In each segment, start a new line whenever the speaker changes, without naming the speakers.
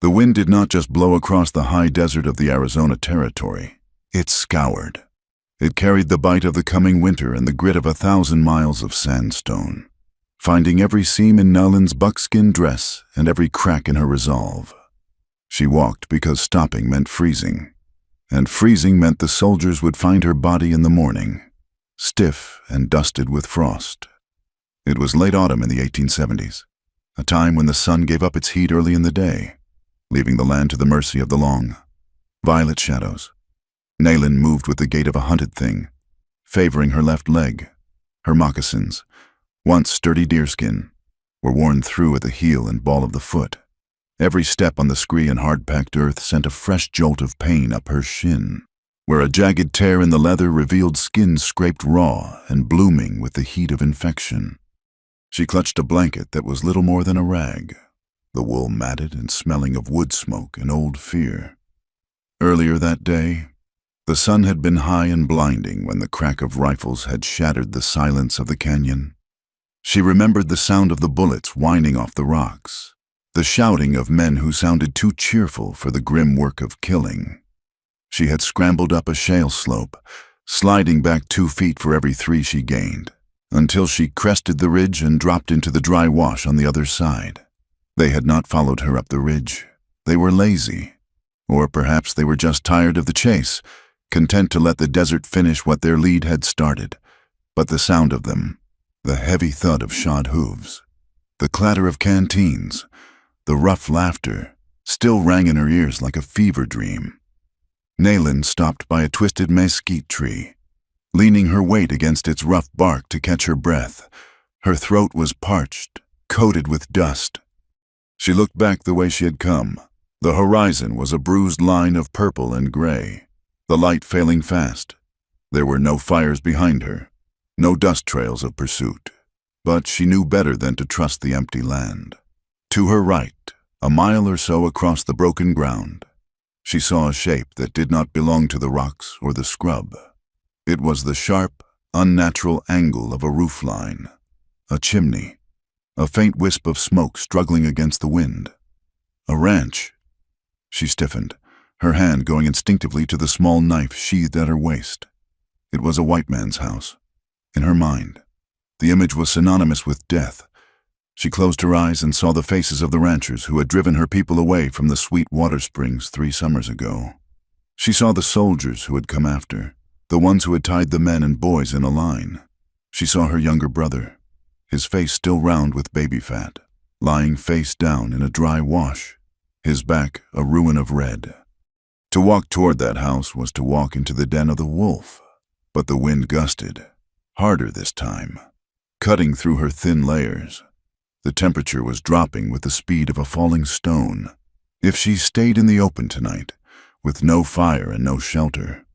The wind did not just blow across the high desert of the Arizona Territory. It scoured. It carried the bite of the coming winter and the grit of 1,000 miles of sandstone, finding every seam in Nellyn's buckskin dress and every crack in her resolve. She walked because stopping meant freezing, and freezing meant the soldiers would find her body in the morning, stiff and dusted with frost. It was late autumn in the 1870s, a time when the sun gave up its heat early in the day, leaving the land to the mercy of the long, violet shadows. Nellyn moved with the gait of a hunted thing, favoring her left leg. Her moccasins, once sturdy deerskin, were worn through at the heel and ball of the foot. Every step on the scree and hard-packed earth sent a fresh jolt of pain up her shin, where a jagged tear in the leather revealed skin scraped raw and blooming with the heat of infection. She clutched a blanket that was little more than a rag, the wool matted and smelling of wood smoke and old fear. Earlier that day, the sun had been high and blinding when the crack of rifles had shattered the silence of the canyon. She remembered the sound of the bullets whining off the rocks, the shouting of men who sounded too cheerful for the grim work of killing. She had scrambled up a shale slope, sliding back 2 feet for every 3 she gained, until she crested the ridge and dropped into the dry wash on the other side. They had not followed her up the ridge. They were lazy, or perhaps they were just tired of the chase, content to let the desert finish what their lead had started. But the sound of them, the heavy thud of shod hooves, the clatter of canteens, the rough laughter, still rang in her ears like a fever dream. Nellyn stopped by a twisted mesquite tree, leaning her weight against its rough bark to catch her breath. Her throat was parched, coated with dust. She looked back the way she had come. The horizon was a bruised line of purple and gray, the light failing fast. There were no fires behind her, no dust trails of pursuit. But she knew better than to trust the empty land. To her right, a mile or so across the broken ground, she saw a shape that did not belong to the rocks or the scrub. It was the sharp, unnatural angle of a roofline, a chimney, a faint wisp of smoke struggling against the wind. A ranch. She stiffened, her hand going instinctively to the small knife sheathed at her waist. It was a white man's house. In her mind, the image was synonymous with death. She closed her eyes and saw the faces of the ranchers who had driven her people away from the sweet water springs 3 summers ago. She saw the soldiers who had come after, the ones who had tied the men and boys in a line. She saw her younger brother, his face still round with baby fat, lying face down in a dry wash, his back a ruin of red. To walk toward that house was to walk into the den of the wolf, but the wind gusted, harder this time, cutting through her thin layers. The temperature was dropping with the speed of a falling stone. If she stayed in the open tonight, with no fire and no shelter,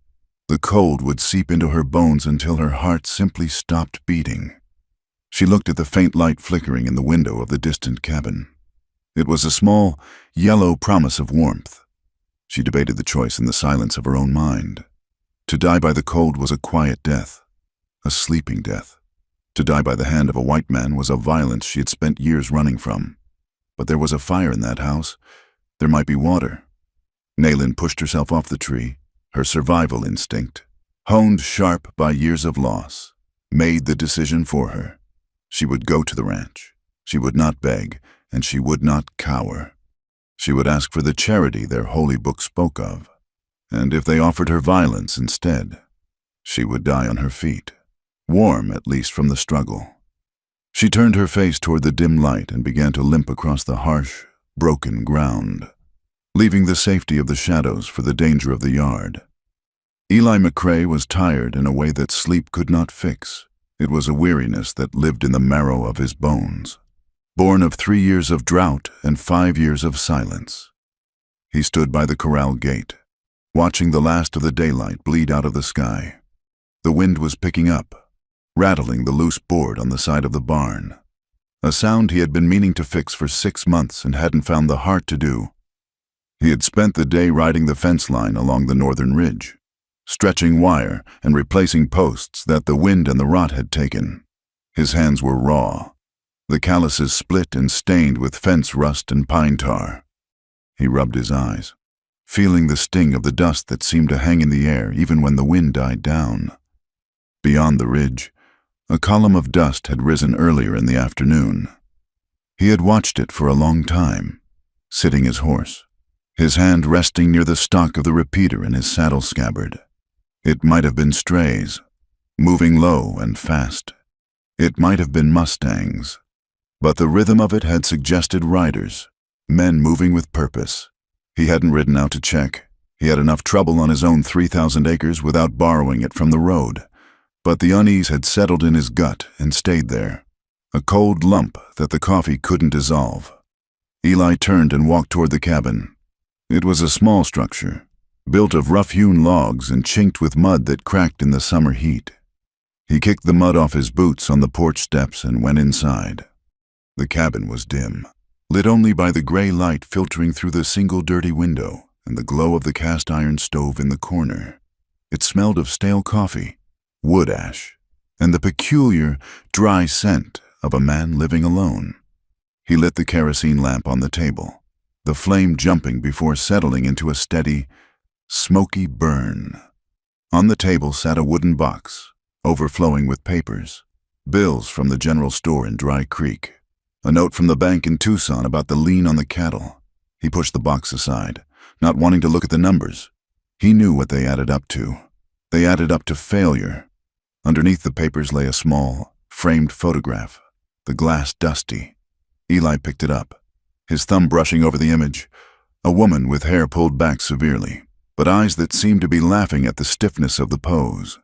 the cold would seep into her bones until her heart simply stopped beating. She looked at the faint light flickering in the window of the distant cabin. It was a small, yellow promise of warmth. She debated the choice in the silence of her own mind. To die by the cold was a quiet death, a sleeping death. To die by the hand of a white man was a violence she had spent years running from. But there was a fire in that house. There might be water. Nellyn pushed herself off the tree, her survival instinct, honed sharp by years of loss, made the decision for her. She would go to the ranch. She would not beg, and she would not cower. She would ask for the charity their holy book spoke of, and if they offered her violence instead, she would die on her feet, warm at least from the struggle. She turned her face toward the dim light and began to limp across the harsh, broken ground, leaving the safety of the shadows for the danger of the yard. Eli McCrae was tired in a way that sleep could not fix. It was a weariness that lived in the marrow of his bones, born of 3 years of drought and 5 years of silence. He stood by the corral gate, watching the last of the daylight bleed out of the sky. The wind was picking up, rattling the loose board on the side of the barn, a sound he had been meaning to fix for 6 months and hadn't found the heart to do. He had spent the day riding the fence line along the northern ridge, stretching wire and replacing posts that the wind and the rot had taken. His hands were raw, the calluses split and stained with fence rust and pine tar. He rubbed his eyes, feeling the sting of the dust that seemed to hang in the air even when the wind died down. Beyond the ridge, a column of dust had risen earlier in the afternoon. He had watched it for a long time, sitting his horse, his hand resting near the stock of the repeater in his saddle scabbard. It might have been strays, moving low and fast. It might have been mustangs, but the rhythm of it had suggested riders, men moving with purpose. He hadn't ridden out to check. He had enough trouble on his own 3,000 acres without borrowing it from the road. But the unease had settled in his gut and stayed there, a cold lump that the coffee couldn't dissolve. Eli turned and walked toward the cabin. It was a small structure, built of rough-hewn logs and chinked with mud that cracked in the summer heat. He kicked the mud off his boots on the porch steps and went inside. The cabin was dim, lit only by the gray light filtering through the single dirty window and the glow of the cast-iron stove in the corner. It smelled of stale coffee, wood ash, and the peculiar, dry scent of a man living alone. He lit the kerosene lamp on the table, the flame jumping before settling into a steady, smoky burn. On the table sat a wooden box, overflowing with papers, bills from the general store in Dry Creek, a note from the bank in Tucson about the lien on the cattle. He pushed the box aside, not wanting to look at the numbers. He knew what they added up to. They added up to failure. Underneath the papers lay a small, framed photograph, the glass dusty. Eli picked it up, his thumb brushing over the image, a woman with hair pulled back severely, but eyes that seemed to be laughing at the stiffness of the pose.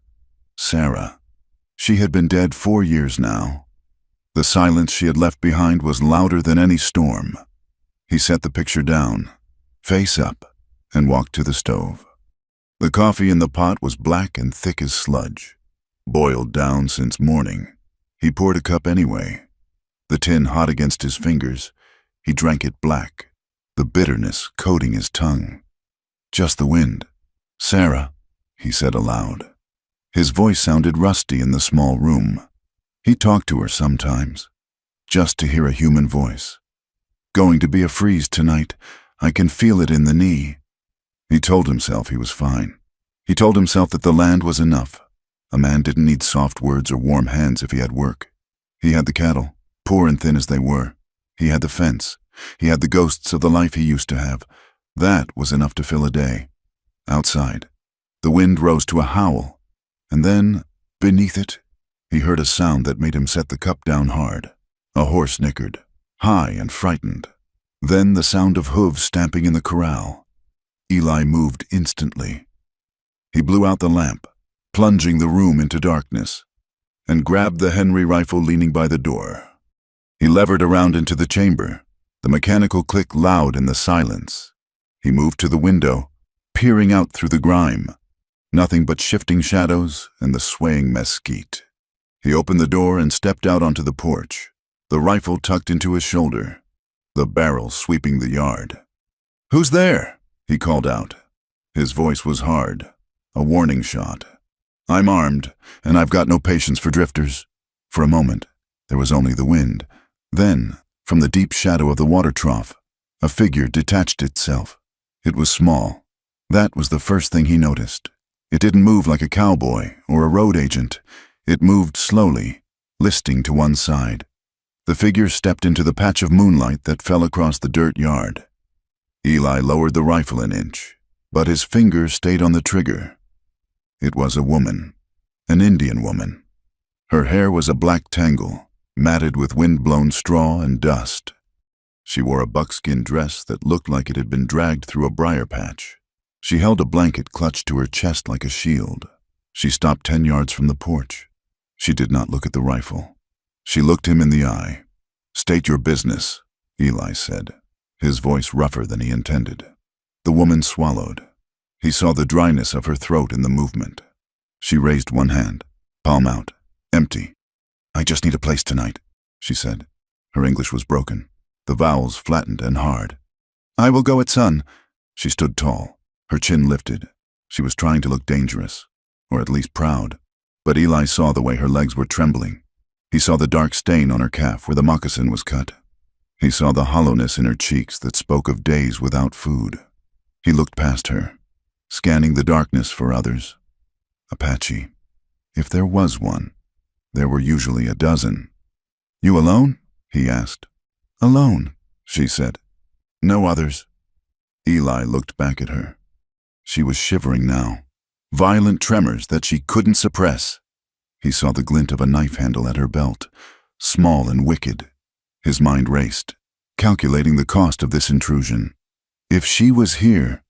Sarah. She had been dead 4 years now. The silence she had left behind was louder than any storm. He set the picture down, face up, and walked to the stove. The coffee in the pot was black and thick as sludge, boiled down since morning. He poured a cup anyway. The tin hot against his fingers, he drank it black, the bitterness coating his tongue. Just the wind. Sarah, he said aloud. His voice sounded rusty in the small room. He talked to her sometimes, just to hear a human voice. Going to be a freeze tonight. I can feel it in the knee. He told himself he was fine. He told himself that the land was enough. A man didn't need soft words or warm hands if he had work. He had the cattle, poor and thin as they were. He had the fence. He had the ghosts of the life he used to have. That was enough to fill a day. Outside, the wind rose to a howl, and then, beneath it, he heard a sound that made him set the cup down hard. A horse nickered, high and frightened. Then the sound of hooves stamping in the corral. Eli moved instantly. He blew out the lamp, plunging the room into darkness, and grabbed the Henry rifle leaning by the door. He levered around into the chamber, the mechanical click loud in the silence. He moved to the window, peering out through the grime. Nothing but shifting shadows and the swaying mesquite. He opened the door and stepped out onto the porch, the rifle tucked into his shoulder, the barrel sweeping the yard. "Who's there?" he called out. His voice was hard, a warning shot. "I'm armed, and I've got no patience for drifters." For a moment, there was only the wind. Then, from the deep shadow of the water trough, a figure detached itself. It was small. That was the first thing he noticed. It didn't move like a cowboy or a road agent. It moved slowly, listing to one side. The figure stepped into the patch of moonlight that fell across the dirt yard. Eli lowered the rifle an inch, but his finger stayed on the trigger. It was a woman, an Indian woman. Her hair was a black tangle, matted with wind-blown straw and dust. She wore a buckskin dress that looked like it had been dragged through a briar patch. She held a blanket clutched to her chest like a shield. She stopped 10 yards from the porch. She did not look at the rifle. She looked him in the eye. "State your business," Eli said, his voice rougher than he intended. The woman swallowed. He saw the dryness of her throat in the movement. She raised one hand, palm out, empty. "I just need a place tonight," she said. Her English was broken, the vowels flattened and hard. "I will go at sun." She stood tall, her chin lifted. She was trying to look dangerous, or at least proud. But Eli saw the way her legs were trembling. He saw the dark stain on her calf where the moccasin was cut. He saw the hollowness in her cheeks that spoke of days without food. He looked past her, scanning the darkness for others. Apache. If there was one, there were usually a dozen. "You alone?" he asked. "Alone," she said. "No others." Eli looked back at her. She was shivering now, violent tremors that she couldn't suppress. He saw the glint of a knife handle at her belt, small and wicked. His mind raced, calculating the cost of this intrusion. If she was here,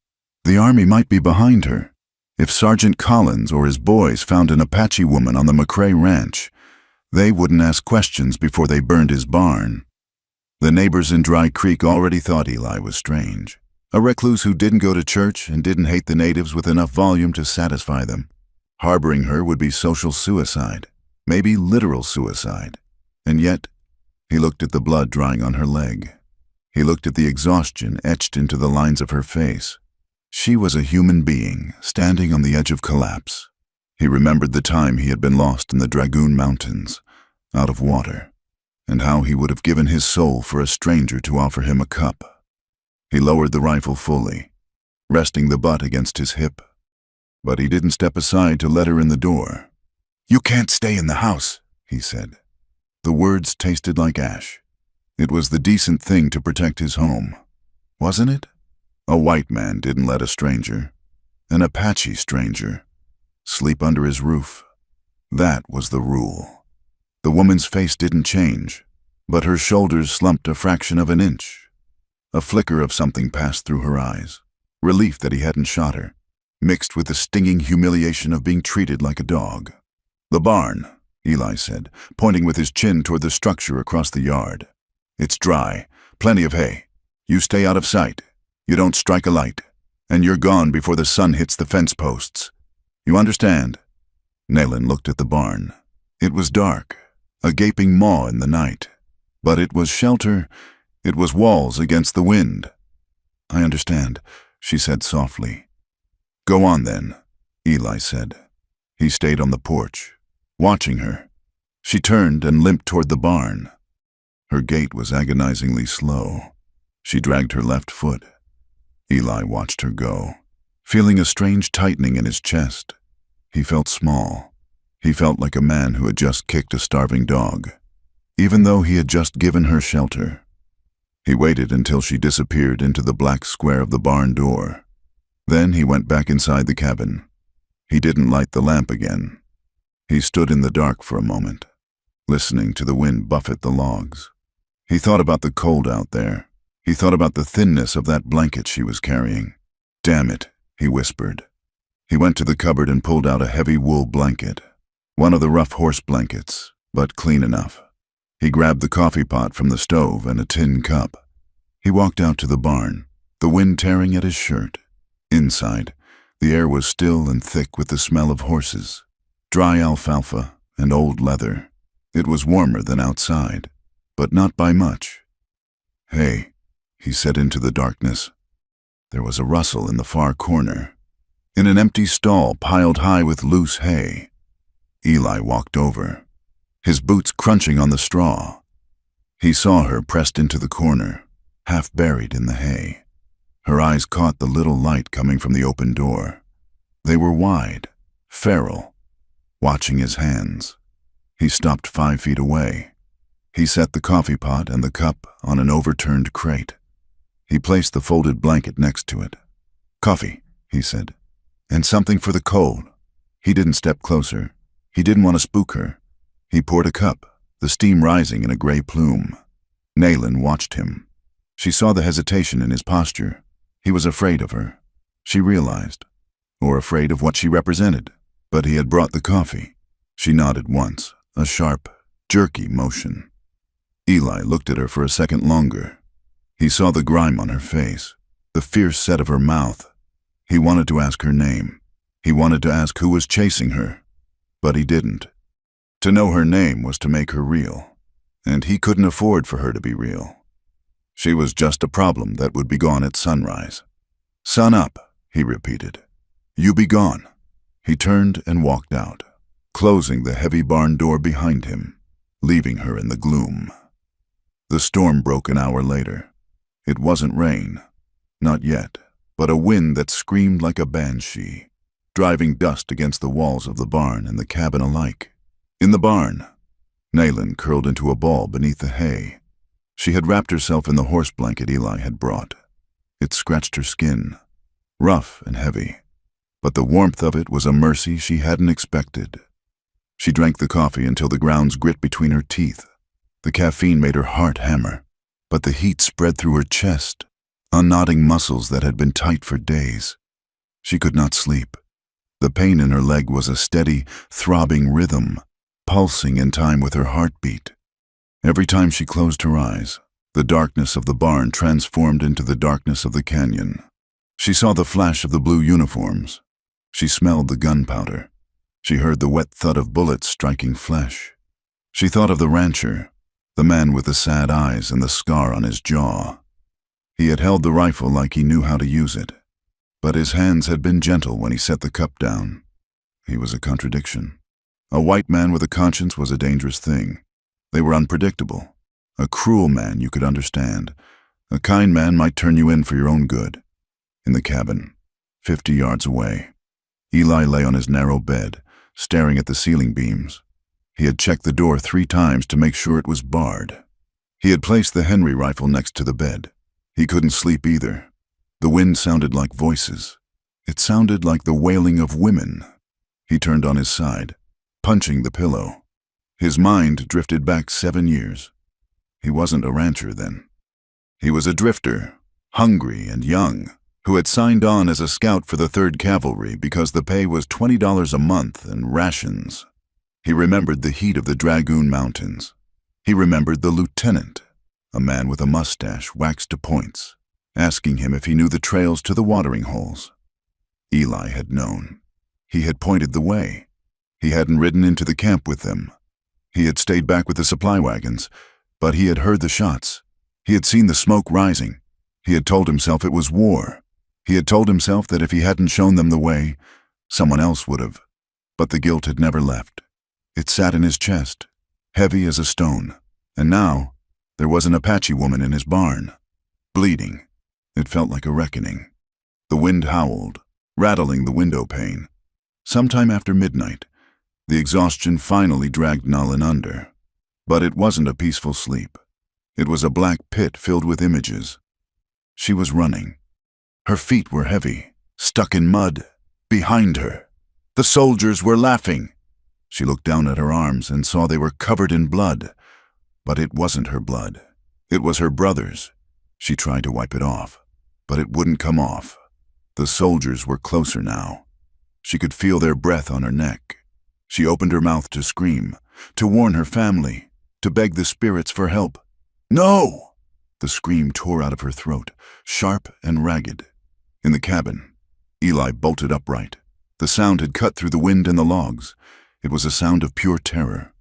the army might be behind her. If Sergeant Collins or his boys found an Apache woman on the McCrae ranch, they wouldn't ask questions before they burned his barn. The neighbors in Dry Creek already thought Eli was strange. A recluse who didn't go to church and didn't hate the natives with enough volume to satisfy them. Harboring her would be social suicide, maybe literal suicide. And yet, he looked at the blood drying on her leg. He looked at the exhaustion etched into the lines of her face. She was a human being, standing on the edge of collapse. He remembered the time he had been lost in the Dragoon Mountains, out of water, and how he would have given his soul for a stranger to offer him a cup. He lowered the rifle fully, resting the butt against his hip. But he didn't step aside to let her in the door. "You can't stay in the house," he said. The words tasted like ash. It was the decent thing to protect his home, wasn't it? A white man didn't let a stranger, an Apache stranger, sleep under his roof. That was the rule. The woman's face didn't change, but her shoulders slumped a fraction of an inch. A flicker of something passed through her eyes, relief that he hadn't shot her, mixed with the stinging humiliation of being treated like a dog. "The barn," Eli said, pointing with his chin toward the structure across the yard. "It's dry, plenty of hay. You stay out of sight. You don't strike a light, and you're gone before the sun hits the fence posts. You understand?" Nayland looked at the barn. It was dark, a gaping maw in the night, but it was shelter. It was walls against the wind. "I understand," she said softly. "Go on then," Eli said. He stayed on the porch, watching her. She turned and limped toward the barn. Her gait was agonizingly slow. She dragged her left foot. Eli watched her go, feeling a strange tightening in his chest. He felt small. He felt like a man who had just kicked a starving dog, even though he had just given her shelter. He waited until she disappeared into the black square of the barn door. Then he went back inside the cabin. He didn't light the lamp again. He stood in the dark for a moment, listening to the wind buffet the logs. He thought about the cold out there. He thought about the thinness of that blanket she was carrying. "Damn it," he whispered. He went to the cupboard and pulled out a heavy wool blanket, one of the rough horse blankets, but clean enough. He grabbed the coffee pot from the stove and a tin cup. He walked out to the barn, the wind tearing at his shirt. Inside, the air was still and thick with the smell of horses, dry alfalfa, and old leather. It was warmer than outside, but not by much. "Hey," he said into the darkness. There was a rustle in the far corner, in an empty stall piled high with loose hay. Eli walked over, his boots crunching on the straw. He saw her pressed into the corner, half buried in the hay. Her eyes caught the little light coming from the open door. They were wide, feral, watching his hands. He stopped 5 feet away. He set the coffee pot and the cup on an overturned crate. He placed the folded blanket next to it. "Coffee," he said, "and something for the cold." He didn't step closer. He didn't want to spook her. He poured a cup, the steam rising in a gray plume. Nayland watched him. She saw the hesitation in his posture. He was afraid of her, she realized, or afraid of what she represented. But he had brought the coffee. She nodded once, a sharp, jerky motion. Eli looked at her for a second longer. He saw the grime on her face, the fierce set of her mouth. He wanted to ask her name. He wanted to ask who was chasing her, but he didn't. To know her name was to make her real, and he couldn't afford for her to be real. She was just a problem that would be gone at sunrise. "Sun up," he repeated. "You be gone." He turned and walked out, closing the heavy barn door behind him, leaving her in the gloom. The storm broke an hour later. It wasn't rain. Not yet, but a wind that screamed like a banshee, driving dust against the walls of the barn and the cabin alike. In the barn, Naylin curled into a ball beneath the hay. She had wrapped herself in the horse blanket Eli had brought. It scratched her skin, rough and heavy, but the warmth of it was a mercy she hadn't expected. She drank the coffee until the grounds grit between her teeth. The caffeine made her heart hammer, but the heat spread through her chest, unknotting muscles that had been tight for days. She could not sleep. The pain in her leg was a steady, throbbing rhythm, pulsing in time with her heartbeat. Every time she closed her eyes, the darkness of the barn transformed into the darkness of the canyon. She saw the flash of the blue uniforms. She smelled the gunpowder. She heard the wet thud of bullets striking flesh. She thought of the rancher, the man with the sad eyes and the scar on his jaw. He had held the rifle like he knew how to use it, but his hands had been gentle when he set the cup down. He was a contradiction. A white man with a conscience was a dangerous thing. They were unpredictable. A cruel man you could understand. A kind man might turn you in for your own good. In the cabin, 50 yards away, Eli lay on his narrow bed, staring at the ceiling beams. He had checked the door 3 times to make sure it was barred. He had placed the Henry rifle next to the bed. He couldn't sleep either. The wind sounded like voices. It sounded like the wailing of women. He turned on his side, punching the pillow. His mind drifted back 7 years. He wasn't a rancher then. He was a drifter, hungry and young, who had signed on as a scout for the 3rd Cavalry because the pay was $20 a month and rations. He remembered the heat of the Dragoon Mountains. He remembered the lieutenant, a man with a mustache waxed to points, asking him if he knew the trails to the watering holes. Eli had known. He had pointed the way. He hadn't ridden into the camp with them. He had stayed back with the supply wagons, but he had heard the shots. He had seen the smoke rising. He had told himself it was war. He had told himself that if he hadn't shown them the way, someone else would have. But the guilt had never left. It sat in his chest, heavy as a stone. And now, there was an Apache woman in his barn, bleeding. It felt like a reckoning. The wind howled, rattling the window pane. Sometime after midnight, the exhaustion finally dragged Naylin under. But it wasn't a peaceful sleep. It was a black pit filled with images. She was running. Her feet were heavy, stuck in mud. Behind her, the soldiers were laughing. She looked down at her arms and saw they were covered in blood. But it wasn't her blood. It was her brother's. She tried to wipe it off, but it wouldn't come off. The soldiers were closer now. She could feel their breath on her neck. She opened her mouth to scream, to warn her family, to beg the spirits for help. No! The scream tore out of her throat, sharp and ragged. In the cabin, Eli bolted upright. The sound had cut through the wind and the logs. It was a sound of pure terror.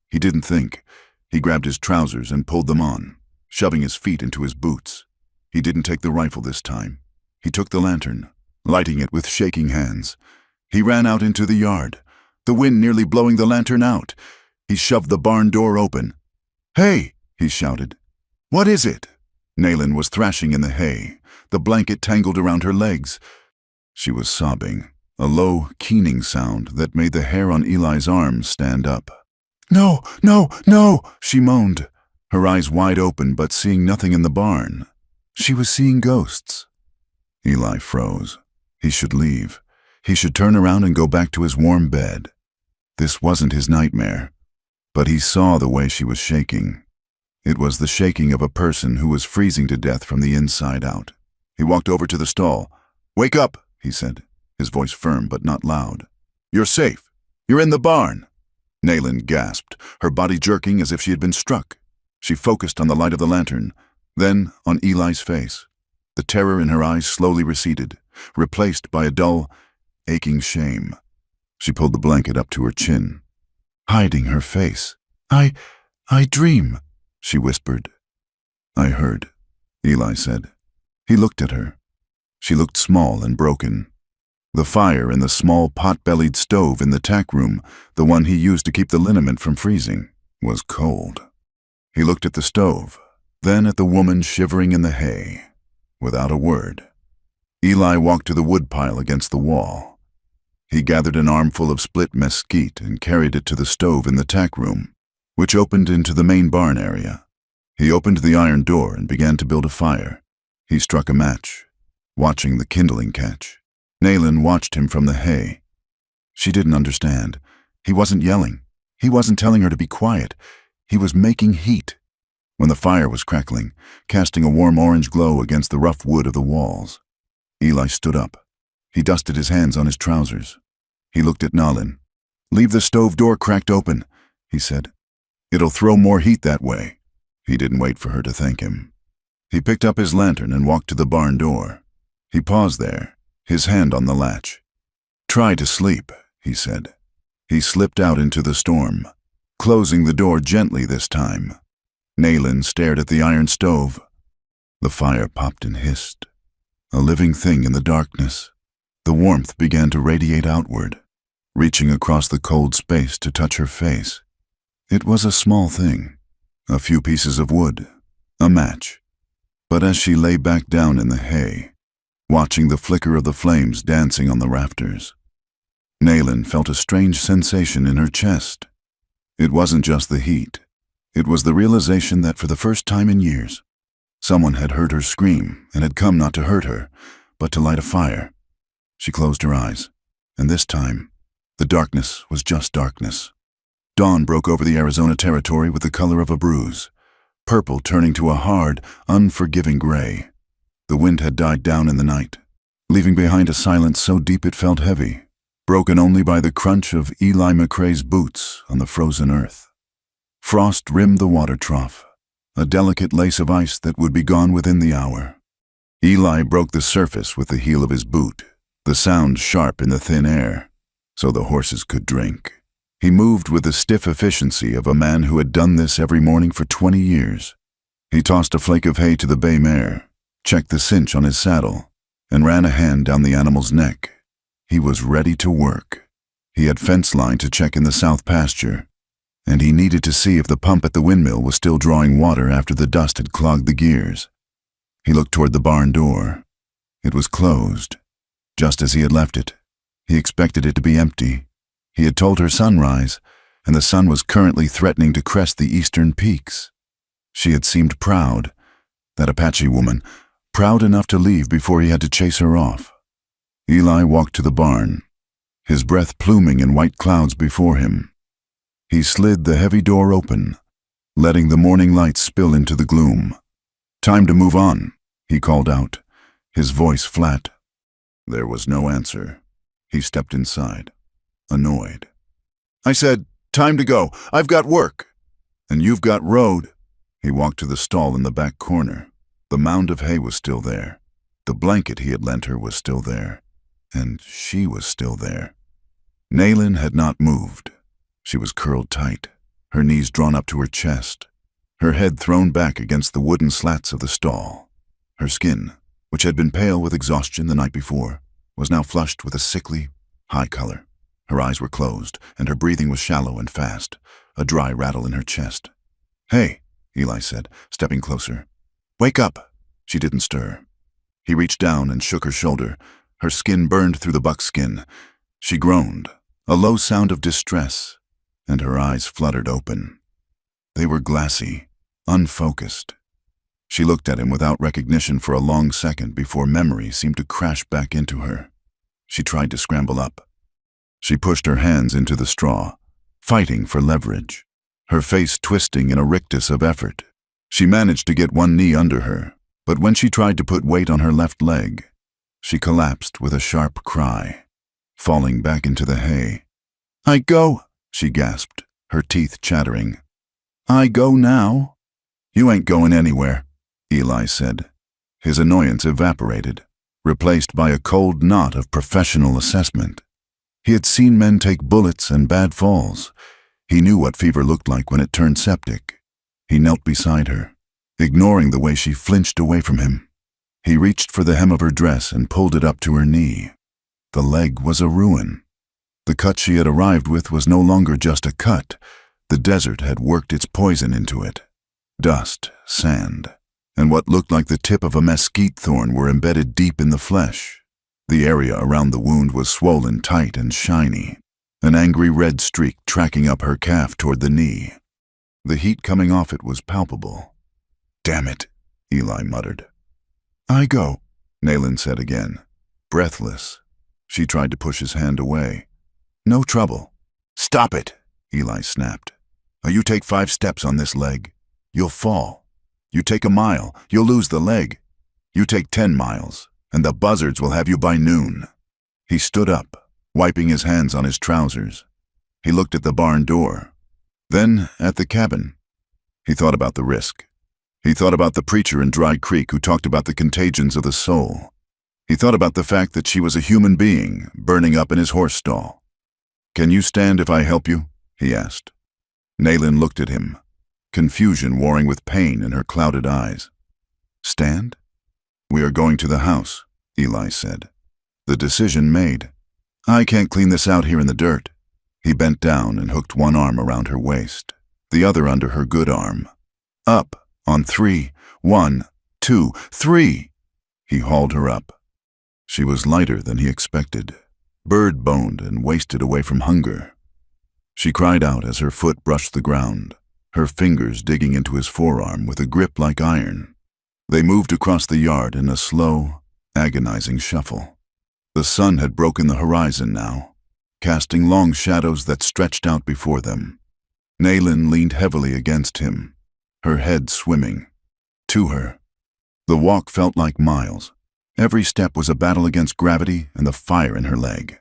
He didn't think. He grabbed his trousers and pulled them on, shoving his feet into his boots. He didn't take the rifle this time. He took the lantern, lighting it with shaking hands. He ran out into the yard, the wind nearly blowing the lantern out. He shoved the barn door open. "Hey!" he shouted. "What is it?" Naylin was thrashing in the hay, the blanket tangled around her legs. She was sobbing, a low, keening sound that made the hair on Eli's arms stand up. "No, no, no!" she moaned, her eyes wide open but seeing nothing in the barn. She was seeing ghosts. Eli froze. He should leave. He should turn around and go back to his warm bed. This wasn't his nightmare, but he saw the way she was shaking. It was the shaking of a person who was freezing to death from the inside out. He walked over to the stall. "Wake up," he said, his voice firm but not loud. "You're safe. You're in the barn." Naylin gasped, her body jerking as if she had been struck. She focused on the light of the lantern, then on Eli's face. The terror in her eyes slowly receded, replaced by a dull, aching shame. She pulled the blanket up to her chin, hiding her face. I dream," she whispered. "I heard," Eli said. He looked at her. She looked small and broken. The fire in the small pot-bellied stove in the tack room, the one he used to keep the liniment from freezing, was cold. He looked at the stove, then at the woman shivering in the hay. Without a word, Eli walked to the woodpile against the wall. He gathered an armful of split mesquite and carried it to the stove in the tack room, which opened into the main barn area. He opened the iron door and began to build a fire. He struck a match, watching the kindling catch. Nayland watched him from the hay. She didn't understand. He wasn't yelling. He wasn't telling her to be quiet. He was making heat. When the fire was crackling, casting a warm orange glow against the rough wood of the walls, Eli stood up. He dusted his hands on his trousers. He looked at Nalin. "Leave the stove door cracked open," he said. "It'll throw more heat that way." He didn't wait for her to thank him. He picked up his lantern and walked to the barn door. He paused there, his hand on the latch. "Try to sleep," he said. He slipped out into the storm, closing the door gently this time. Nayland stared at the iron stove. The fire popped and hissed, a living thing in the darkness. The warmth began to radiate outward, reaching across the cold space to touch her face. It was a small thing, a few pieces of wood, a match. But as she lay back down in the hay, watching the flicker of the flames dancing on the rafters, Nayland felt a strange sensation in her chest. It wasn't just the heat. It was the realization that for the first time in years, someone had heard her scream and had come not to hurt her, but to light a fire. She closed her eyes, and this time, the darkness was just darkness. Dawn broke over the Arizona territory with the color of a bruise, purple turning to a hard, unforgiving gray. The wind had died down in the night, leaving behind a silence so deep it felt heavy, broken only by the crunch of Eli McCrae's boots on the frozen earth. Frost rimmed the water trough, a delicate lace of ice that would be gone within the hour. Eli broke the surface with the heel of his boot, the sound sharp in the thin air, so the horses could drink. He moved with the stiff efficiency of a man who had done this every morning for 20 years. He tossed a flake of hay to the bay mare, checked the cinch on his saddle, and ran a hand down the animal's neck. He was ready to work. He had fence line to check in the south pasture, and he needed to see if the pump at the windmill was still drawing water after the dust had clogged the gears. He looked toward the barn door. It was closed, just as he had left it. He expected it to be empty. He had told her sunrise, and the sun was currently threatening to crest the eastern peaks. She had seemed proud, that Apache woman, proud enough to leave before he had to chase her off. Eli walked to the barn, his breath pluming in white clouds before him. He slid the heavy door open, letting the morning light spill into the gloom. "Time to move on," he called out, his voice flat. There was no answer. He stepped inside, annoyed. "I said, time to go. I've got work." "And you've got road." He walked to the stall in the back corner. The mound of hay was still there. The blanket he had lent her was still there. And she was still there. Nayland had not moved. She was curled tight, her knees drawn up to her chest, her head thrown back against the wooden slats of the stall. Her skin, which had been pale with exhaustion the night before, was now flushed with a sickly, high color. Her eyes were closed, and her breathing was shallow and fast, a dry rattle in her chest. "Hey," Eli said, stepping closer. "Wake up." She didn't stir. He reached down and shook her shoulder. Her skin burned through the buckskin. She groaned, a low sound of distress, and her eyes fluttered open. They were glassy, unfocused. She looked at him without recognition for a long second before memory seemed to crash back into her. She tried to scramble up. She pushed her hands into the straw, fighting for leverage, her face twisting in a rictus of effort. She managed to get one knee under her, but when she tried to put weight on her left leg, she collapsed with a sharp cry, falling back into the hay. "I go," she gasped, her teeth chattering. "I go now." "You ain't going anywhere," Eli said. His annoyance evaporated, replaced by a cold knot of professional assessment. He had seen men take bullets and bad falls. He knew what fever looked like when it turned septic. He knelt beside her, ignoring the way she flinched away from him. He reached for the hem of her dress and pulled it up to her knee. The leg was a ruin. The cut she had arrived with was no longer just a cut. The desert had worked its poison into it. Dust, sand, and what looked like the tip of a mesquite thorn were embedded deep in the flesh. The area around the wound was swollen tight and shiny, an angry red streak tracking up her calf toward the knee. The heat coming off it was palpable. "Damn it," Eli muttered. "I go," Nayland said again, breathless. She tried to push his hand away. "No trouble." "Stop it," Eli snapped. "You take 5 steps on this leg, you'll fall. You take a mile, you'll lose the leg. You take 10 miles, and the buzzards will have you by noon." He stood up, wiping his hands on his trousers. He looked at the barn door, then at the cabin. He thought about the risk. He thought about the preacher in Dry Creek who talked about the contagions of the soul. He thought about the fact that she was a human being burning up in his horse stall. "Can you stand if I help you?" he asked. Nayland looked at him, confusion warring with pain in her clouded eyes. "Stand?" "We are going to the house," Eli said. The decision made. "I can't clean this out here in the dirt." He bent down and hooked one arm around her waist, the other under her good arm. "Up, on 3, 1, 2, 3. He hauled her up. She was lighter than he expected, bird-boned and wasted away from hunger. She cried out as her foot brushed the ground, her fingers digging into his forearm with a grip like iron. They moved across the yard in a slow, agonizing shuffle. The sun had broken the horizon now, casting long shadows that stretched out before them. Nayland leaned heavily against him, her head swimming. To her. The walk felt like miles. Every step was a battle against gravity and the fire in her leg.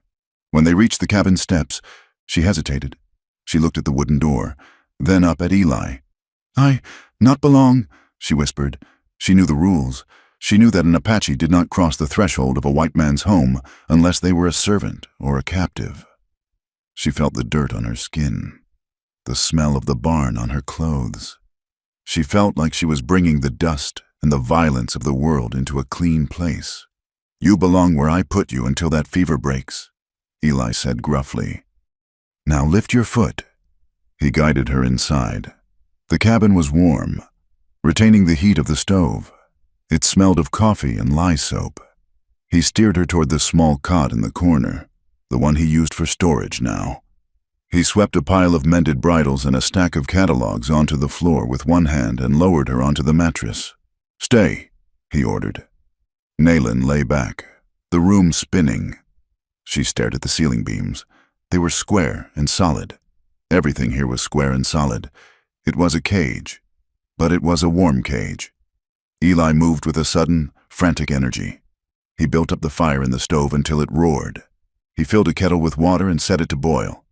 When they reached the cabin steps, she hesitated. She looked at the wooden door, then up at Eli. "I not belong," she whispered. She knew the rules. She knew that an Apache did not cross the threshold of a white man's home unless they were a servant or a captive. She felt the dirt on her skin, the smell of the barn on her clothes. She felt like she was bringing the dust and the violence of the world into a clean place. "You belong where I put you until that fever breaks," Eli said gruffly. "Now lift your foot." He guided her inside. The cabin was warm, retaining the heat of the stove. It smelled of coffee and lye soap. He steered her toward the small cot in the corner, the one he used for storage now. He swept a pile of mended bridles and a stack of catalogs onto the floor with one hand and lowered her onto the mattress. "Stay," he ordered. Nayland lay back, the room spinning. She stared at the ceiling beams. They were square and solid. Everything here was square and solid. It was a cage, but it was a warm cage. Eli moved with a sudden, frantic energy. He built up the fire in the stove until it roared. He filled a kettle with water and set it to boil.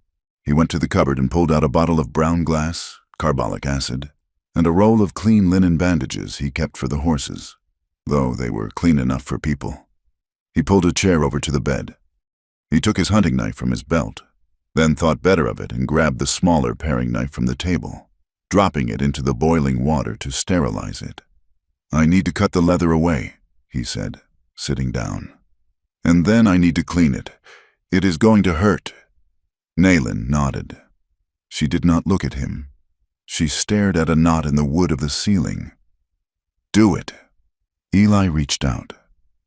He went to the cupboard and pulled out a bottle of brown glass, carbolic acid, and a roll of clean linen bandages he kept for the horses, though they were clean enough for people. He pulled a chair over to the bed. He took his hunting knife from his belt, then thought better of it and grabbed the smaller paring knife from the table, dropping it into the boiling water to sterilize it. "I need to cut the leather away," he said, sitting down. "And then I need to clean it. It is going to hurt." Nayland nodded. She did not look at him. She stared at a knot in the wood of the ceiling. "Do it." Eli reached out.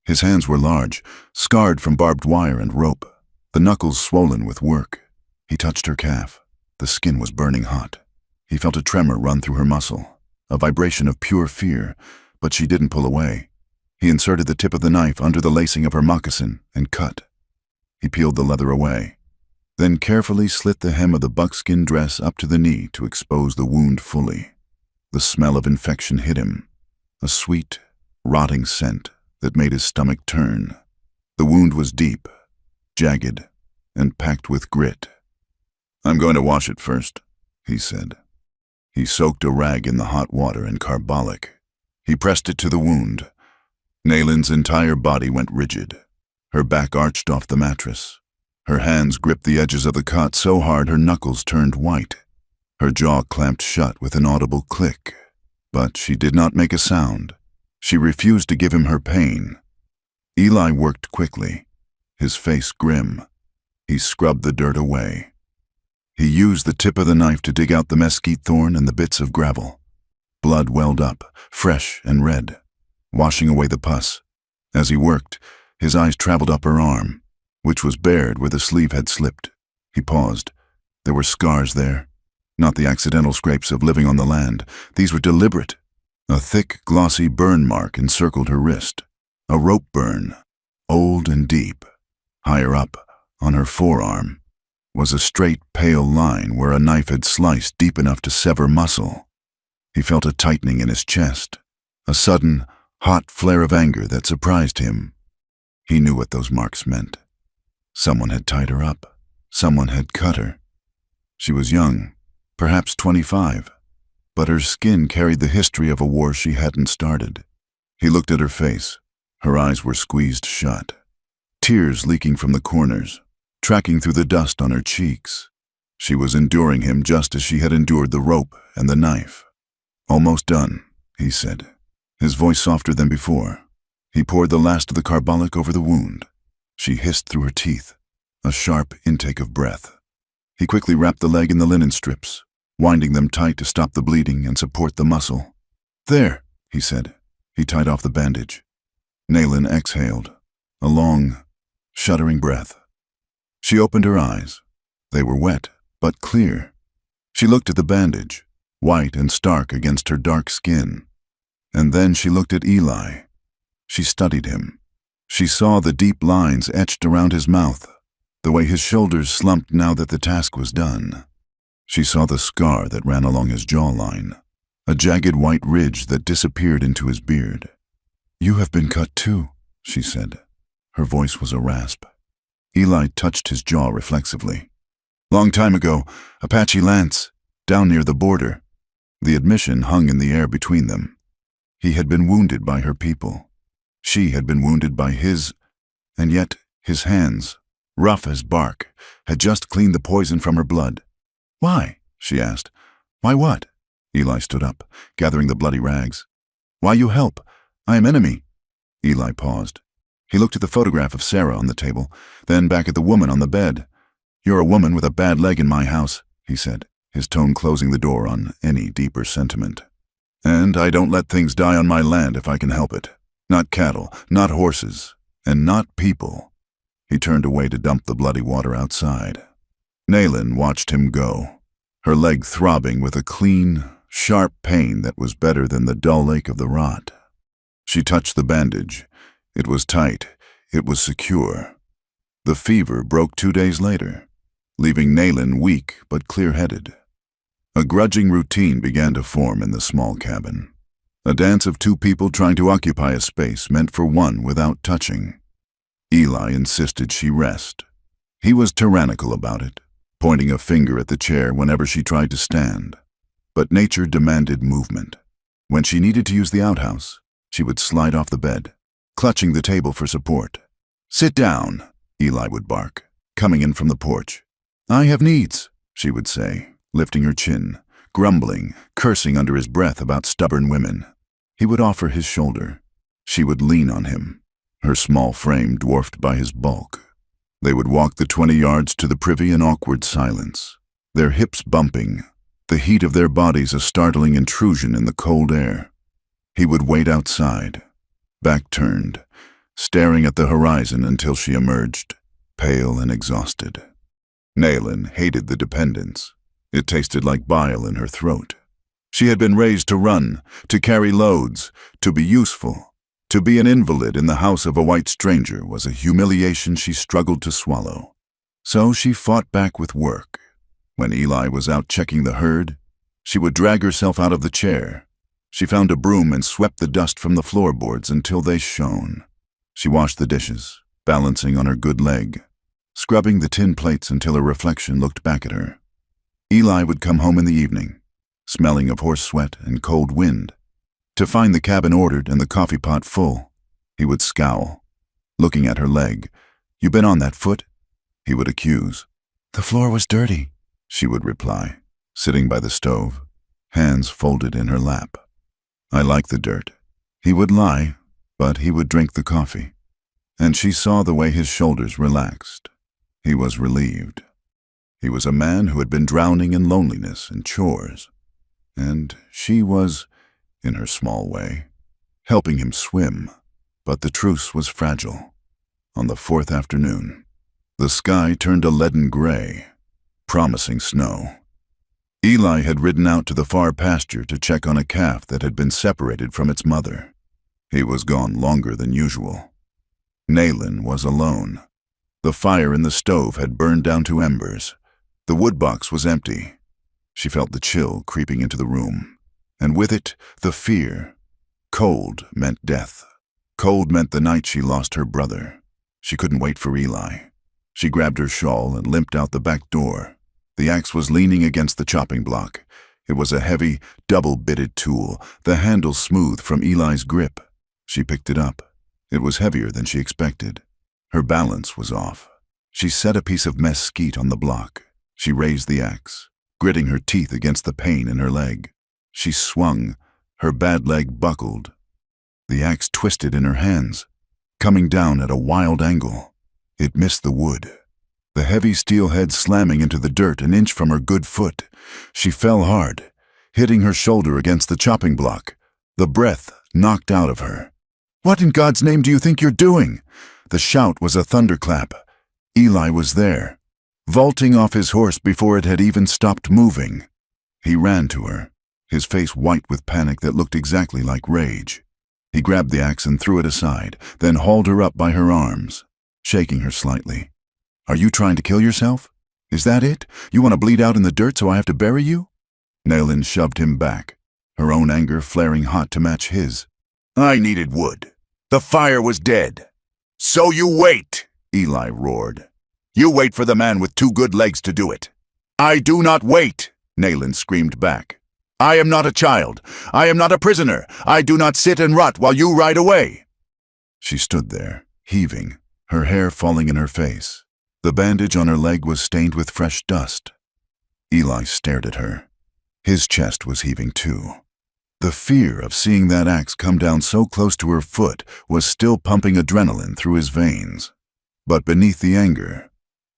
His hands were large, scarred from barbed wire and rope, the knuckles swollen with work. He touched her calf. The skin was burning hot. He felt a tremor run through her muscle, a vibration of pure fear, but she didn't pull away. He inserted the tip of the knife under the lacing of her moccasin and cut. He peeled the leather away, then carefully slit the hem of the buckskin dress up to the knee to expose the wound fully. The smell of infection hit him, a sweet, rotting scent that made his stomach turn. The wound was deep, jagged, and packed with grit. "I'm going to wash it first," he said. He soaked a rag in the hot water and carbolic. He pressed it to the wound. Nayland's entire body went rigid. Her back arched off the mattress. Her hands gripped the edges of the cot so hard her knuckles turned white. Her jaw clamped shut with an audible click. But she did not make a sound. She refused to give him her pain. Eli worked quickly, his face grim. He scrubbed the dirt away. He used the tip of the knife to dig out the mesquite thorn and the bits of gravel. Blood welled up, fresh and red, washing away the pus. As he worked, his eyes traveled up her arm, which was bared where the sleeve had slipped. He paused. There were scars there. Not the accidental scrapes of living on the land. These were deliberate. A thick, glossy burn mark encircled her wrist. A rope burn, old and deep. Higher up, on her forearm, was a straight, pale line where a knife had sliced deep enough to sever muscle. He felt a tightening in his chest, a sudden, hot flare of anger that surprised him. He knew what those marks meant. Someone had tied her up. Someone had cut her. She was young, perhaps 25, but her skin carried the history of a war she hadn't started. He looked at her face. Her eyes were squeezed shut, tears leaking from the corners, tracking through the dust on her cheeks. She was enduring him just as she had endured the rope and the knife. "Almost done," he said, his voice softer than before. He poured the last of the carbolic over the wound. She hissed through her teeth, a sharp intake of breath. He quickly wrapped the leg in the linen strips, winding them tight to stop the bleeding and support the muscle. "There," he said. He tied off the bandage. Naylin exhaled, a long, shuddering breath. She opened her eyes. They were wet, but clear. She looked at the bandage, white and stark against her dark skin. And then she looked at Eli. She studied him. She saw the deep lines etched around his mouth, the way his shoulders slumped now that the task was done. She saw the scar that ran along his jawline, a jagged white ridge that disappeared into his beard. "You have been cut too," she said. Her voice was a rasp. Eli touched his jaw reflexively. "Long time ago, Apache Lance, down near the border." The admission hung in the air between them. He had been wounded by her people. She had been wounded by his, and yet his hands, rough as bark, had just cleaned the poison from her blood. "Why?" she asked. "Why what?" Eli stood up, gathering the bloody rags. "Why you help? I am enemy." Eli paused. He looked at the photograph of Sarah on the table, then back at the woman on the bed. "You're a woman with a bad leg in my house," he said, his tone closing the door on any deeper sentiment. "And I don't let things die on my land if I can help it. Not cattle, not horses, and not people." He turned away to dump the bloody water outside. Naylin watched him go, her leg throbbing with a clean, sharp pain that was better than the dull ache of the rot. She touched the bandage. It was tight. It was secure. The fever broke 2 days later, leaving Naylin weak but clear-headed. A grudging routine began to form in the small cabin. A dance of two people trying to occupy a space meant for one without touching. Eli insisted she rest. He was tyrannical about it, pointing a finger at the chair whenever she tried to stand. But nature demanded movement. When she needed to use the outhouse, she would slide off the bed, clutching the table for support. "Sit down," Eli would bark, coming in from the porch. "I have needs," she would say, lifting her chin, grumbling, cursing under his breath about stubborn women. He would offer his shoulder. She would lean on him, her small frame dwarfed by his bulk. They would walk the 20 yards to the privy in awkward silence, their hips bumping, the heat of their bodies a startling intrusion in the cold air. He would wait outside, back turned, staring at the horizon until she emerged, pale and exhausted. Naylin hated the dependence. It tasted like bile in her throat. She had been raised to run, to carry loads, to be useful. To be an invalid in the house of a white stranger was a humiliation she struggled to swallow. So she fought back with work. When Eli was out checking the herd, she would drag herself out of the chair. She found a broom and swept the dust from the floorboards until they shone. She washed the dishes, balancing on her good leg, scrubbing the tin plates until her reflection looked back at her. Eli would come home in the evening, smelling of horse sweat and cold wind. To find the cabin ordered and the coffee pot full, he would scowl, looking at her leg. "You been on that foot?" he would accuse. "The floor was dirty," she would reply, sitting by the stove, hands folded in her lap. "I like the dirt." He would lie, but he would drink the coffee. And she saw the way his shoulders relaxed. He was relieved. He was a man who had been drowning in loneliness and chores. And she was in her small way, helping him swim. But the truce was fragile. On the fourth afternoon, the sky turned a leaden gray, promising snow. Eli had ridden out to the far pasture to check on a calf that had been separated from its mother. He was gone longer than usual. Naylin was alone. The fire in the stove had burned down to embers. The woodbox was empty. She felt the chill creeping into the room, and with it, the fear. Cold meant death. Cold meant the night she lost her brother. She couldn't wait for Eli. She grabbed her shawl and limped out the back door. The axe was leaning against the chopping block. It was a heavy, double-bitted tool, the handle smooth from Eli's grip. She picked it up. It was heavier than she expected. Her balance was off. She set a piece of mesquite on the block. She raised the axe, gritting her teeth against the pain in her leg. She swung. Her bad leg buckled. The axe twisted in her hands, coming down at a wild angle. It missed the wood, the heavy steel head slamming into the dirt an inch from her good foot. She fell hard, hitting her shoulder against the chopping block. The breath knocked out of her. "What in God's name do you think you're doing?" The shout was a thunderclap. Eli was there, vaulting off his horse before it had even stopped moving. He ran to her, his face white with panic that looked exactly like rage. He grabbed the axe and threw it aside, then hauled her up by her arms, shaking her slightly. "Are you trying to kill yourself? Is that it? You want to bleed out in the dirt so I have to bury you?" Naylin shoved him back, her own anger flaring hot to match his. "I needed wood. The fire was dead." "So you wait," Eli roared. "You wait for the man with two good legs to do it." "I do not wait," Naylin screamed back. "I am not a child. I am not a prisoner. I do not sit and rot while you ride away." She stood there, heaving, her hair falling in her face. The bandage on her leg was stained with fresh dust. Eli stared at her. His chest was heaving too. The fear of seeing that axe come down so close to her foot was still pumping adrenaline through his veins. But beneath the anger,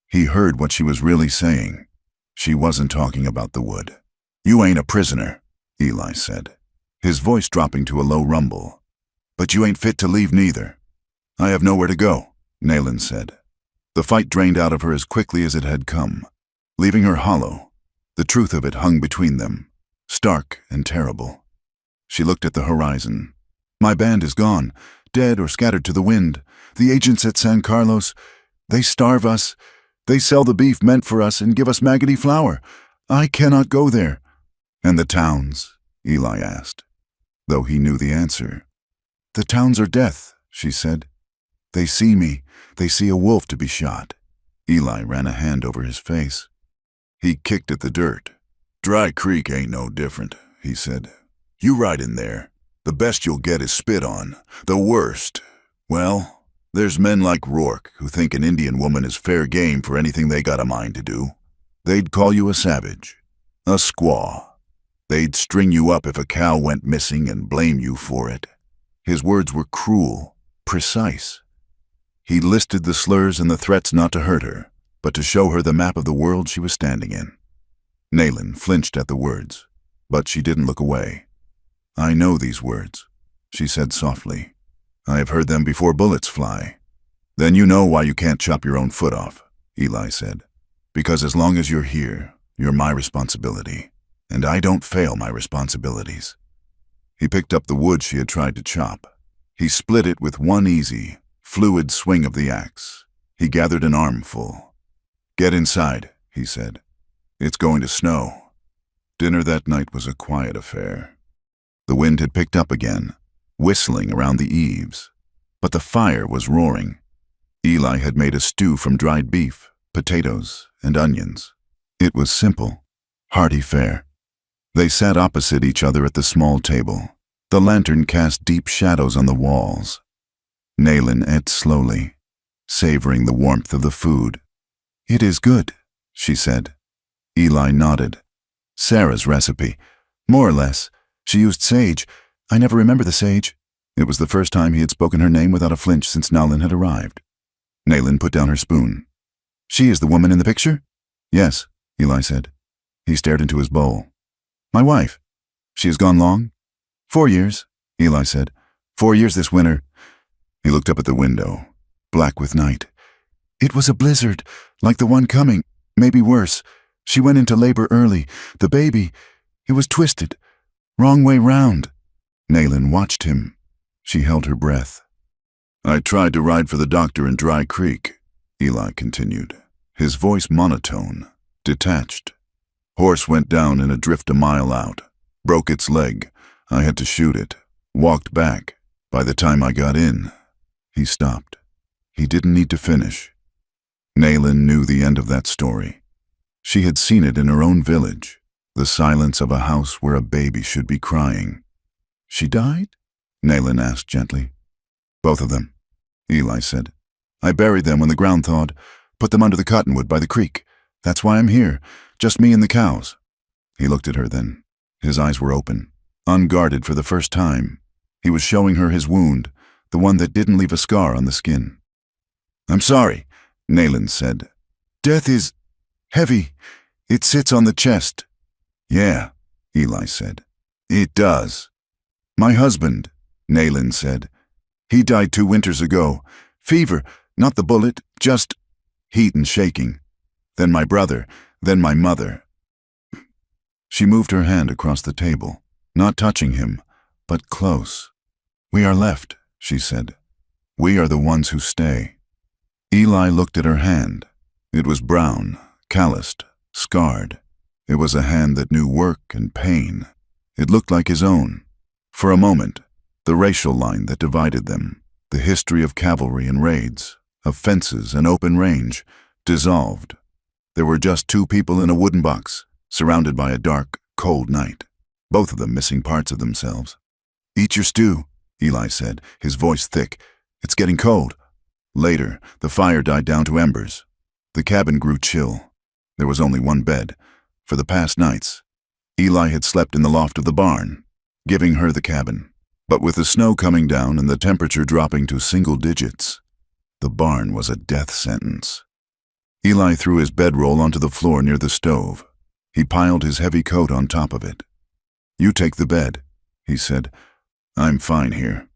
he heard what she was really saying. She wasn't talking about the wood. "You ain't a prisoner," Eli said, his voice dropping to a low rumble. "But you ain't fit to leave neither." "I have nowhere to go," Naylin said. The fight drained out of her as quickly as it had come, leaving her hollow. The truth of it hung between them, stark and terrible. She looked at the horizon. "My band is gone, dead or scattered to the wind. The agents at San Carlos, they starve us. They sell the beef meant for us and give us maggoty flour. I cannot go there." "And the towns?" Eli asked, though he knew the answer. "The towns are death," she said. "They see me. They see a wolf to be shot." Eli ran a hand over his face. He kicked at the dirt. "Dry Creek ain't no different," he said. "You ride in there. The best you'll get is spit on. The worst. Well, there's men like Rourke who think an Indian woman is fair game for anything they got a mind to do. They'd call you a savage, a squaw. They'd string you up if a cow went missing and blame you for it." His words were cruel, precise. He listed the slurs and the threats not to hurt her, but to show her the map of the world she was standing in. Naylin flinched at the words, but she didn't look away. "I know these words," she said softly. "I have heard them before bullets fly." "Then you know why you can't chop your own foot off," Eli said. "Because as long as you're here, you're my responsibility, and I don't fail my responsibilities." He picked up the wood she had tried to chop. He split it with one easy, fluid swing of the axe. He gathered an armful. "Get inside," he said. "It's going to snow." Dinner that night was a quiet affair. The wind had picked up again, whistling around the eaves, but the fire was roaring. Eli had made a stew from dried beef, potatoes, and onions. It was simple, hearty fare. They sat opposite each other at the small table. The lantern cast deep shadows on the walls. Naylin ate slowly, savoring the warmth of the food. "It is good," she said. Eli nodded. "Sarah's recipe. More or less. She used sage. I never remember the sage." It was the first time he had spoken her name without a flinch since Naylin had arrived. Naylin put down her spoon. "She is the woman in the picture?" "Yes," Eli said. He stared into his bowl. "My wife. She has gone long?" 4 years, Eli said. 4 years this winter. He looked up at the window, black with night. It was a blizzard, like the one coming, maybe worse. She went into labor early. The baby, it was twisted. Wrong way round. Naylin watched him. She held her breath. I tried to ride for the doctor in Dry Creek, Eli continued, his voice monotone, detached. Horse went down in a drift a mile out. Broke its leg. I had to shoot it. Walked back. By the time I got in, he stopped. He didn't need to finish. Naylin knew the end of that story. She had seen it in her own village, the silence of a house where a baby should be crying. She died? Naylin asked gently. Both of them, Eli said. I buried them when the ground thawed, put them under the cottonwood by the creek. That's why I'm here, just me and the cows. He looked at her then. His eyes were open, unguarded for the first time. He was showing her his wound, the one that didn't leave a scar on the skin. I'm sorry, Naylin said. Death is heavy. It sits on the chest. Yeah, Eli said. It does. My husband, Naylin said. He died 2 winters ago. Fever, not the bullet, just heat and shaking. Then my brother, then my mother. She moved her hand across the table, not touching him, but close. We are left, she said. We are the ones who stay. Eli looked at her hand. It was brown, calloused, scarred. It was a hand that knew work and pain. It looked like his own. For a moment, the racial line that divided them, the history of cavalry and raids, of fences and open range, dissolved. There were just 2 people in a wooden box, surrounded by a dark, cold night, both of them missing parts of themselves. Eat your stew, Eli said, his voice thick. It's getting cold. Later, the fire died down to embers. The cabin grew chill. There was only one bed. For the past nights, Eli had slept in the loft of the barn, giving her the cabin. But with the snow coming down and the temperature dropping to single digits, the barn was a death sentence. Eli threw his bedroll onto the floor near the stove. He piled his heavy coat on top of it. You take the bed, he said. I'm fine here.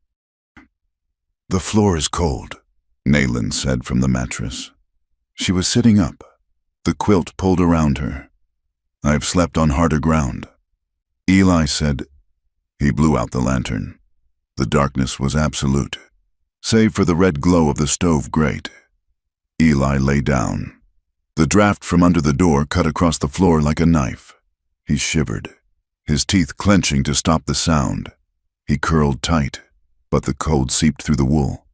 The floor is cold, Naylin said from the mattress. She was sitting up, the quilt pulled around her. I've slept on harder ground. Eli said. He blew out the lantern. The darkness was absolute, save for the red glow of the stove grate. Eli lay down. The draft from under the door cut across the floor like a knife. He shivered, his teeth clenching to stop the sound. He curled tight, but the cold seeped through the wool.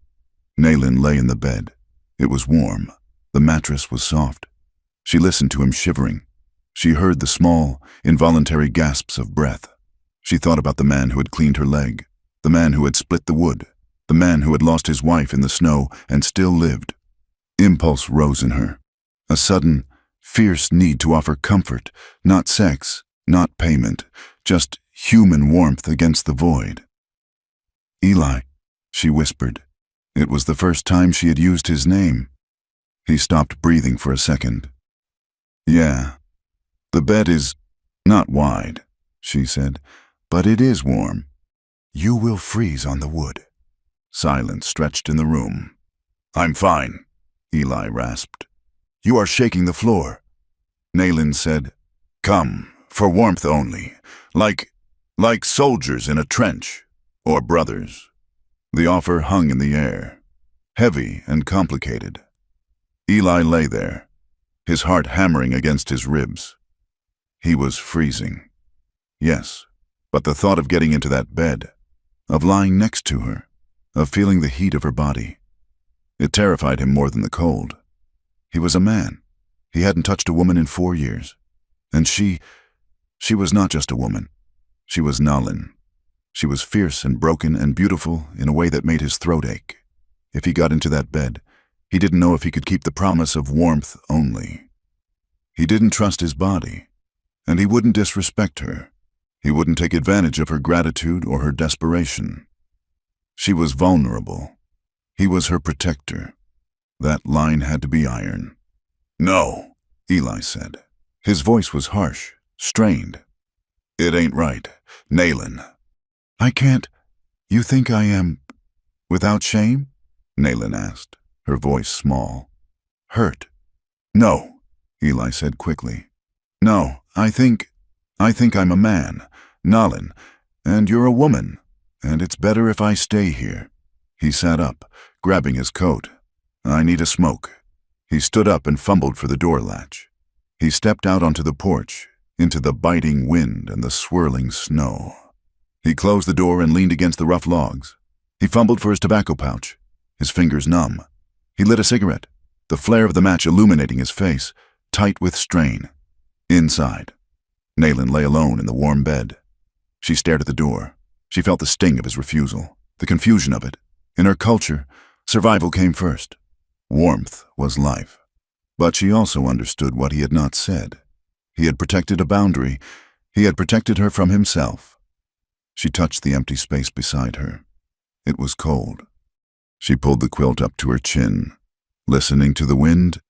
Naylin lay in the bed. It was warm. The mattress was soft. She listened to him shivering. She heard the small, involuntary gasps of breath. She thought about the man who had cleaned her leg, the man who had split the wood, the man who had lost his wife in the snow and still lived. Impulse rose in her. A sudden, fierce need to offer comfort, not sex, not payment, just human warmth against the void. Eli, she whispered. It was the first time she had used his name. He stopped breathing for a second. Yeah, the bed is not wide, she said, but it is warm. You will freeze on the wood. Silence stretched in the room. I'm fine, Eli rasped. You are shaking the floor. Naylin said, Come, for warmth only, like soldiers in a trench, or brothers. The offer hung in the air, heavy and complicated. Eli lay there, his heart hammering against his ribs. He was freezing. Yes, but the thought of getting into that bed, of lying next to her, of feeling the heat of her body, it terrified him more than the cold. He was a man. He hadn't touched a woman in 4 years. And she was not just a woman. She was Naylin. She was fierce and broken and beautiful in a way that made his throat ache. If he got into that bed, he didn't know if he could keep the promise of warmth only. He didn't trust his body, and he wouldn't disrespect her. He wouldn't take advantage of her gratitude or her desperation. She was vulnerable. He was her protector. That line had to be iron. No, Eli said. His voice was harsh, strained. It ain't right, Naylin. I can't. You think I am without shame? Nayland asked, her voice small. Hurt. No, Eli said quickly. No, I think I'm a man, Nalin, and you're a woman, and it's better if I stay here. He sat up, grabbing his coat. I need a smoke. He stood up and fumbled for the door latch. He stepped out onto the porch, into the biting wind and the swirling snow. He closed the door and leaned against the rough logs. He fumbled for his tobacco pouch, his fingers numb. He lit a cigarette, the flare of the match illuminating his face, tight with strain. Inside, Nayland lay alone in the warm bed. She stared at the door. She felt the sting of his refusal, the confusion of it. In her culture, survival came first. Warmth was life. But she also understood what he had not said. He had protected a boundary. He had protected her from himself. She touched the empty space beside her. It was cold. She pulled the quilt up to her chin, listening to the wind,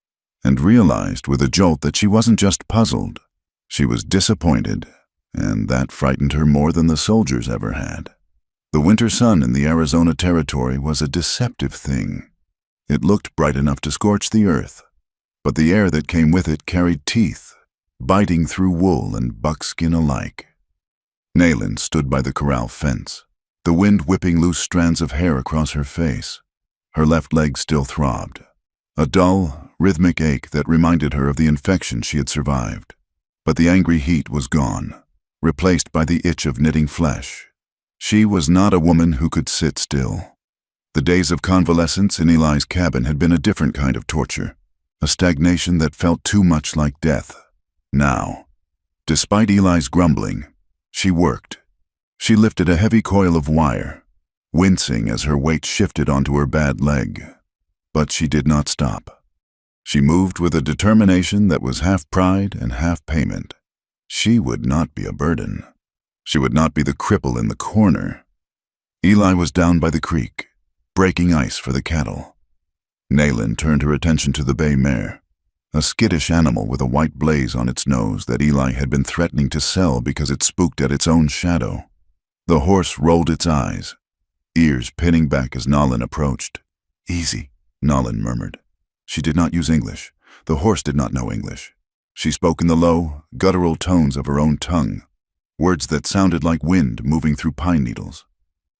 and realized with a jolt that she wasn't just puzzled. She was disappointed, and that frightened her more than the soldiers ever had. The winter sun in the Arizona Territory was a deceptive thing. It looked bright enough to scorch the earth, but the air that came with it carried teeth, biting through wool and buckskin alike. Nayland stood by the corral fence, the wind whipping loose strands of hair across her face. Her left leg still throbbed, a dull, rhythmic ache that reminded her of the infection she had survived. But the angry heat was gone, replaced by the itch of knitting flesh. She was not a woman who could sit still. The days of convalescence in Eli's cabin had been a different kind of torture, a stagnation that felt too much like death. Now, despite Eli's grumbling, she worked. She lifted a heavy coil of wire, wincing as her weight shifted onto her bad leg. But she did not stop. She moved with a determination that was half pride and half payment. She would not be a burden. She would not be the cripple in the corner. Eli was down by the creek, breaking ice for the cattle. Nayland turned her attention to the bay mare, a skittish animal with a white blaze on its nose that Eli had been threatening to sell because it spooked at its own shadow. The horse rolled its eyes, ears pinning back as Nalin approached. Easy, Nalin murmured. She did not use English. The horse did not know English. She spoke in the low, guttural tones of her own tongue, words that sounded like wind moving through pine needles.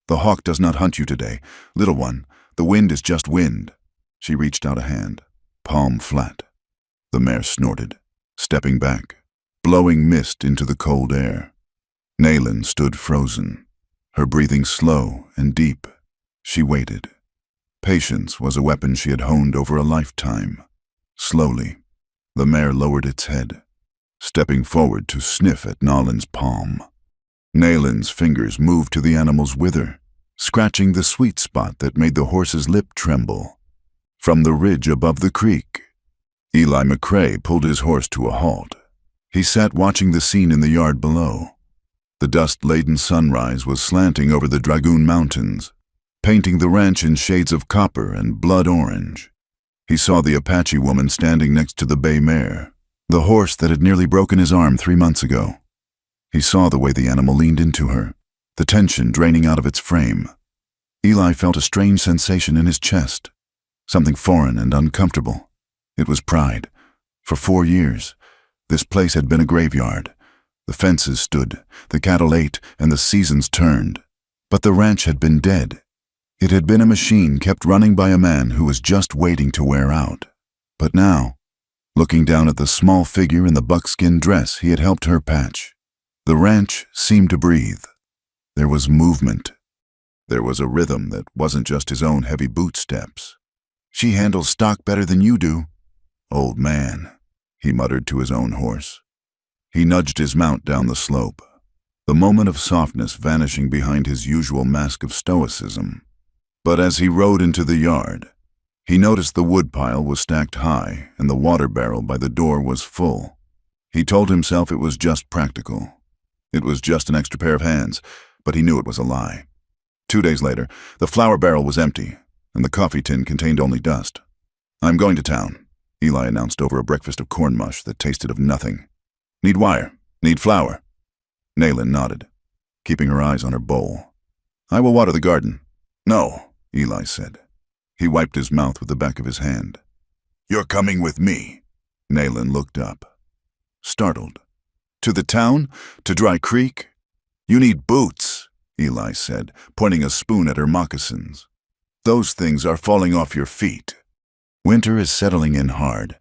The hawk does not hunt you today, little one. The wind is just wind. She reached out a hand, palm flat. The mare snorted, stepping back, blowing mist into the cold air. Nayland stood frozen, her breathing slow and deep. She waited. Patience was a weapon she had honed over a lifetime. Slowly, the mare lowered its head, stepping forward to sniff at Nalin's palm. Nayland's fingers moved to the animal's wither, scratching the sweet spot that made the horse's lip tremble. From the ridge above the creek, Eli McCrae pulled his horse to a halt. He sat watching the scene in the yard below. The dust-laden sunrise was slanting over the Dragoon Mountains, painting the ranch in shades of copper and blood orange. He saw the Apache woman standing next to the bay mare, the horse that had nearly broken his arm 3 months ago. He saw the way the animal leaned into her, the tension draining out of its frame. Eli felt a strange sensation in his chest, something foreign and uncomfortable. It was pride. For 4 years, this place had been a graveyard. The fences stood, the cattle ate, and the seasons turned. But the ranch had been dead. It had been a machine kept running by a man who was just waiting to wear out. But now, looking down at the small figure in the buckskin dress he had helped her patch, the ranch seemed to breathe. There was movement. There was a rhythm that wasn't just his own heavy boot steps. She handles stock better than you do. Old man, he muttered to his own horse. He nudged his mount down the slope, the moment of softness vanishing behind his usual mask of stoicism. But as he rode into the yard, he noticed the woodpile was stacked high and the water barrel by the door was full. He told himself it was just practical. It was just an extra pair of hands, but he knew it was a lie. 2 days later, the flour barrel was empty, and the coffee tin contained only dust. "I'm going to town," Eli announced over a breakfast of corn mush that tasted of nothing. "Need wire? Need flour?" Nayland nodded, keeping her eyes on her bowl. I will water the garden. No, Eli said. He wiped his mouth with the back of his hand. You're coming with me. Nayland looked up, startled. To the town? To Dry Creek? You need boots, Eli said, pointing a spoon at her moccasins. Those things are falling off your feet. Winter is settling in hard.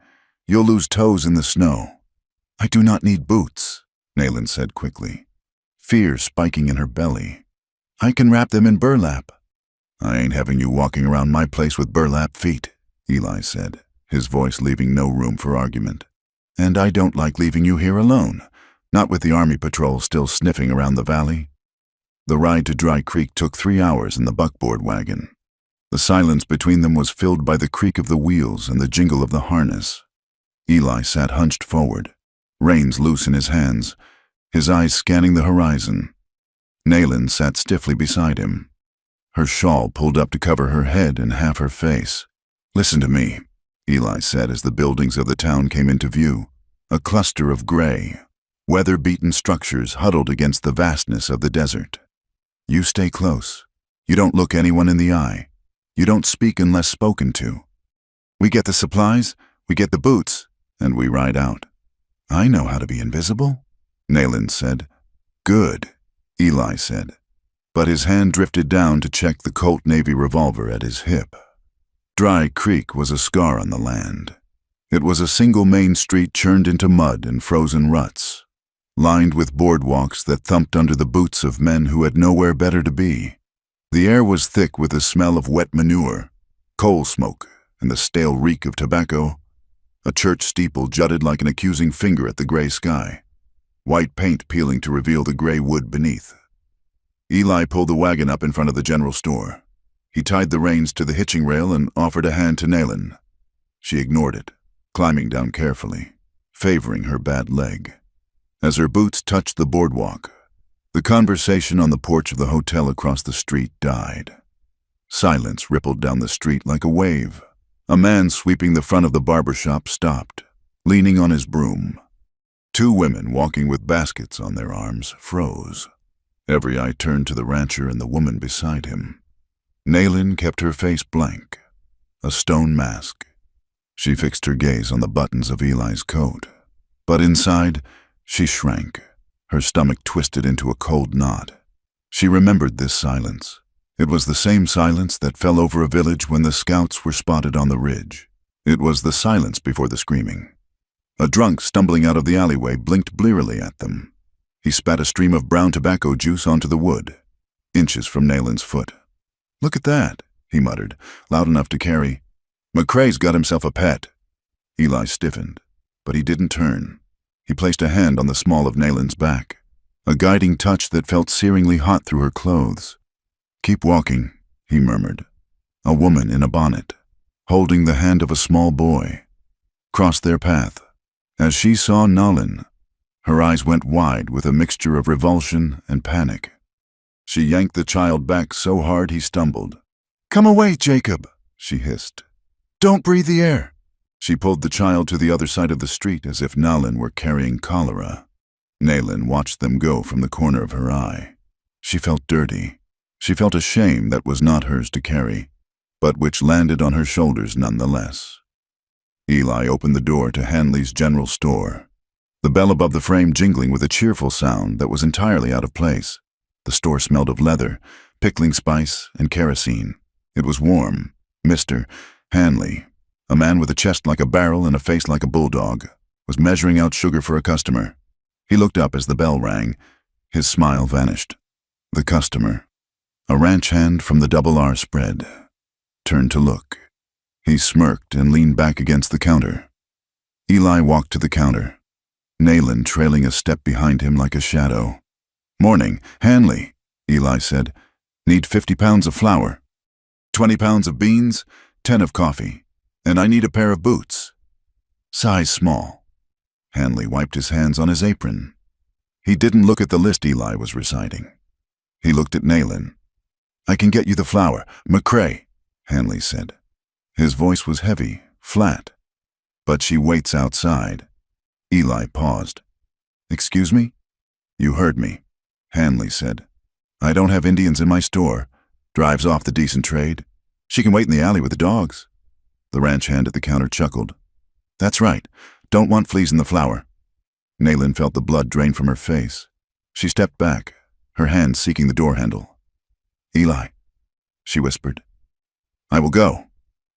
You'll lose toes in the snow. I do not need boots, Nayland said quickly, fear spiking in her belly. I can wrap them in burlap. I ain't having you walking around my place with burlap feet, Eli said, his voice leaving no room for argument. And I don't like leaving you here alone, not with the army patrol still sniffing around the valley. The ride to Dry Creek took 3 hours in the buckboard wagon. The silence between them was filled by the creak of the wheels and the jingle of the harness. Eli sat hunched forward, reins loose in his hands, his eyes scanning the horizon. Nayland sat stiffly beside him, her shawl pulled up to cover her head and half her face. Listen to me, Eli said as the buildings of the town came into view, a cluster of gray, weather-beaten structures huddled against the vastness of the desert. You stay close. You don't look anyone in the eye. You don't speak unless spoken to. We get the supplies, we get the boots, and we ride out. I know how to be invisible, Nayland said. Good, Eli said, but his hand drifted down to check the Colt Navy revolver at his hip. Dry Creek was a scar on the land. It was a single main street churned into mud and frozen ruts, lined with boardwalks that thumped under the boots of men who had nowhere better to be. The air was thick with the smell of wet manure, coal smoke, and the stale reek of tobacco. A church steeple jutted like an accusing finger at the gray sky, white paint peeling to reveal the gray wood beneath. Eli pulled the wagon up in front of the general store. He tied the reins to the hitching rail and offered a hand to Nayland. She ignored it, climbing down carefully, favoring her bad leg. As her boots touched the boardwalk, the conversation on the porch of the hotel across the street died. Silence rippled down the street like a wave. A man sweeping the front of the barber shop stopped, leaning on his broom. 2 women walking with baskets on their arms froze. Every eye turned to the rancher and the woman beside him. Nayland kept her face blank, a stone mask. She fixed her gaze on the buttons of Eli's coat, but inside, she shrank, her stomach twisted into a cold knot. She remembered this silence. It was the same silence that fell over a village when the scouts were spotted on the ridge. It was the silence before the screaming. A drunk stumbling out of the alleyway blinked blearily at them. He spat a stream of brown tobacco juice onto the wood, inches from Nayland's foot. Look at that, he muttered, loud enough to carry. McCrae's got himself a pet. Eli stiffened, but he didn't turn. He placed a hand on the small of Nayland's back, a guiding touch that felt searingly hot through her clothes. Keep walking, he murmured. A woman in a bonnet, holding the hand of a small boy, crossed their path. As she saw Nayland, her eyes went wide with a mixture of revulsion and panic. She yanked the child back so hard he stumbled. Come away, Jacob, she hissed. Don't breathe the air. She pulled the child to the other side of the street as if Nayland were carrying cholera. Nayland watched them go from the corner of her eye. She felt dirty. She felt a shame that was not hers to carry, but which landed on her shoulders nonetheless. Eli opened the door to Hanley's general store, the bell above the frame jingling with a cheerful sound that was entirely out of place. The store smelled of leather, pickling spice, and kerosene. It was warm. Mr. Hanley, a man with a chest like a barrel and a face like a bulldog, was measuring out sugar for a customer. He looked up as the bell rang. His smile vanished. The customer, a ranch hand from the Double R spread, turned to look. He smirked and leaned back against the counter. Eli walked to the counter, Nayland trailing a step behind him like a shadow. Morning, Hanley, Eli said. Need 50 pounds of flour, 20 pounds of beans, 10 of coffee, and I need a pair of boots. Size small. Hanley wiped his hands on his apron. He didn't look at the list Eli was reciting. He looked at Nayland. I can get you the flour, McCrae, Hanley said. His voice was heavy, flat. But she waits outside. Eli paused. Excuse me? You heard me, Hanley said. I don't have Indians in my store. Drives off the decent trade. She can wait in the alley with the dogs. The ranch hand at the counter chuckled. That's right. Don't want fleas in the flour. Naylin felt the blood drain from her face. She stepped back, her hand seeking the door handle. Eli, she whispered. I will go.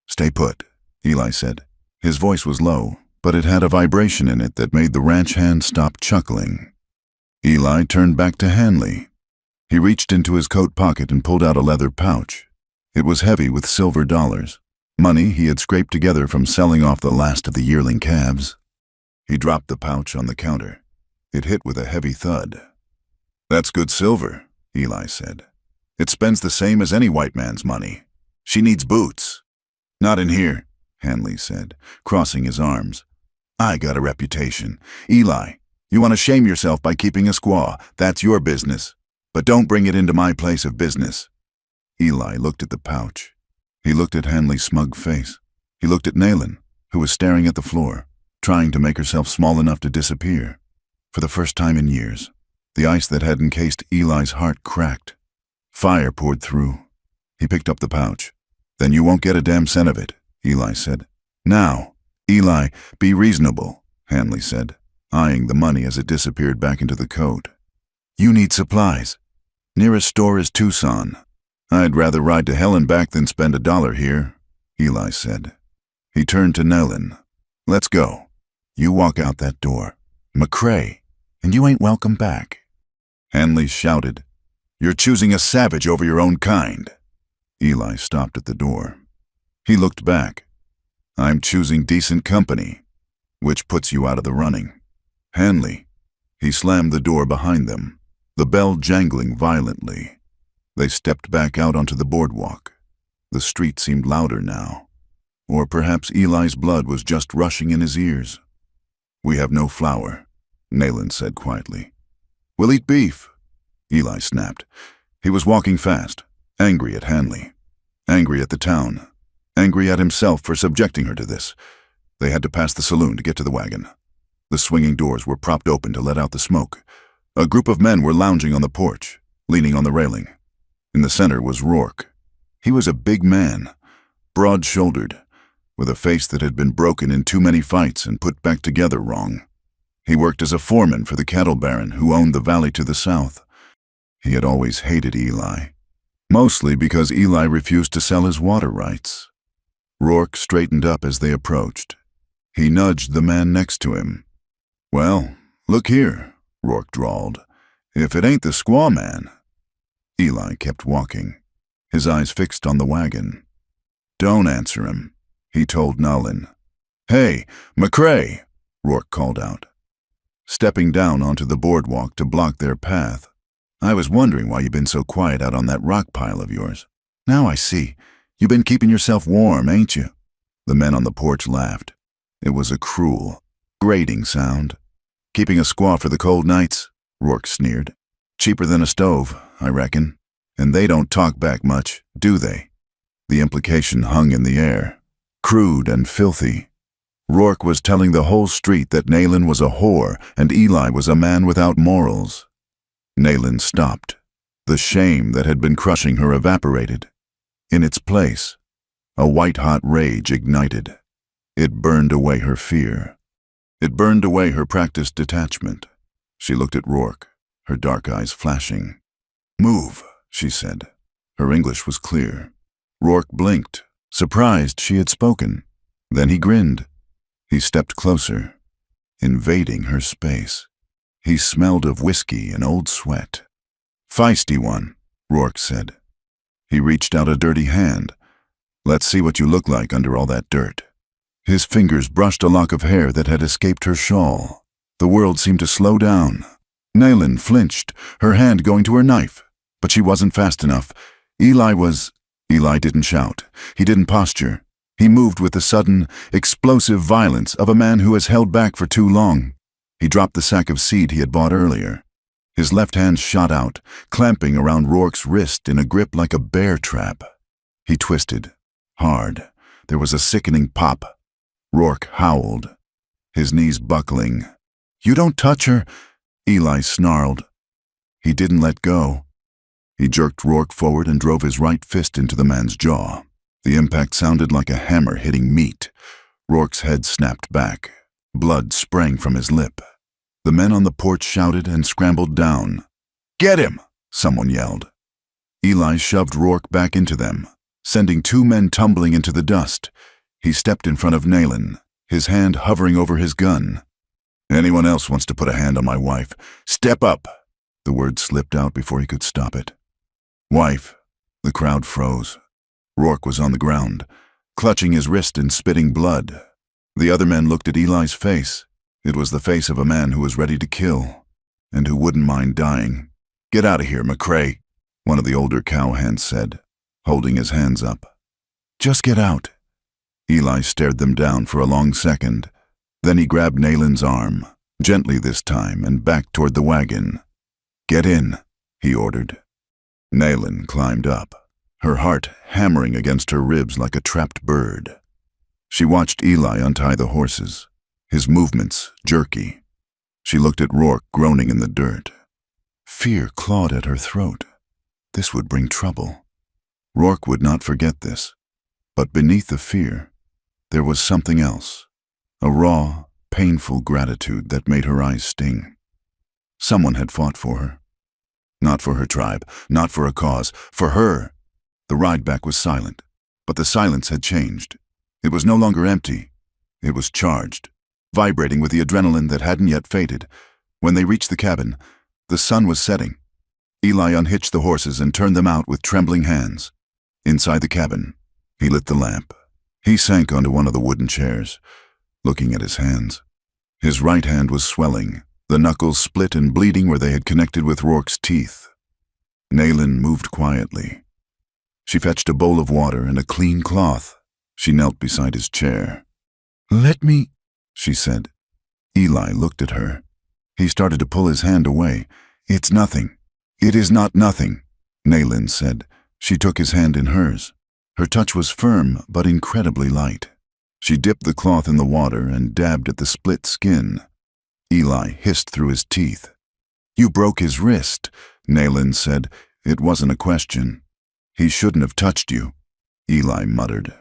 Stay put, Eli said. His voice was low, but it had a vibration in it that made the ranch hand stop chuckling. Eli turned back to Hanley. He reached into his coat pocket and pulled out a leather pouch. It was heavy with silver dollars, money he had scraped together from selling off the last of the yearling calves. He dropped the pouch on the counter. It hit with a heavy thud. That's good silver, Eli said. It spends the same as any white man's money. She needs boots. Not in here, Hanley said, crossing his arms. I got a reputation. Eli, you want to shame yourself by keeping a squaw. That's your business. But don't bring it into my place of business. Eli looked at the pouch. He looked at Hanley's smug face. He looked at Naylin, who was staring at the floor, trying to make herself small enough to disappear. For the first time in years, the ice that had encased Eli's heart cracked. Fire poured through. He picked up the pouch. Then you won't get a damn cent of it, Eli said. Now, Eli, be reasonable, Hanley said, eyeing the money as it disappeared back into the coat. You need supplies. Nearest store is Tucson. I'd rather ride to hell and back than spend $1 here, Eli said. He turned to Naylin. Let's go. You walk out that door. McCrae, and you ain't welcome back. Hanley shouted. You're choosing a savage over your own kind. Eli stopped at the door. He looked back. I'm choosing decent company, which puts you out of the running. Hanley. He slammed the door behind them, the bell jangling violently. They stepped back out onto the boardwalk. The street seemed louder now. Or perhaps Eli's blood was just rushing in his ears. We have no flour, Naylin said quietly. We'll eat beef, Eli snapped. He was walking fast, angry at Hanley, angry at the town, angry at himself for subjecting her to this. They had to pass the saloon to get to the wagon. The swinging doors were propped open to let out the smoke. A group of men were lounging on the porch, leaning on the railing. In the center was Rourke. He was a big man, broad-shouldered, with a face that had been broken in too many fights and put back together wrong. He worked as a foreman for the cattle baron who owned the valley to the south. He had always hated Eli, mostly because Eli refused to sell his water rights. Rourke straightened up as they approached. He nudged the man next to him. Well, look here, Rourke drawled. If it ain't the squaw man. Eli kept walking, his eyes fixed on the wagon. Don't answer him, he told Naylin. Hey, McCrae, Rourke called out, stepping down onto the boardwalk to block their path. I was wondering why you've been so quiet out on that rock pile of yours. Now I see. You've been keeping yourself warm, ain't you? The men on the porch laughed. It was a cruel, grating sound. Keeping a squaw for the cold nights, Rourke sneered. Cheaper than a stove, I reckon. And they don't talk back much, do they? The implication hung in the air, crude and filthy. Rourke was telling the whole street that Naylin was a whore and Eli was a man without morals. Naylin stopped. The shame that had been crushing her evaporated. In its place, a white-hot rage ignited. It burned away her fear. It burned away her practiced detachment. She looked at Rourke, her dark eyes flashing. Move, she said. Her English was clear. Rourke blinked, surprised she had spoken. Then he grinned. He stepped closer, invading her space. He smelled of whiskey and old sweat. Feisty one, Rourke said. He reached out a dirty hand. Let's see what you look like under all that dirt. His fingers brushed a lock of hair that had escaped her shawl. The world seemed to slow down. Naylin flinched, her hand going to her knife. But she wasn't fast enough. Eli didn't shout. He didn't posture. He moved with the sudden, explosive violence of a man who has held back for too long. He dropped the sack of seed he had bought earlier. His left hand shot out, clamping around Rourke's wrist in a grip like a bear trap. He twisted, hard. There was a sickening pop. Rourke howled, his knees buckling. You don't touch her, Eli snarled. He didn't let go. He jerked Rourke forward and drove his right fist into the man's jaw. The impact sounded like a hammer hitting meat. Rourke's head snapped back. Blood sprang from his lip. The men on the porch shouted and scrambled down. "Get him!" someone yelled. Eli shoved Rourke back into them, sending two men tumbling into the dust. He stepped in front of Nayland, his hand hovering over his gun. "Anyone else wants to put a hand on my wife, step up!" The word slipped out before he could stop it. "Wife." The crowd froze. Rourke was on the ground, clutching his wrist and spitting blood. The other men looked at Eli's face. It was the face of a man who was ready to kill, and who wouldn't mind dying. "Get out of here, McCrae," one of the older cowhands said, holding his hands up. "Just get out." Eli stared them down for a long second. Then he grabbed Nayland's arm, gently this time, and backed toward the wagon. "Get in," he ordered. Nayland climbed up, her heart hammering against her ribs like a trapped bird. She watched Eli untie the horses, his movements jerky. She looked at Rourke groaning in the dirt. Fear clawed at her throat. This would bring trouble. Rourke would not forget this. But beneath the fear, there was something else. A raw, painful gratitude that made her eyes sting. Someone had fought for her. Not for her tribe, not for a cause, for her. The ride back was silent, but the silence had changed. It was no longer empty. It was charged, vibrating with the adrenaline that hadn't yet faded. When they reached the cabin, the sun was setting. Eli unhitched the horses and turned them out with trembling hands. Inside the cabin, he lit the lamp. He sank onto one of the wooden chairs, looking at his hands. His right hand was swelling, the knuckles split and bleeding where they had connected with Rourke's teeth. Nayland moved quietly. She fetched a bowl of water and a clean cloth. She knelt beside his chair. "Let me," she said. Eli looked at her. He started to pull his hand away. "It's nothing." "It is not nothing," Nayland said. She took his hand in hers. Her touch was firm but incredibly light. She dipped the cloth in the water and dabbed at the split skin. Eli hissed through his teeth. "You broke his wrist," Nayland said. It wasn't a question. "He shouldn't have touched you," Eli muttered.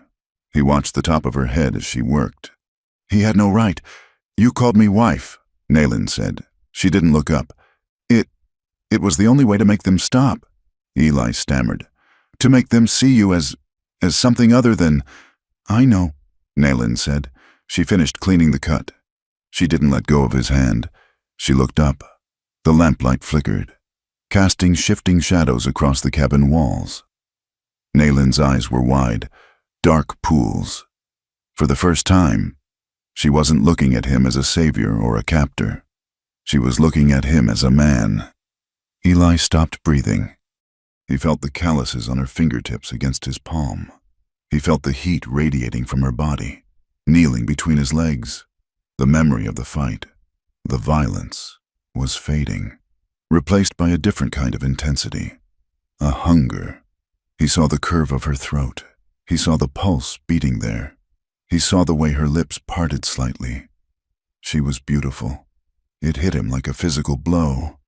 He watched the top of her head as she worked. "He had no right. You called me wife," Nayland said. She didn't look up. It was the only way to make them stop," Eli stammered. "To make them see you as something other than—" "I know," Nayland said. She finished cleaning the cut. She didn't let go of his hand. She looked up. The lamplight flickered, casting shifting shadows across the cabin walls. Nayland's eyes were wide, dark pools. For the first time, she wasn't looking at him as a savior or a captor. She was looking at him as a man. Eli stopped breathing. He felt the calluses on her fingertips against his palm. He felt the heat radiating from her body, kneeling between his legs. The memory of the fight, the violence, was fading, replaced by a different kind of intensity, a hunger. He saw the curve of her throat. He saw the pulse beating there. He saw the way her lips parted slightly. She was beautiful. It hit him like a physical blow.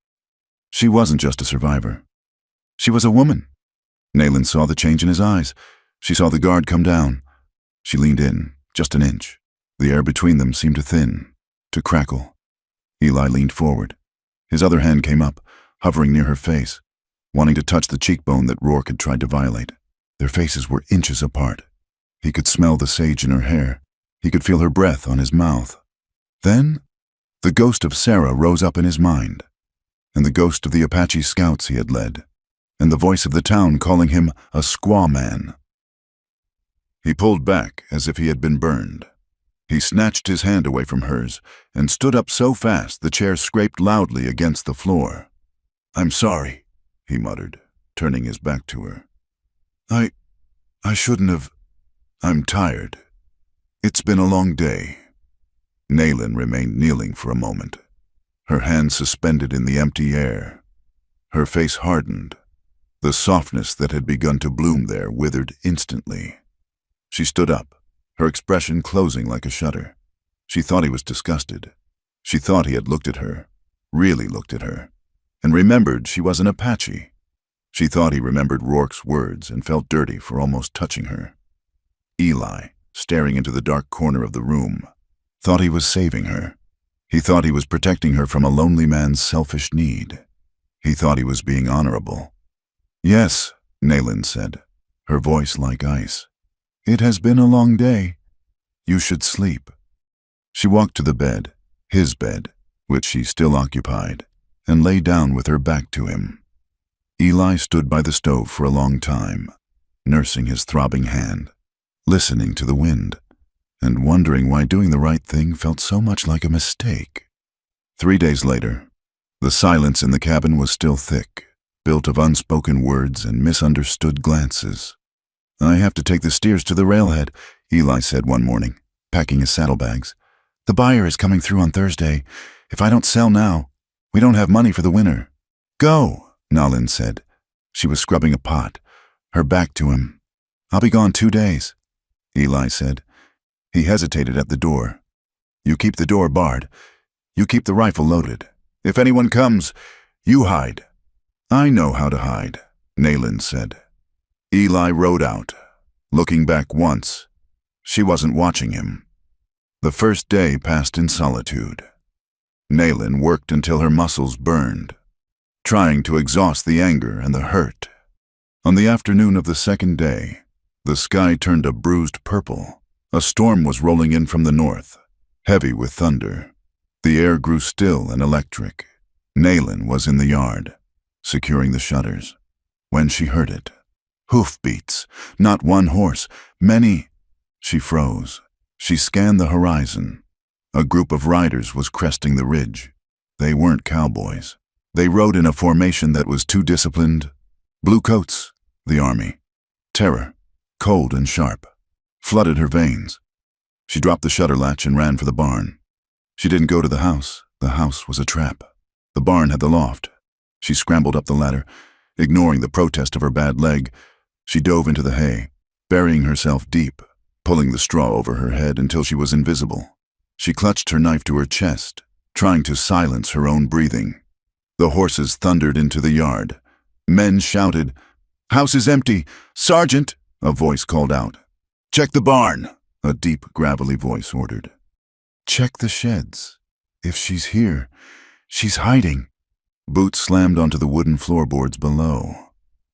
She wasn't just a survivor. She was a woman. Nayland saw the change in his eyes. She saw the guard come down. She leaned in, just an inch. The air between them seemed to thin, to crackle. Eli leaned forward. His other hand came up, hovering near her face, wanting to touch the cheekbone that Rourke had tried to violate. Their faces were inches apart. He could smell the sage in her hair. He could feel her breath on his mouth. Then, the ghost of Sarah rose up in his mind, and the ghost of the Apache scouts he had led, and the voice of the town calling him a squaw man. He pulled back as if he had been burned. He snatched his hand away from hers and stood up so fast the chair scraped loudly against the floor. "I'm sorry," he muttered, turning his back to her. I shouldn't have. I'm tired. It's been a long day." Nayland remained kneeling for a moment, her hands suspended in the empty air. Her face hardened. The softness that had begun to bloom there withered instantly. She stood up, her expression closing like a shutter. She thought he was disgusted. She thought he had looked at her, really looked at her, and remembered she was an Apache. She thought he remembered Rourke's words and felt dirty for almost touching her. Eli, staring into the dark corner of the room, thought he was saving her. He thought he was protecting her from a lonely man's selfish need. He thought he was being honorable. "Yes," Nayland said, her voice like ice. "It has been a long day. You should sleep." She walked to the bed, his bed, which she still occupied, and lay down with her back to him. Eli stood by the stove for a long time, nursing his throbbing hand, listening to the wind, and wondering why doing the right thing felt so much like a mistake. 3 days later, the silence in the cabin was still thick, built of unspoken words and misunderstood glances. "I have to take the steers to the railhead," Eli said one morning, packing his saddlebags. "The buyer is coming through on Thursday. If I don't sell now, we don't have money for the winter." "Go," Nayland said. She was scrubbing a pot, her back to him. "I'll be gone 2 days," Eli said. He hesitated at the door. "You keep the door barred. You keep the rifle loaded. If anyone comes, you hide." "I know how to hide," Nayland said. Eli rode out, looking back once. She wasn't watching him. The first day passed in solitude. Nayland worked until her muscles burned, trying to exhaust the anger and the hurt. On the afternoon of the second day, the sky turned a bruised purple. A storm was rolling in from the north, heavy with thunder. The air grew still and electric. Nayland was in the yard, securing the shutters, when she heard it. Hoofbeats, not one horse, many. She froze. She scanned the horizon. A group of riders was cresting the ridge. They weren't cowboys. They rode in a formation that was too disciplined. Blue coats, the army. Terror, cold and sharp, flooded her veins. She dropped the shutter latch and ran for the barn. She didn't go to the house. The house was a trap. The barn had the loft. She scrambled up the ladder, ignoring the protest of her bad leg. She dove into the hay, burying herself deep, pulling the straw over her head until she was invisible. She clutched her knife to her chest, trying to silence her own breathing. The horses thundered into the yard. Men shouted, "House is empty! Sergeant!" a voice called out. "Check the barn!" a deep, gravelly voice ordered. "Check the sheds. If she's here, she's hiding." Boots slammed onto the wooden floorboards below.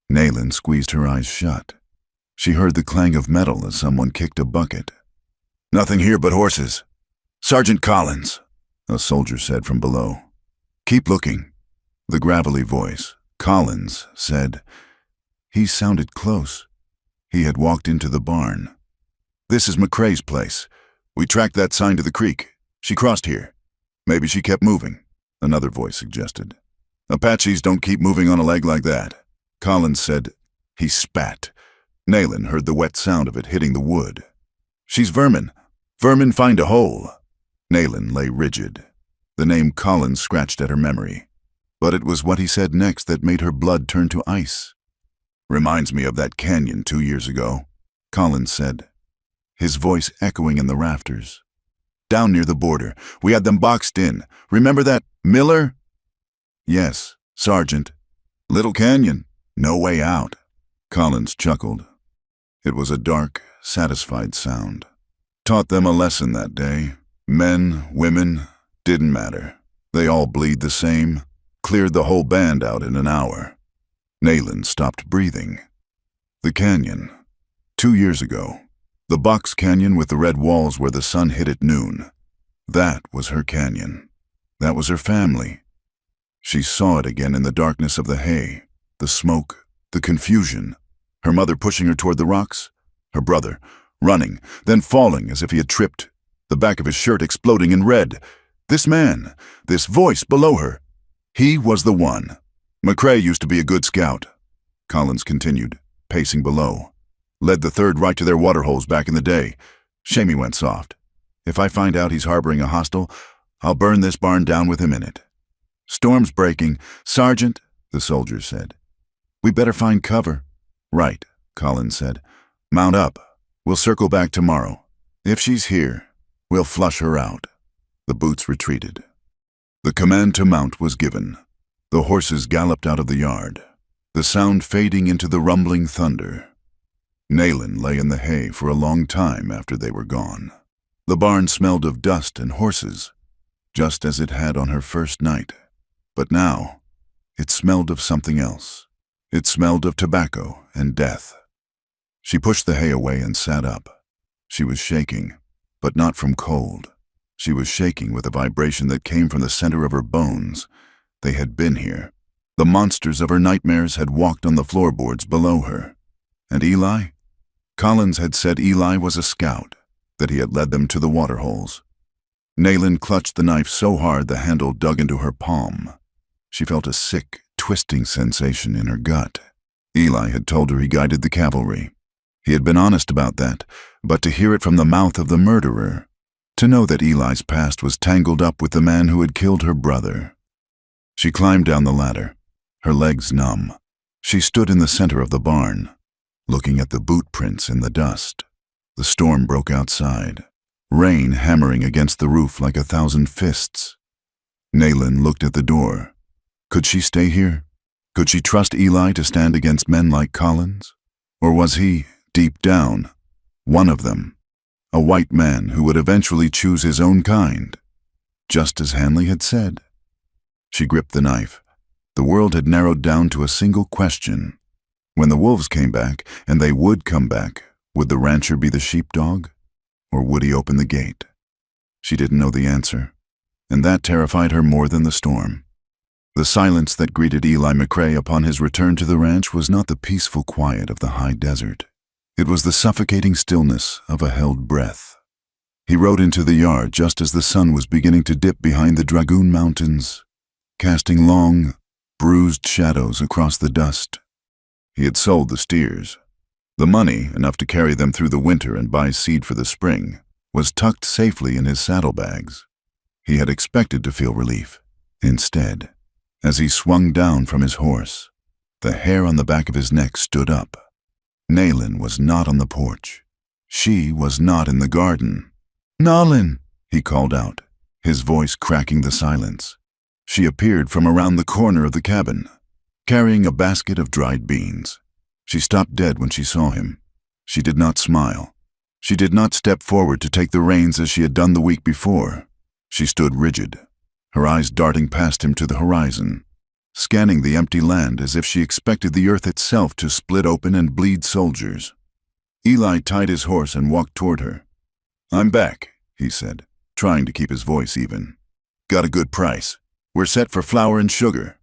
Nayland squeezed her eyes shut. She heard the clang of metal as someone kicked a bucket. "Nothing here but horses. Sergeant Collins," a soldier said from below. "Keep looking." The gravelly voice, Collins, said. He sounded close. He had walked into the barn. "This is McCrae's place. We tracked that sign to the creek. She crossed here. Maybe she kept moving," another voice suggested. "Apaches don't keep moving on a leg like that," Collins said. He spat. Nayland heard the wet sound of it hitting the wood. "She's vermin. Vermin find a hole." Nayland lay rigid. The name Collins scratched at her memory. But it was what he said next that made her blood turn to ice. "Reminds me of that canyon 2 years ago," Collins said, his voice echoing in the rafters. "Down near the border. We had them boxed in. Remember that, Miller?" "Yes, Sergeant." "Little canyon. No way out." Collins chuckled. It was a dark, satisfied sound. Taught them a lesson that day. Men, women, didn't matter. They all bleed the same. Cleared the whole band out in an hour. Nayland stopped breathing. The canyon. 2 years ago. The box canyon with the red walls where the sun hit at noon. That was her canyon. That was her family. She saw it again in the darkness of the hay, the smoke, the confusion. Her mother pushing her toward the rocks. Her brother, running, then falling as if he had tripped. The back of his shirt exploding in red. This man, this voice below her. He was the one. McCrae used to be a good scout, Collins continued, pacing below. Led the 3rd right to their waterholes back in the day. Shame he went soft. If I find out he's harboring a hostile, I'll burn this barn down with him in it. "Storm's breaking. Sergeant," the soldier said. "We better find cover." "Right," Collins said. "Mount up. We'll circle back tomorrow. If she's here, we'll flush her out." The boots retreated. The command to mount was given. The horses galloped out of the yard. the sound fading into the rumbling thunder. Nayland lay in the hay for a long time after they were gone. The barn smelled of dust and horses, just as it had on her first night. But now, it smelled of something else. It smelled of tobacco and death. She pushed the hay away and sat up. She was shaking, but not from cold. She was shaking with a vibration that came from the center of her bones. They had been here. The monsters of her nightmares had walked on the floorboards below her. And Eli? Collins had said Eli was a scout, that he had led them to the waterholes. Nayland clutched the knife so hard the handle dug into her palm. She felt a sick, twisting sensation in her gut. Eli had told her he guided the cavalry. He had been honest about that, but to hear it from the mouth of the murderer, to know that Eli's past was tangled up with the man who had killed her brother. She climbed down the ladder, her legs numb. She stood in the center of the barn, looking at the boot prints in the dust. The storm broke outside, rain hammering against the roof like 1,000 fists. Nayland looked at the door. Could she stay here? Could she trust Eli to stand against men like Collins? Or was he, deep down, one of them, a white man who would eventually choose his own kind, just as Hanley had said? She gripped the knife. The world had narrowed down to a single question. When the wolves came back, and they would come back, would the rancher be the sheepdog, or would he open the gate? She didn't know the answer, and that terrified her more than the storm. The silence that greeted Eli McCrae upon his return to the ranch was not the peaceful quiet of the high desert. It was the suffocating stillness of a held breath. He rode into the yard just as the sun was beginning to dip behind the Dragoon Mountains, casting long, bruised shadows across the dust. He had sold the steers. The money, enough to carry them through the winter and buy seed for the spring, was tucked safely in his saddlebags. He had expected to feel relief. Instead, as he swung down from his horse, the hair on the back of his neck stood up. Nayland was not on the porch. She was not in the garden. "Nalin!" he called out, his voice cracking the silence. She appeared from around the corner of the cabin, carrying a basket of dried beans. She stopped dead when she saw him. She did not smile. She did not step forward to take the reins as she had done the week before. She stood rigid, her eyes darting past him to the horizon, scanning the empty land as if she expected the earth itself to split open and bleed soldiers. Eli tied his horse and walked toward her. "I'm back," he said, trying to keep his voice even. "Got a good price. We're set for flour and sugar."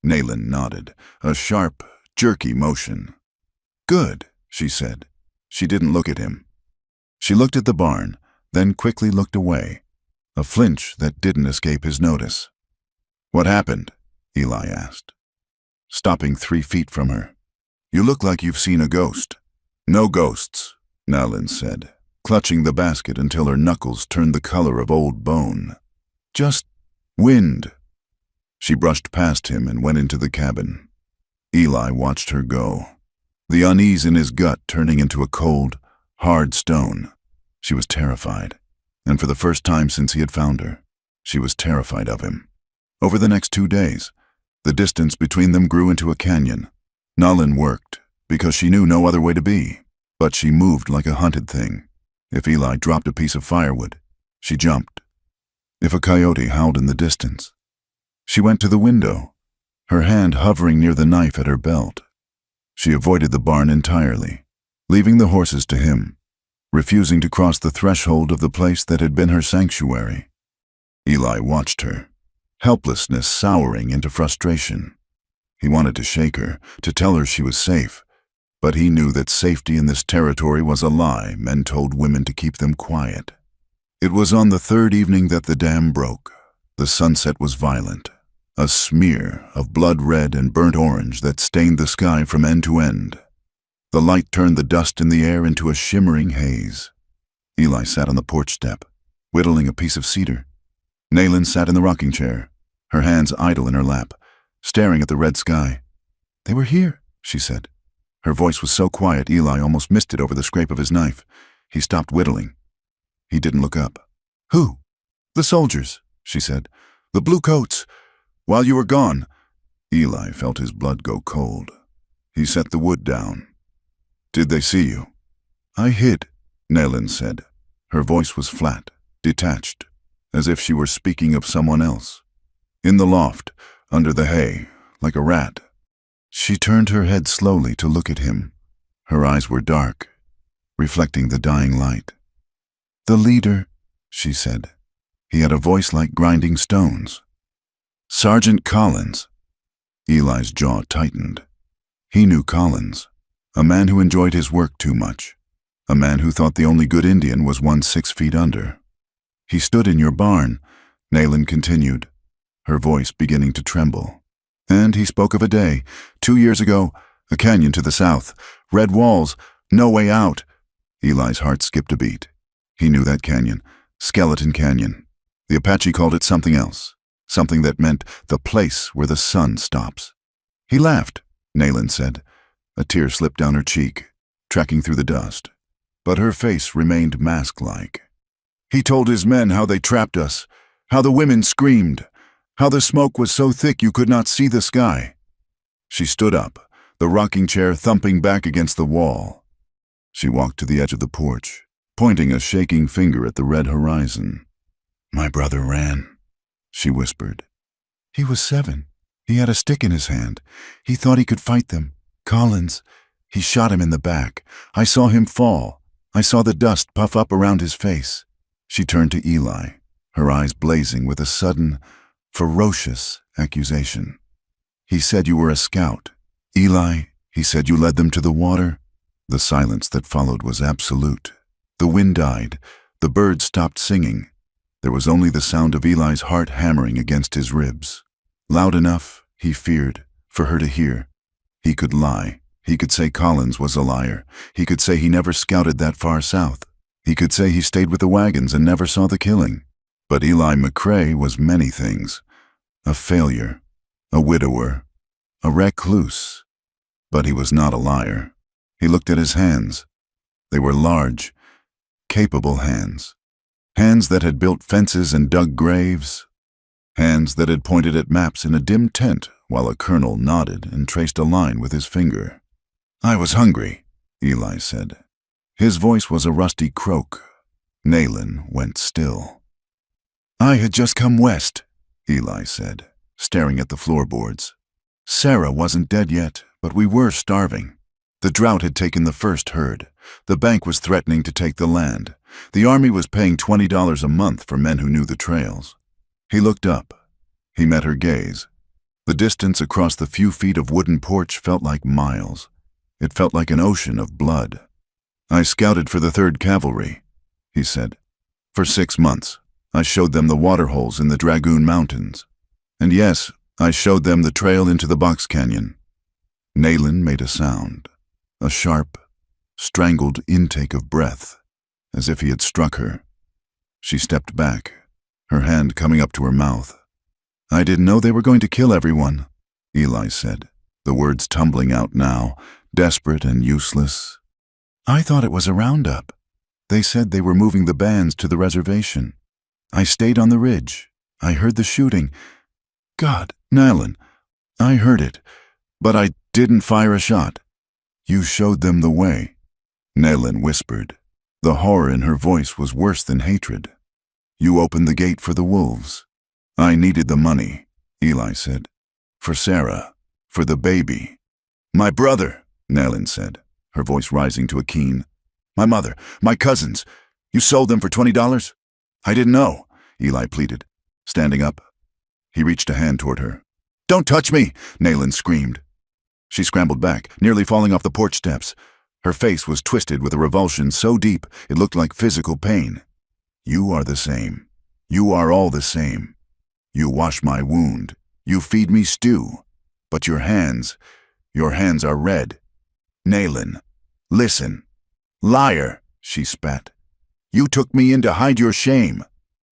Nayland nodded, a sharp, jerky motion. "Good," she said. She didn't look at him. She looked at the barn, then quickly looked away, a flinch that didn't escape his notice. "What happened?" Eli asked, stopping 3 feet from her. "You look like you've seen a ghost." "No ghosts," Nayland said, clutching the basket until her knuckles turned the color of old bone. "Just wind." She brushed past him and went into the cabin. Eli watched her go, the unease in his gut turning into a cold, hard stone. She was terrified, and for the first time since he had found her, she was terrified of him. Over the next 2 days, the distance between them grew into a canyon. Nalin worked, because she knew no other way to be, but she moved like a hunted thing. If Eli dropped a piece of firewood, she jumped. If a coyote howled in the distance, she went to the window, her hand hovering near the knife at her belt. She avoided the barn entirely, leaving the horses to him, refusing to cross the threshold of the place that had been her sanctuary. Eli watched her, helplessness souring into frustration. He wanted to shake her, to tell her she was safe, but he knew that safety in this territory was a lie men told women to keep them quiet. It was on the 3rd evening that the dam broke. The sunset was violent, a smear of blood red and burnt orange that stained the sky from end to end. The light turned the dust in the air into a shimmering haze. Eli sat on the porch step, whittling a piece of cedar. Nayland sat in the rocking chair, her hands idle in her lap, staring at the red sky. "They were here," she said. Her voice was so quiet Eli almost missed it over the scrape of his knife. He stopped whittling. He didn't look up. "Who?" "The soldiers," she said. "The blue coats. While you were gone." Eli felt his blood go cold. He set the wood down. "Did they see you?" "I hid," Nayland said. Her voice was flat, detached, as if she were speaking of someone else. "In the loft, under the hay, like a rat." She turned her head slowly to look at him. Her eyes were dark, reflecting the dying light. "The leader," she said. He had a voice like grinding stones. "Sergeant Collins." Eli's jaw tightened. He knew Collins, a man who enjoyed his work too much, a man who thought the only good Indian was one 6 feet under. "He stood in your barn," Nayland continued, her voice beginning to tremble. "And he spoke of a day, 2 years ago, a canyon to the south, red walls, no way out." Eli's heart skipped a beat. He knew that canyon, Skeleton Canyon. The Apache called it something else, something that meant the place where the sun stops. "He laughed," Nayland said. A tear slipped down her cheek, tracking through the dust. But her face remained mask-like. "He told his men how they trapped us, how the women screamed, how the smoke was so thick you could not see the sky." She stood up, the rocking chair thumping back against the wall. She walked to the edge of the porch, pointing a shaking finger at the red horizon. "My brother ran," she whispered. "He was 7. He had a stick in his hand. He thought he could fight them. Collins, he shot him in the back. I saw him fall. I saw the dust puff up around his face." She turned to Eli, her eyes blazing with a sudden, ferocious accusation. "He said you were a scout. Eli, he said you led them to the water." The silence that followed was absolute. The wind died. The birds stopped singing. There was only the sound of Eli's heart hammering against his ribs. Loud enough, he feared, for her to hear. He could lie. He could say Collins was a liar. He could say he never scouted that far south. He could say he stayed with the wagons and never saw the killing. But Eli McCrae was many things. A failure, a widower, a recluse. But he was not a liar. He looked at his hands. They were large, capable hands. Hands that had built fences and dug graves. Hands that had pointed at maps in a dim tent while a colonel nodded and traced a line with his finger. "I was hungry," Eli said. His voice was a rusty croak. Nayland went still. "I had just come west," Eli said, staring at the floorboards. "Sarah wasn't dead yet, but we were starving. The drought had taken the first herd. The bank was threatening to take the land. The army was paying $20 a month for men who knew the trails." He looked up. He met her gaze. The distance across the few feet of wooden porch felt like miles. It felt like an ocean of blood. "I scouted for the 3rd Cavalry," he said. "For 6 months. I showed them the water holes in the Dragoon Mountains. And yes, I showed them the trail into the Box Canyon." Nayland made a sound, a sharp, strangled intake of breath, as if he had struck her. She stepped back, her hand coming up to her mouth. "I didn't know they were going to kill everyone," Eli said, the words tumbling out now, desperate and useless. "I thought it was a roundup. They said they were moving the bands to the reservation. I stayed on the ridge. I heard the shooting. God, Nayland, I heard it, but I didn't fire a shot." "You showed them the way," Nayland whispered. The horror in her voice was worse than hatred. "You opened the gate for the wolves." "I needed the money," Eli said. "For Sarah, for the baby." "My brother," Nayland said, her voice rising to a keen. "My mother, my cousins. You sold them for $20? "I didn't know," Eli pleaded, standing up. He reached a hand toward her. "Don't touch me!" Nayland screamed. She scrambled back, nearly falling off the porch steps. Her face was twisted with a revulsion so deep it looked like physical pain. "You are the same. You are all the same. You wash my wound. You feed me stew. But your hands are red. Nayland, listen. Liar," she spat. "You took me in to hide your shame.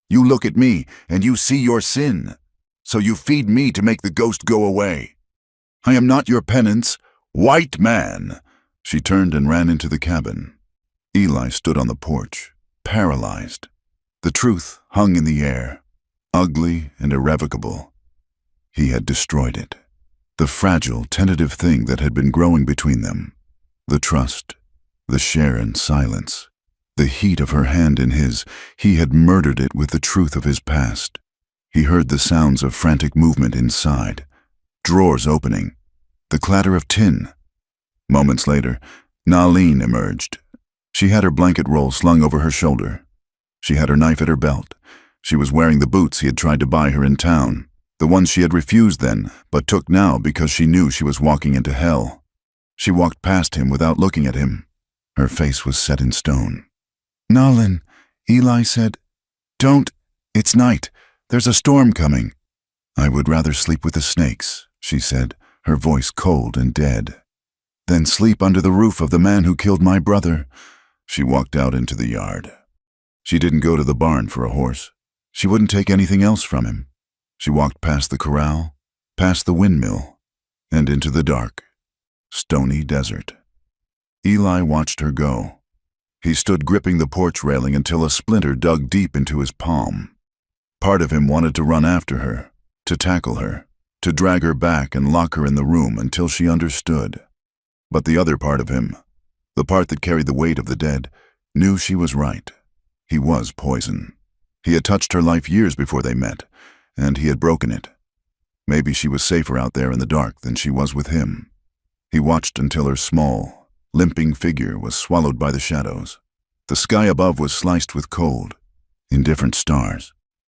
You look at me and you see your sin. So you feed me to make the ghost go away. I am not your penance. White man." She turned and ran into the cabin. Eli stood on the porch, paralyzed. The truth hung in the air, ugly and irrevocable. He had destroyed it. the fragile, tentative thing that had been growing between them. The trust, the share in silence, the heat of her hand in his. He had murdered it with the truth of his past. He heard the sounds of frantic movement inside, drawers opening, the clatter of tin. Moments later, Nalin emerged. She had her blanket roll slung over her shoulder. She had her knife at her belt. She was wearing the boots he had tried to buy her in town, the ones she had refused then, but took now because she knew she was walking into hell. She walked past him without looking at him. Her face was set in stone. "Nalin," Eli said. "Don't. It's night. There's a storm coming." "I would rather sleep with the snakes," she said, her voice cold and dead. "Than sleep under the roof of the man who killed my brother." She walked out into the yard. She didn't go to the barn for a horse. She wouldn't take anything else from him. She walked past the corral, past the windmill, and into the dark, stony desert. Eli watched her go. He stood gripping the porch railing until a splinter dug deep into his palm. Part of him wanted to run after her, to tackle her, to drag her back and lock her in the room until she understood. But the other part of him, the part that carried the weight of the dead, knew she was right. He was poison. He had touched her life years before they met, and he had broken it. Maybe she was safer out there in the dark than she was with him. He watched until her small, limping figure was swallowed by the shadows. The sky above was sliced with cold, indifferent stars.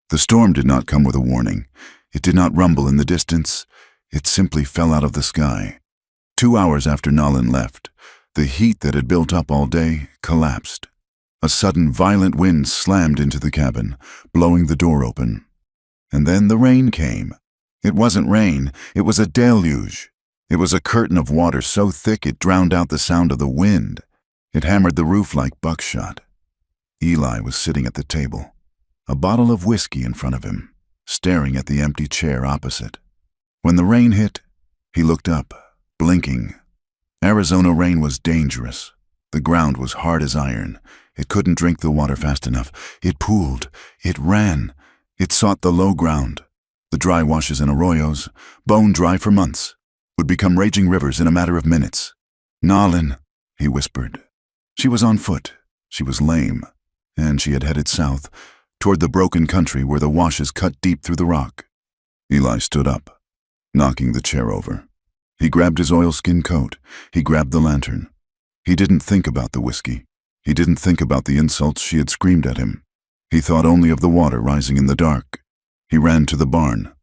The storm did not come with a warning. It did not rumble in the distance. It simply fell out of the sky. 2 hours after Nalin left, the heat that had built up all day collapsed. A sudden violent wind slammed into the cabin, blowing the door open. And then the rain came. It wasn't rain, it was a deluge. It was a curtain of water so thick it drowned out the sound of the wind. It hammered the roof like buckshot. Eli was sitting at the table, a bottle of whiskey in front of him, staring at the empty chair opposite. When the rain hit, he looked up, blinking. Arizona rain was dangerous. The ground was hard as iron. It couldn't drink the water fast enough. It pooled. It ran. It sought the low ground. The dry washes and arroyos, bone dry for months, would become raging rivers in a matter of minutes. "Nalin," he whispered. She was on foot. She was lame, and she had headed south, toward the broken country where the washes cut deep through the rock. Eli stood up, knocking the chair over. He grabbed his oilskin coat. He grabbed the lantern. He didn't think about the whiskey. He didn't think about the insults she had screamed at him. He thought only of the water rising in the dark. He ran to the barn.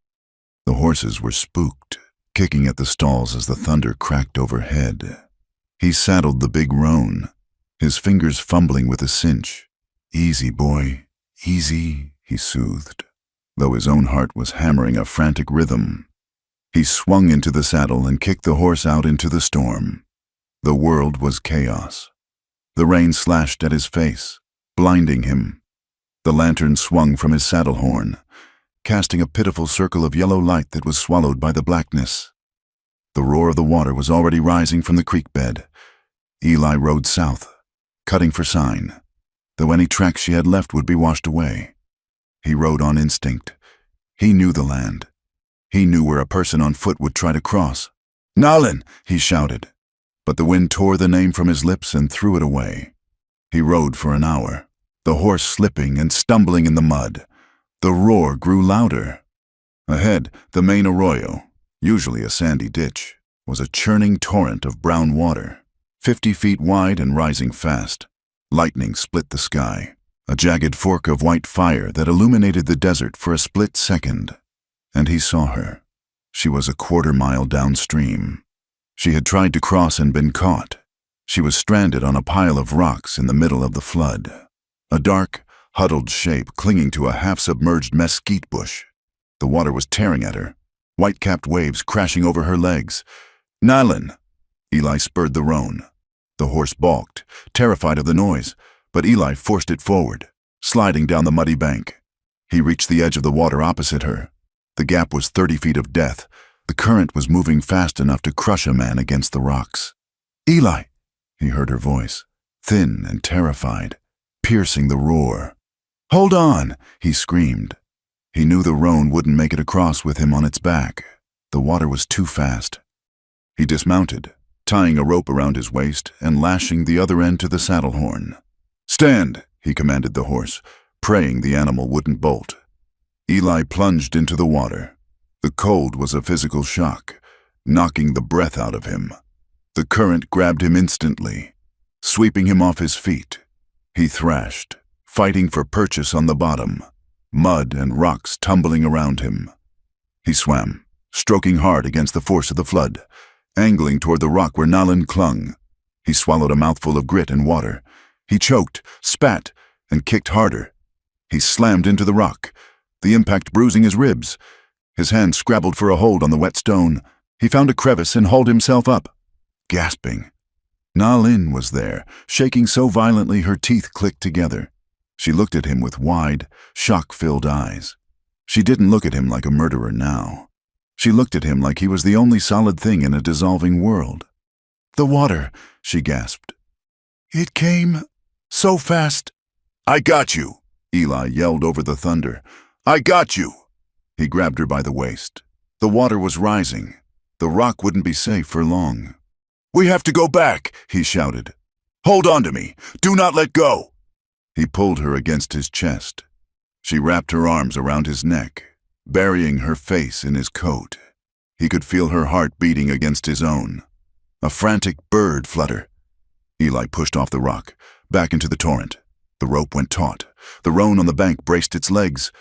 The horses were spooked, kicking at the stalls as the thunder cracked overhead. He saddled the big roan, his fingers fumbling with a cinch. "Easy, boy, easy," he soothed, though his own heart was hammering a frantic rhythm. He swung into the saddle and kicked the horse out into the storm. The world was chaos. The rain slashed at his face, blinding him. The lantern swung from his saddle horn, casting a pitiful circle of yellow light that was swallowed by the blackness. The roar of the water was already rising from the creek bed. Eli rode south, cutting for sign, though any tracks she had left would be washed away. He rode on instinct. He knew the land. He knew where a person on foot would try to cross. "Nalin!" he shouted. But the wind tore the name from his lips and threw it away. He rode for an hour, the horse slipping and stumbling in the mud. The roar grew louder. Ahead, the main arroyo, usually a sandy ditch, was a churning torrent of brown water, 50 feet wide and rising fast. Lightning split the sky, a jagged fork of white fire that illuminated the desert for a split second. And he saw her. She was a quarter-mile downstream. She had tried to cross and been caught. She was stranded on a pile of rocks in the middle of the flood, a dark, huddled shape clinging to a half-submerged mesquite bush. The water was tearing at her, white-capped waves crashing over her legs. "Nalin!" Eli spurred the roan. The horse balked, terrified of the noise, but Eli forced it forward, sliding down the muddy bank. He reached the edge of the water opposite her. The gap was 30 feet of death. The current was moving fast enough to crush a man against the rocks. "Eli!" He heard her voice, thin and terrified, piercing the roar. "Hold on!" he screamed. He knew the roan wouldn't make it across with him on its back. The water was too fast. He dismounted, tying a rope around his waist and lashing the other end to the saddle horn. "Stand," he commanded the horse, praying the animal wouldn't bolt. Eli plunged into the water. The cold was a physical shock, knocking the breath out of him. The current grabbed him instantly, sweeping him off his feet. He thrashed, fighting for purchase on the bottom, mud and rocks tumbling around him. He swam, stroking hard against the force of the flood, angling toward the rock where Nalan clung. He swallowed a mouthful of grit and water. He choked, spat, and kicked harder. He slammed into the rock, the impact bruising his ribs. His hand scrabbled for a hold on the wet stone. He found a crevice and hauled himself up, gasping. Nalan was there, shaking so violently her teeth clicked together. She looked at him with wide, shock-filled eyes. She didn't look at him like a murderer now. She looked at him like he was the only solid thing in a dissolving world. "The water," she gasped. "It came so fast." "I got you," Eli yelled over the thunder. "I got you." He grabbed her by the waist. The water was rising. The rock wouldn't be safe for long. "We have to go back," he shouted. "Hold on to me. Do not let go." He pulled her against his chest. She wrapped her arms around his neck, burying her face in his coat. He could feel her heart beating against his own. A frantic bird flutter. Eli pushed off the rock, back into the torrent. The rope went taut. The roan on the bank braced its legs,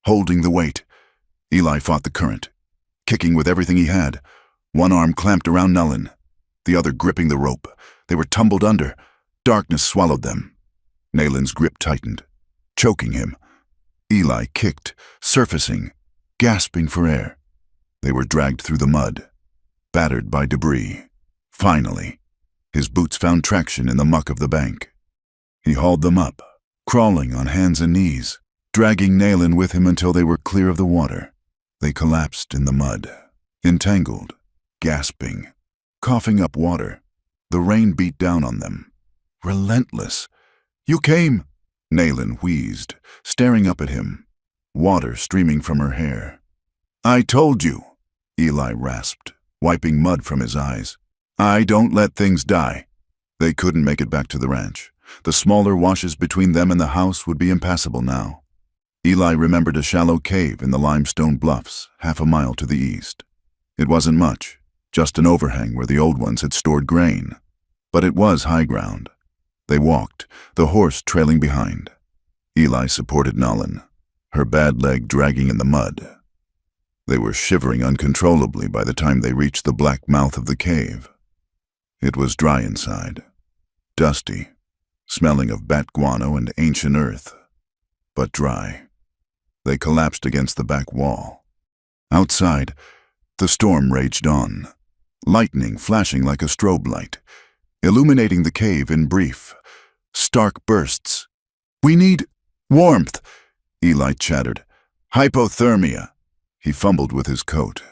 holding the weight. Eli fought the current, kicking with everything he had. One arm clamped around Nalan, the other gripping the rope. They were tumbled under. Darkness swallowed them. Nalan's grip tightened, choking him. Eli kicked, surfacing, gasping for air. They were dragged through the mud, battered by debris. Finally, his boots found traction in the muck of the bank. He hauled them up, crawling on hands and knees, dragging Nalan with him until they were clear of the water. They collapsed in the mud, entangled, gasping, coughing up water. The rain beat down on them, relentless. "You came," Nalan wheezed, staring up at him, water streaming from her hair. "I told you," Eli rasped, wiping mud from his eyes. "I don't let things die." They couldn't make it back to the ranch. The smaller washes between them and the house would be impassable now. Eli remembered a shallow cave in the limestone bluffs, half a mile to the east. It wasn't much, just an overhang where the old ones had stored grain. But it was high ground. They walked, the horse trailing behind. Eli supported Nalan, her bad leg dragging in the mud. They were shivering uncontrollably by the time they reached the black mouth of the cave. It was dry inside, dusty, smelling of bat guano and ancient earth, but dry. They collapsed against the back wall. Outside, the storm raged on, lightning flashing like a strobe light, illuminating the cave in brief, stark bursts. "We need warmth," Eli chattered. "Hypothermia." He fumbled with his coat.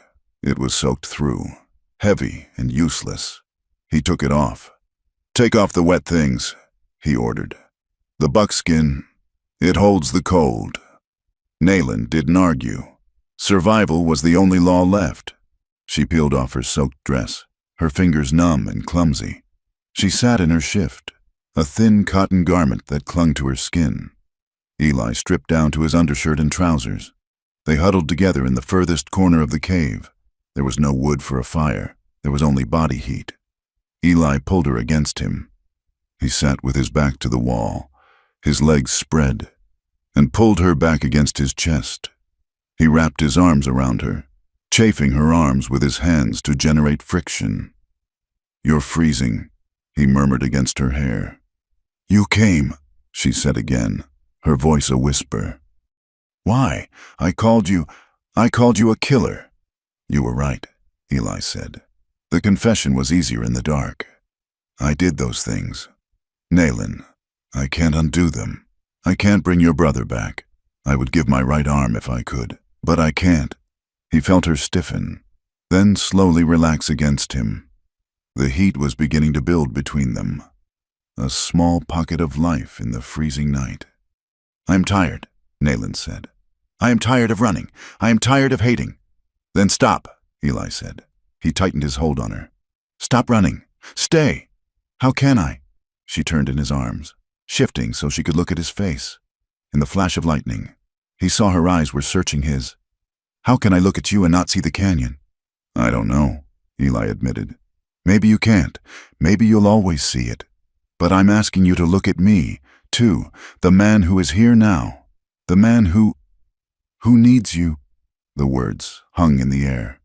It was soaked through, heavy and useless. He took it off. "Take off the wet things," he ordered. "The buckskin, it holds the cold." Nalan didn't argue. Survival was the only law left. She peeled off her soaked dress, her fingers numb and clumsy. She sat in her shift, a thin cotton garment that clung to her skin. Eli stripped down to his undershirt and trousers. They huddled together in the furthest corner of the cave. There was no wood for a fire. There was only body heat. Eli pulled her against him. He sat with his back to the wall, his legs spread, and pulled her back against his chest. He wrapped his arms around her, chafing her arms with his hands to generate friction. "You're freezing," he murmured against her hair. "You came," she said again, her voice a whisper. "Why? I called you a killer." "You were right," Eli said. The confession was easier in the dark. "I did those things. Nalan, I can't undo them. I can't bring your brother back. I would give my right arm if I could, but I can't." He felt her stiffen, then slowly relax against him. The heat was beginning to build between them, a small pocket of life in the freezing night. "I'm tired," Nalan said. "I am tired of running. I am tired of hating." "Then stop," Eli said. He tightened his hold on her. Stop running. Stay. How can I? She turned in his arms, shifting so she could look at his face. In the flash of lightning, he saw her eyes were searching his. How can I look at you and not see the canyon? I don't know, Eli admitted. Maybe you can't. Maybe you'll always see it. But I'm asking you to look at me, too, the man who is here now. The man who needs you. The words hung in the air.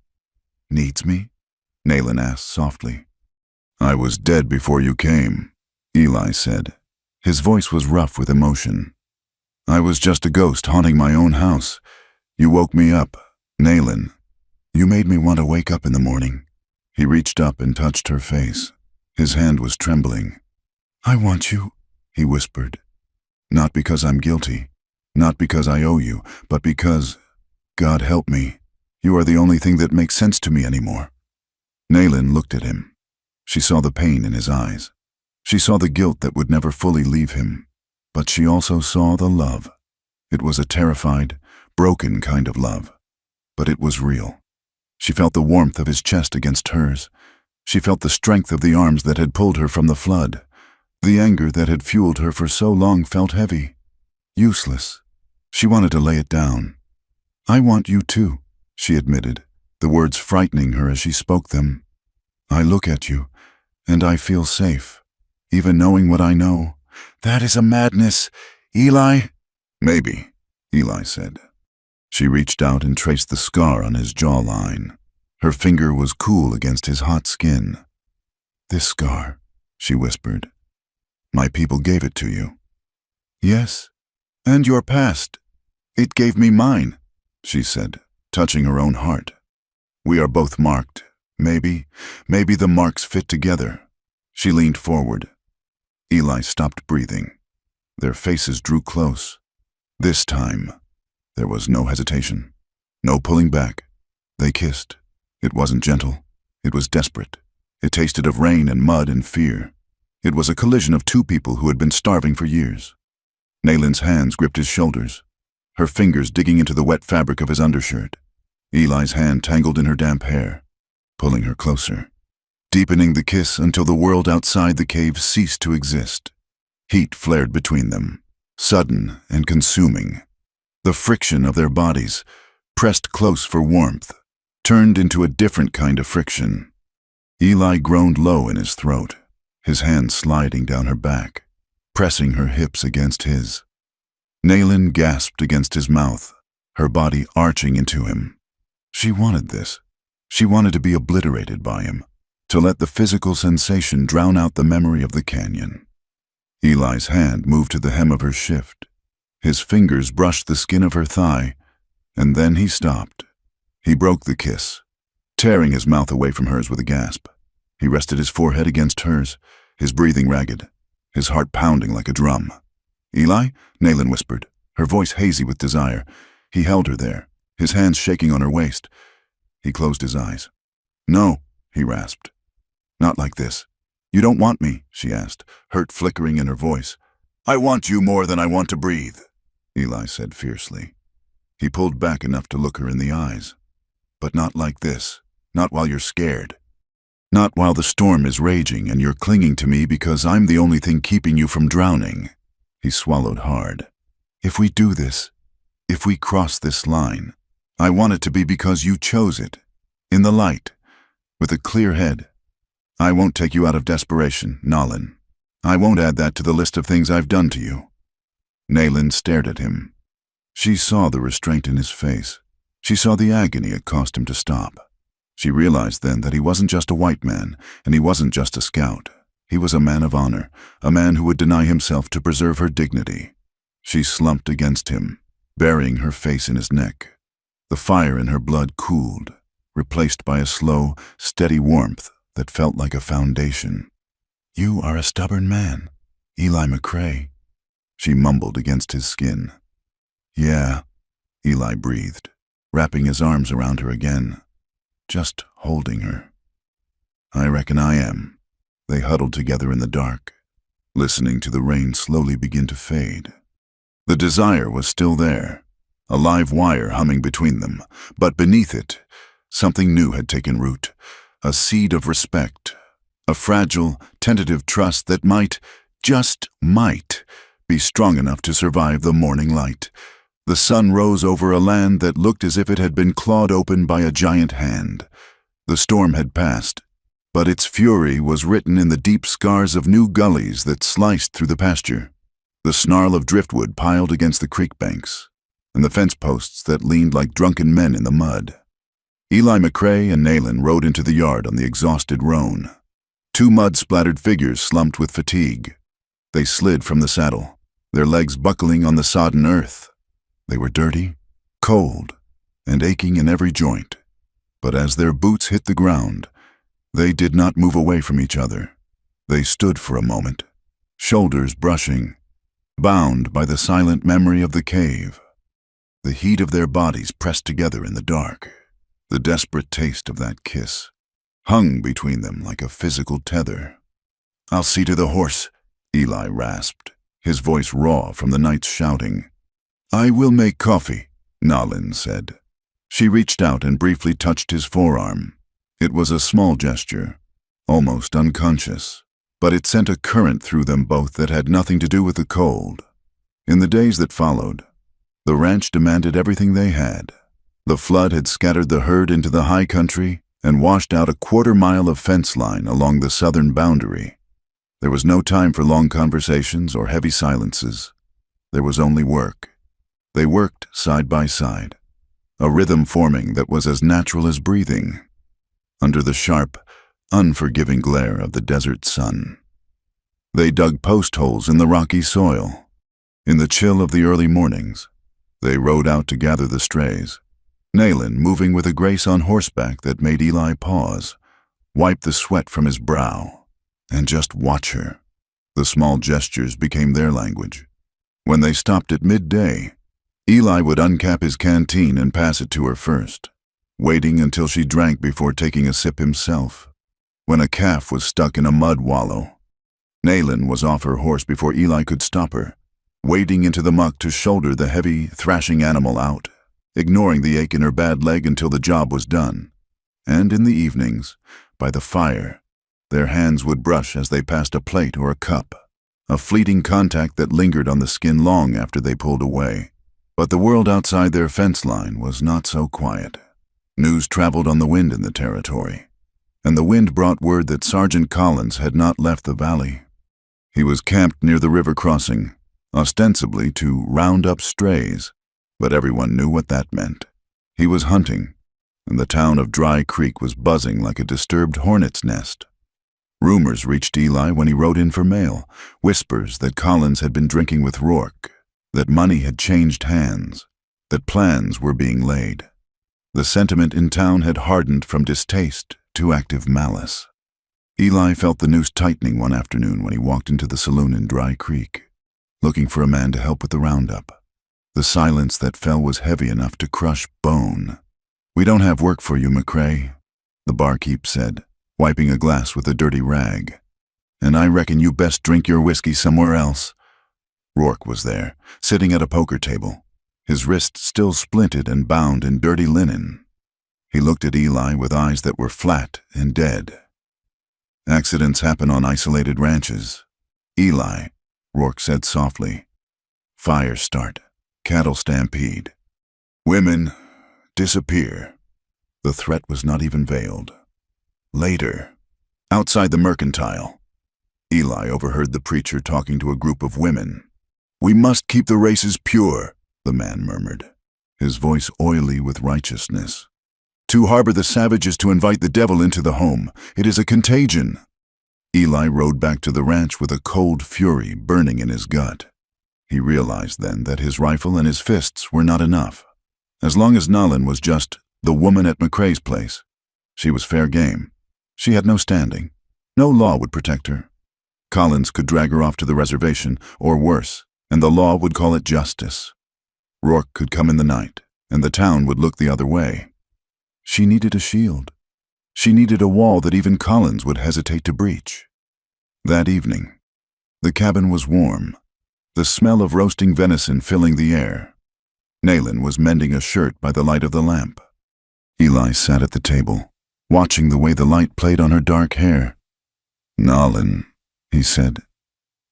Needs me? Nayland asked softly. I was dead before you came, Eli said. His voice was rough with emotion. I was just a ghost haunting my own house. You woke me up, Nayland. You made me want to wake up in the morning. He reached up and touched her face. His hand was trembling. I want you, he whispered. Not because I'm guilty, not because I owe you, but because, God help me, you are the only thing that makes sense to me anymore. Nayland looked at him. She saw the pain in his eyes. She saw the guilt that would never fully leave him. But she also saw the love. It was a terrified, broken kind of love. But it was real. She felt the warmth of his chest against hers. She felt the strength of the arms that had pulled her from the flood. The anger that had fueled her for so long felt heavy, useless. She wanted to lay it down. I want you too, she admitted, the words frightening her as she spoke them. I look at you, and I feel safe, even knowing what I know. That is a madness, Eli. Maybe, Eli said. She reached out and traced the scar on his jawline. Her finger was cool against his hot skin. This scar, she whispered. My people gave it to you. Yes, and your past. It gave me mine, she said, touching her own heart. We are both marked. Maybe the marks fit together. She leaned forward. Eli stopped breathing. Their faces drew close. This time, there was no hesitation, no pulling back. They kissed. It wasn't gentle. It was desperate. It tasted of rain and mud and fear. It was a collision of two people who had been starving for years. Nayland's hands gripped his shoulders, her fingers digging into the wet fabric of his undershirt. Eli's hand tangled in her damp hair, pulling her closer, deepening the kiss until the world outside the cave ceased to exist. Heat flared between them, sudden and consuming. The friction of their bodies, pressed close for warmth, turned into a different kind of friction. Eli groaned low in his throat, his hand sliding down her back, pressing her hips against his. Nayland gasped against his mouth, her body arching into him. She wanted this. She wanted to be obliterated by him, to let the physical sensation drown out the memory of the canyon. Eli's hand moved to the hem of her shift. His fingers brushed the skin of her thigh, and then he stopped. He broke the kiss, tearing his mouth away from hers with a gasp. He rested his forehead against hers, his breathing ragged, his heart pounding like a drum. Eli? Nayland whispered, her voice hazy with desire. He held her there, his hands shaking on her waist. He closed his eyes. No, he rasped. Not like this. You don't want me, she asked, hurt flickering in her voice. I want you more than I want to breathe, Eli said fiercely. He pulled back enough to look her in the eyes. But not like this. Not while you're scared. Not while the storm is raging and you're clinging to me because I'm the only thing keeping you from drowning. He swallowed hard. If we do this, if we cross this line, I want it to be because you chose it. In the light, with a clear head. I won't take you out of desperation, Nayland. I won't add that to the list of things I've done to you. Nayland stared at him. She saw the restraint in his face. She saw the agony it cost him to stop. She realized then that he wasn't just a white man, and he wasn't just a scout. He was a man of honor, a man who would deny himself to preserve her dignity. She slumped against him, burying her face in his neck. The fire in her blood cooled, replaced by a slow, steady warmth that felt like a foundation. You are a stubborn man, Eli McCrae, she mumbled against his skin. Yeah, Eli breathed, wrapping his arms around her again, just holding her. I reckon I am. They huddled together in the dark, listening to the rain slowly begin to fade. The desire was still there, a live wire humming between them, but beneath it, something new had taken root, a seed of respect, a fragile, tentative trust that might, just might, be strong enough to survive the morning light. The sun rose over a land that looked as if it had been clawed open by a giant hand. The storm had passed, but its fury was written in the deep scars of new gullies that sliced through the pasture, the snarl of driftwood piled against the creek banks, and the fence posts that leaned like drunken men in the mud. Eli McCrae and Nayland rode into the yard on the exhausted roan. Two mud-splattered figures slumped with fatigue. They slid from the saddle, their legs buckling on the sodden earth. They were dirty, cold, and aching in every joint. But as their boots hit the ground, they did not move away from each other. They stood for a moment, shoulders brushing, bound by the silent memory of the cave. The heat of their bodies pressed together in the dark. The desperate taste of that kiss hung between them like a physical tether. "I'll see to the horse," Eli rasped, his voice raw from the night's shouting. "I will make coffee," Nalin said. She reached out and briefly touched his forearm. It was a small gesture, almost unconscious, but it sent a current through them both that had nothing to do with the cold. In the days that followed, the ranch demanded everything they had. The flood had scattered the herd into the high country and washed out a quarter-mile of fence line along the southern boundary. There was no time for long conversations or heavy silences. There was only work. They worked side by side, a rhythm forming that was as natural as breathing, under the sharp, unforgiving glare of the desert sun. They dug post holes in the rocky soil. In the chill of the early mornings, they rode out to gather the strays, Nayland moving with a grace on horseback that made Eli pause, wipe the sweat from his brow, and just watch her. The small gestures became their language. When they stopped at midday, Eli would uncap his canteen and pass it to her first, waiting until she drank before taking a sip himself. When a calf was stuck in a mud wallow, Nayland was off her horse before Eli could stop her, wading into the muck to shoulder the heavy, thrashing animal out, ignoring the ache in her bad leg until the job was done. And in the evenings, by the fire, their hands would brush as they passed a plate or a cup, a fleeting contact that lingered on the skin long after they pulled away. But the world outside their fence line was not so quiet. News traveled on the wind in the territory, and the wind brought word that Sergeant Collins had not left the valley. He was camped near the river crossing, ostensibly to round up strays, but everyone knew what that meant. He was hunting, and the town of Dry Creek was buzzing like a disturbed hornet's nest. Rumors reached Eli when he rode in for mail, whispers that Collins had been drinking with Rourke, that money had changed hands, that plans were being laid. The sentiment in town had hardened from distaste to active malice. Eli felt the noose tightening one afternoon when he walked into the saloon in Dry Creek, looking for a man to help with the roundup. The silence that fell was heavy enough to crush bone. "We don't have work for you, McCrae," the barkeep said, wiping a glass with a dirty rag. "And I reckon you best drink your whiskey somewhere else." Rourke was there, sitting at a poker table, his wrist still splinted and bound in dirty linen. He looked at Eli with eyes that were flat and dead. "Accidents happen on isolated ranches. Eli," Rourke said softly. "Fires start. Cattle stampede. Women disappear." The threat was not even veiled. Later, outside the mercantile, Eli overheard the preacher talking to a group of women. "We must keep the races pure," the man murmured, his voice oily with righteousness. "To harbor the savage is to invite the devil into the home. It is a contagion." Eli rode back to the ranch with a cold fury burning in his gut. He realized then that his rifle and his fists were not enough. As long as Nalin was just the woman at McCrae's place, she was fair game. She had no standing. No law would protect her. Collins could drag her off to the reservation, or worse, and the law would call it justice. Rourke could come in the night, and the town would look the other way. She needed a shield. She needed a wall that even Collins would hesitate to breach. That evening, the cabin was warm, the smell of roasting venison filling the air. Nayland was mending a shirt by the light of the lamp. Eli sat at the table, watching the way the light played on her dark hair. "Nalin," he said.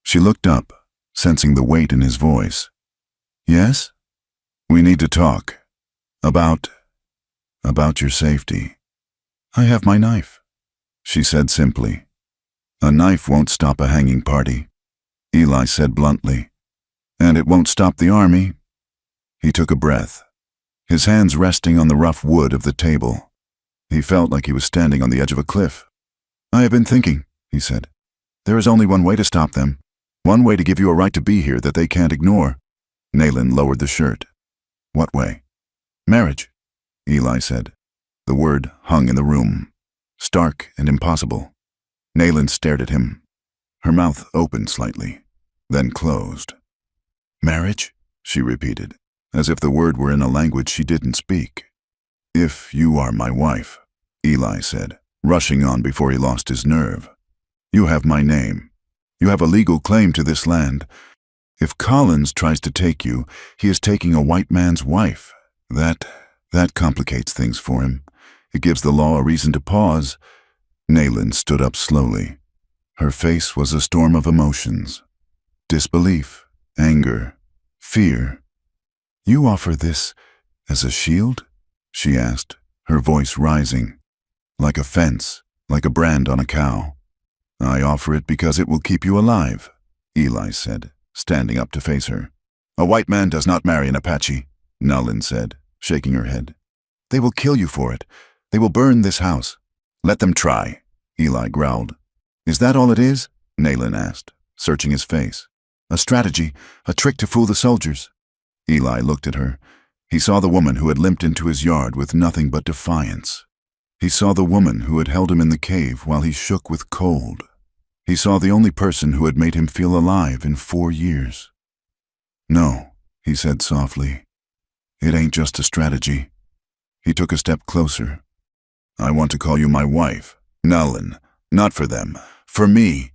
She looked up, sensing the weight in his voice. "Yes? We need to talk. About your safety." "I have my knife," she said simply. "A knife won't stop a hanging party," Eli said bluntly. "And it won't stop the army." He took a breath, his hands resting on the rough wood of the table. He felt like he was standing on the edge of a cliff. "I have been thinking," he said. "There is only one way to stop them. One way to give you a right to be here that they can't ignore." Nayland lowered the shirt. "What way?" "Marriage," Eli said. The word hung in the room, stark and impossible. Nayland stared at him. Her mouth opened slightly, then closed. "Marriage?" she repeated, as if the word were in a language she didn't speak. "If you are my wife," Eli said, rushing on before he lost his nerve. "You have my name. You have a legal claim to this land. If Collins tries to take you, he is taking a white man's wife. That complicates things for him. It gives the law a reason to pause." Nayland stood up slowly. Her face was a storm of emotions. Disbelief, anger, fear. "You offer this as a shield?" she asked, her voice rising. "Like a fence, like a brand on a cow." "I offer it because it will keep you alive," Eli said, standing up to face her. "A white man does not marry an Apache," Nalin said, shaking her head. "They will kill you for it. They will burn this house." "Let them try," Eli growled. "Is that all it is?" Nayland asked, searching his face. "A strategy, a trick to fool the soldiers." Eli looked at her. He saw the woman who had limped into his yard with nothing but defiance. He saw the woman who had held him in the cave while he shook with cold. He saw the only person who had made him feel alive in 4 years. "No," he said softly. "It ain't just a strategy." He took a step closer. "I want to call you my wife, Nalin. Not for them, for me."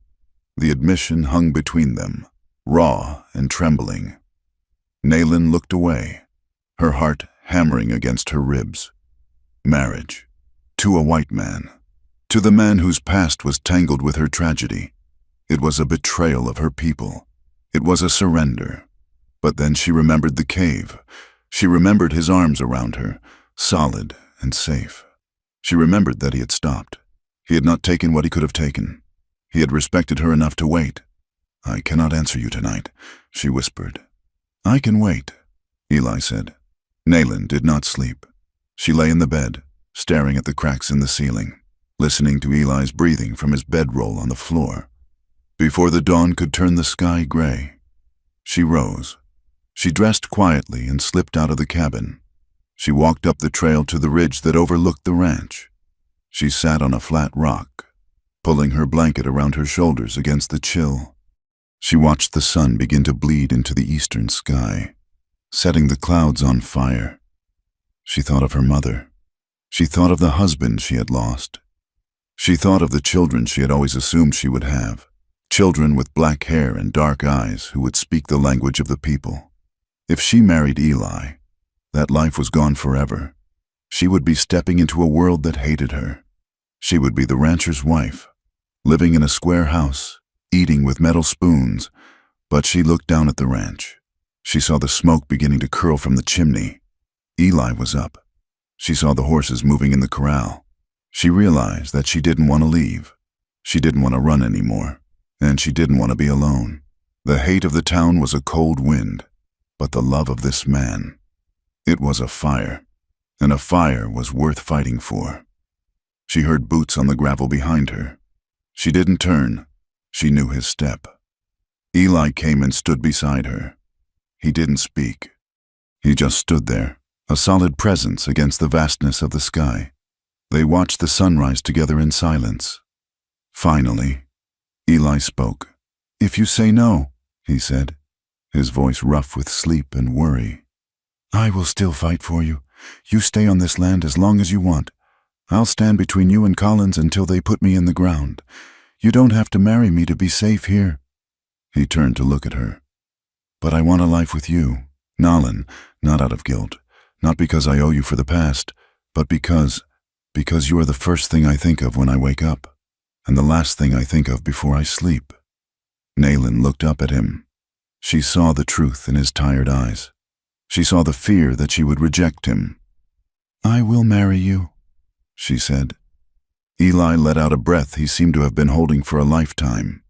The admission hung between them, raw and trembling. Nayland looked away, her heart hammering against her ribs. Marriage. To a white man. To the man whose past was tangled with her tragedy. It was a betrayal of her people. It was a surrender. But then she remembered the cave. She remembered his arms around her, solid and safe. She remembered that he had stopped. He had not taken what he could have taken. He had respected her enough to wait. "I cannot answer you tonight," she whispered. "I can wait," Eli said. Nayland did not sleep. She lay in the bed, staring at the cracks in the ceiling, listening to Eli's breathing from his bedroll on the floor. Before the dawn could turn the sky gray, she rose. She dressed quietly and slipped out of the cabin. She walked up the trail to the ridge that overlooked the ranch. She sat on a flat rock, pulling her blanket around her shoulders against the chill. She watched the sun begin to bleed into the eastern sky, setting the clouds on fire. She thought of her mother. She thought of the husband she had lost. She thought of the children she had always assumed she would have, children with black hair and dark eyes who would speak the language of the people. If she married Eli, that life was gone forever. She would be stepping into a world that hated her. She would be the rancher's wife, living in a square house, eating with metal spoons. But she looked down at the ranch. She saw the smoke beginning to curl from the chimney. Eli was up. She saw the horses moving in the corral. She realized that she didn't want to leave. She didn't want to run anymore, and she didn't want to be alone. The hate of the town was a cold wind, but the love of this man, it was a fire, and a fire was worth fighting for. She heard boots on the gravel behind her. She didn't turn. She knew his step. Eli came and stood beside her. He didn't speak. He just stood there, a solid presence against the vastness of the sky. They watched the sunrise together in silence. Finally, Eli spoke. "If you say no," he said, his voice rough with sleep and worry, "I will still fight for you. You stay on this land as long as you want. I'll stand between you and Collins until they put me in the ground. You don't have to marry me to be safe here." He turned to look at her. "But I want a life with you, Nalin, not out of guilt, not because I owe you for the past, But because you are the first thing I think of when I wake up, and the last thing I think of before I sleep." Naylin looked up at him. She saw the truth in his tired eyes. She saw the fear that she would reject him. "I will marry you," she said. Eli let out a breath he seemed to have been holding for a lifetime.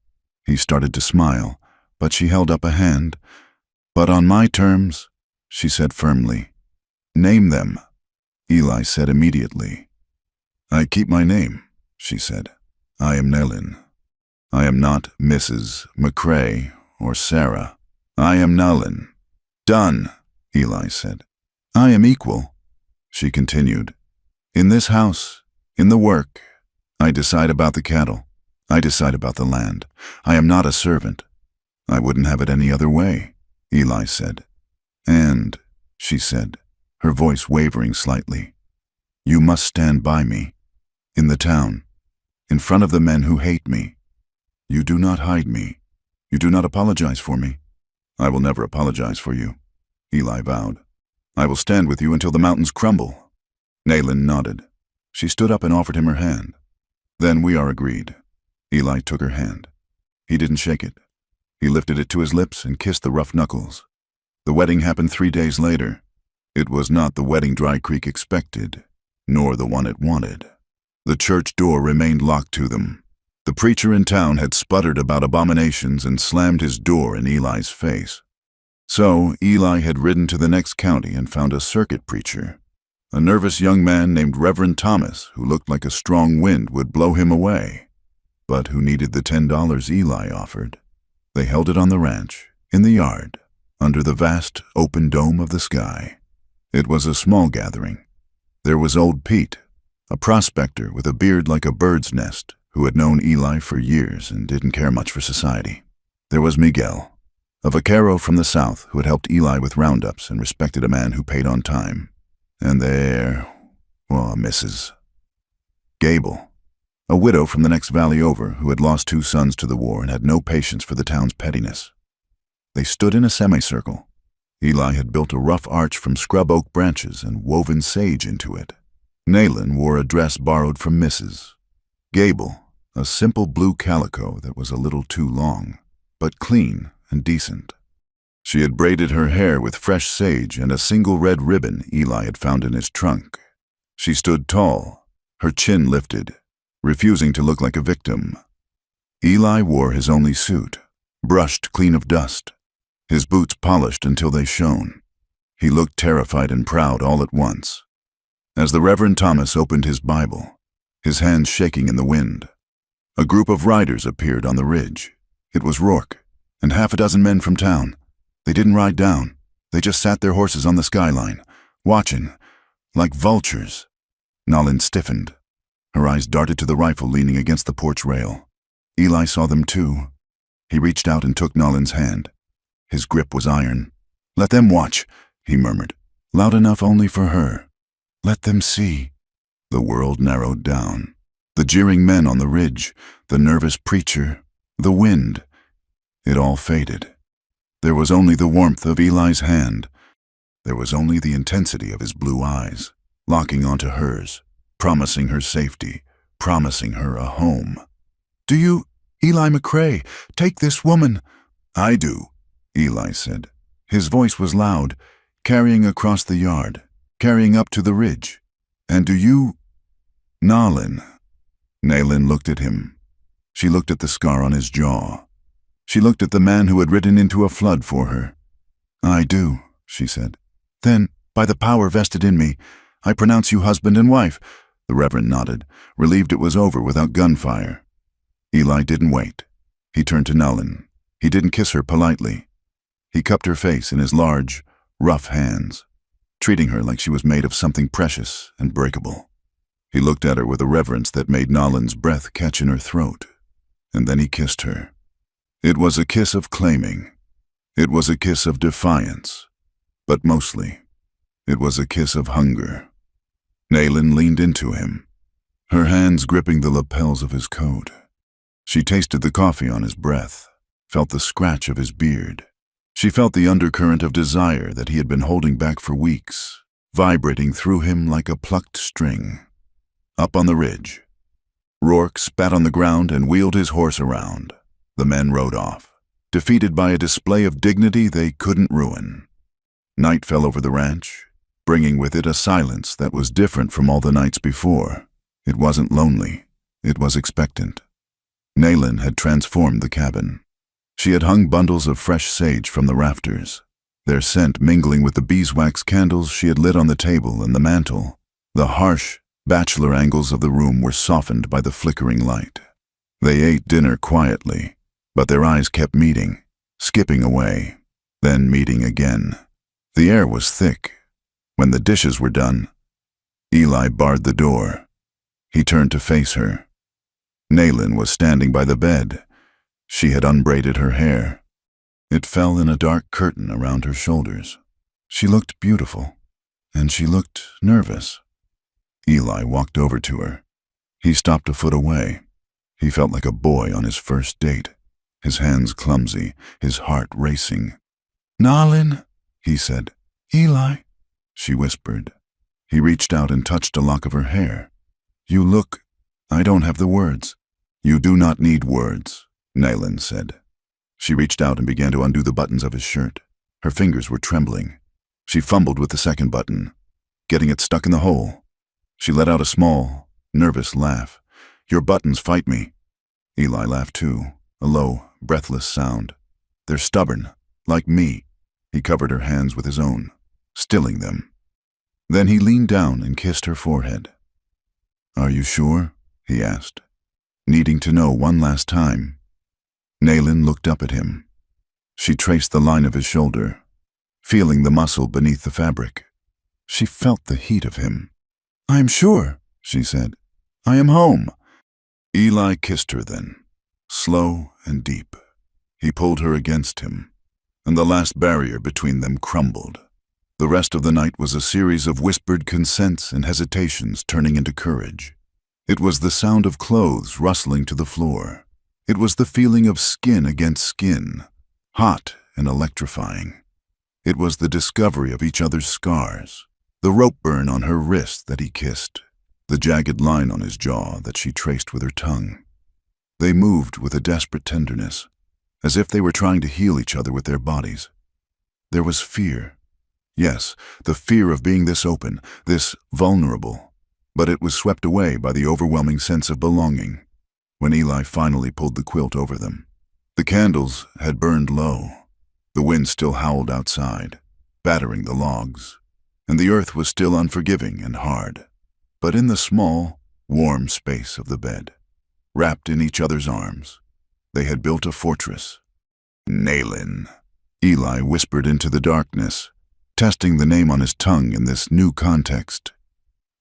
He started to smile, but she held up a hand. "But on my terms," she said firmly. "Name them," Eli said immediately. "I keep my name," she said. "I am Naylin. I am not Mrs. McCrae or Sarah. I am Naylin." "Done," Eli said. "I am equal," she continued. "In this house, in the work, I decide about the cattle. I decide about the land. I am not a servant." "I wouldn't have it any other way," Eli said. "And," she said, her voice wavering slightly, "you must stand by me, in the town, in front of the men who hate me. You do not hide me. You do not apologize for me." "I will never apologize for you," Eli vowed. "I will stand with you until the mountains crumble." Naylin nodded. She stood up and offered him her hand. "Then we are agreed." Eli took her hand. He didn't shake it. He lifted it to his lips and kissed the rough knuckles. The wedding happened 3 days later. It was not the wedding Dry Creek expected, nor the one it wanted. The church door remained locked to them. The preacher in town had sputtered about abominations and slammed his door in Eli's face. So Eli had ridden to the next county and found a circuit preacher, a nervous young man named Reverend Thomas who looked like a strong wind would blow him away, but who needed the $10 Eli offered. They held it on the ranch, in the yard, under the vast open dome of the sky. It was a small gathering. There was old Pete, a prospector with a beard like a bird's nest, who had known Eli for years and didn't care much for society. There was Miguel, a vaquero from the south who had helped Eli with roundups and respected a man who paid on time. And there, Mrs. Gable, a widow from the next valley over who had lost 2 sons to the war and had no patience for the town's pettiness. They stood in a semicircle. Eli had built a rough arch from scrub oak branches and woven sage into it. Naylin wore a dress borrowed from Mrs. Gable, a simple blue calico that was a little too long, but clean and decent. She had braided her hair with fresh sage and a single red ribbon Eli had found in his trunk. She stood tall, her chin lifted, refusing to look like a victim. Eli wore his only suit, brushed clean of dust, his boots polished until they shone. He looked terrified and proud all at once. As the Reverend Thomas opened his Bible, his hands shaking in the wind, a group of riders appeared on the ridge. It was Rourke and 6 men from town. They didn't ride down. They just sat their horses on the skyline, watching, like vultures. Naylin stiffened. Her eyes darted to the rifle leaning against the porch rail. Eli saw them too. He reached out and took Naylin's hand. His grip was iron. "Let them watch," he murmured, loud enough only for her. "Let them see." The world narrowed down. The jeering men on the ridge, the nervous preacher, the wind. It all faded. There was only the warmth of Eli's hand. There was only the intensity of his blue eyes, locking onto hers, promising her safety, promising her a home. "Do you, Eli McCrae, take this woman?" "I do," Eli said. His voice was loud, carrying across the yard, carrying up to the ridge. "And do you—" "Naylin." Naylin looked at him. She looked at the scar on his jaw. She looked at the man who had ridden into a flood for her. "I do," she said. "Then, by the power vested in me, I pronounce you husband and wife." The Reverend nodded, relieved it was over without gunfire. Eli didn't wait. He turned to Naylin. He didn't kiss her politely. He cupped her face in his large, rough hands, treating her like she was made of something precious and breakable. He looked at her with a reverence that made Naylin's breath catch in her throat, and then he kissed her. It was a kiss of claiming. It was a kiss of defiance. But mostly, it was a kiss of hunger. Naylin leaned into him, her hands gripping the lapels of his coat. She tasted the coffee on his breath, felt the scratch of his beard. She felt the undercurrent of desire that he had been holding back for weeks, vibrating through him like a plucked string. Up on the ridge, Rourke spat on the ground and wheeled his horse around. The men rode off, defeated by a display of dignity they couldn't ruin. Night fell over the ranch, bringing with it a silence that was different from all the nights before. It wasn't lonely, it was expectant. Naylin had transformed the cabin. She had hung bundles of fresh sage from the rafters, their scent mingling with the beeswax candles she had lit on the table and the mantel. The harsh, bachelor angles of the room were softened by the flickering light. They ate dinner quietly, but their eyes kept meeting, skipping away, then meeting again. The air was thick. When the dishes were done, Eli barred the door. He turned to face her. Naylin was standing by the bed. She had unbraided her hair. It fell in a dark curtain around her shoulders. She looked beautiful, and she looked nervous. Eli walked over to her. He stopped a foot away. He felt like a boy on his first date, his hands clumsy, his heart racing. "Naylin," he said. "Eli," she whispered. He reached out and touched a lock of her hair. "You look—" "I don't have the words." "You do not need words," Naylin said. She reached out and began to undo the buttons of his shirt. Her fingers were trembling. She fumbled with the second button, getting it stuck in the hole. She let out a small, nervous laugh. "Your buttons fight me." Eli laughed too, a low, breathless sound. "They're stubborn, like me." He covered her hands with his own, stilling them. Then he leaned down and kissed her forehead. "Are you sure?" he asked, needing to know one last time. Naylin looked up at him. She traced the line of his shoulder, feeling the muscle beneath the fabric. She felt the heat of him. "I am sure," she said. "I am home." Eli kissed her then, slow and deep. He pulled her against him, and the last barrier between them crumbled. The rest of the night was a series of whispered consents and hesitations turning into courage. It was the sound of clothes rustling to the floor. It was the feeling of skin against skin, hot and electrifying. It was the discovery of each other's scars, the rope burn on her wrist that he kissed, the jagged line on his jaw that she traced with her tongue. They moved with a desperate tenderness, as if they were trying to heal each other with their bodies. There was fear. Yes, the fear of being this open, this vulnerable, but it was swept away by the overwhelming sense of belonging when Eli finally pulled the quilt over them. The candles had burned low. The wind still howled outside, battering the logs, and the earth was still unforgiving and hard. But in the small, warm space of the bed, wrapped in each other's arms, they had built a fortress. "Naylin," Eli whispered into the darkness, testing the name on his tongue in this new context.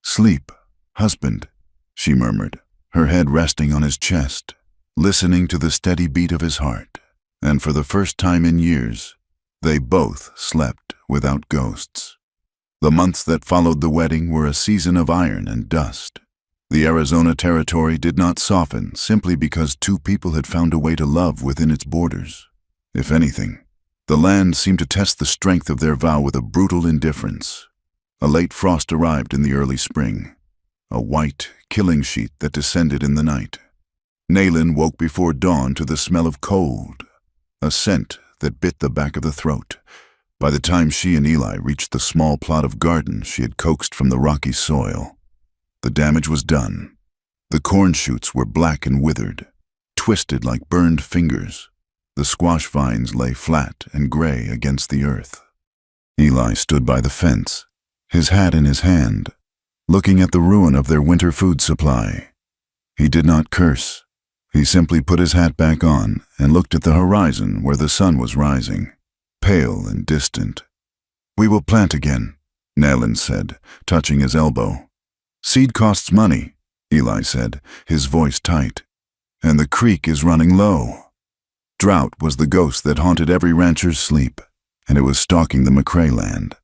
"Sleep, husband," she murmured, her head resting on his chest, listening to the steady beat of his heart. And for the first time in years, they both slept without ghosts. The months that followed the wedding were a season of iron and dust. The Arizona territory did not soften simply because two people had found a way to love within its borders. If anything, the land seemed to test the strength of their vow with a brutal indifference. A late frost arrived in the early spring, a white, killing sheet that descended in the night. Naylin woke before dawn to the smell of cold, a scent that bit the back of the throat. By the time she and Eli reached the small plot of garden she had coaxed from the rocky soil, the damage was done. The corn shoots were black and withered, twisted like burned fingers. The squash vines lay flat and gray against the earth. Eli stood by the fence, his hat in his hand, looking at the ruin of their winter food supply. He did not curse. He simply put his hat back on and looked at the horizon where the sun was rising, pale and distant. "We will plant again," Naylin said, touching his elbow. "Seed costs money," Eli said, his voice tight. "And the creek is running low." Drought was the ghost that haunted every rancher's sleep, and it was stalking the McCrae land.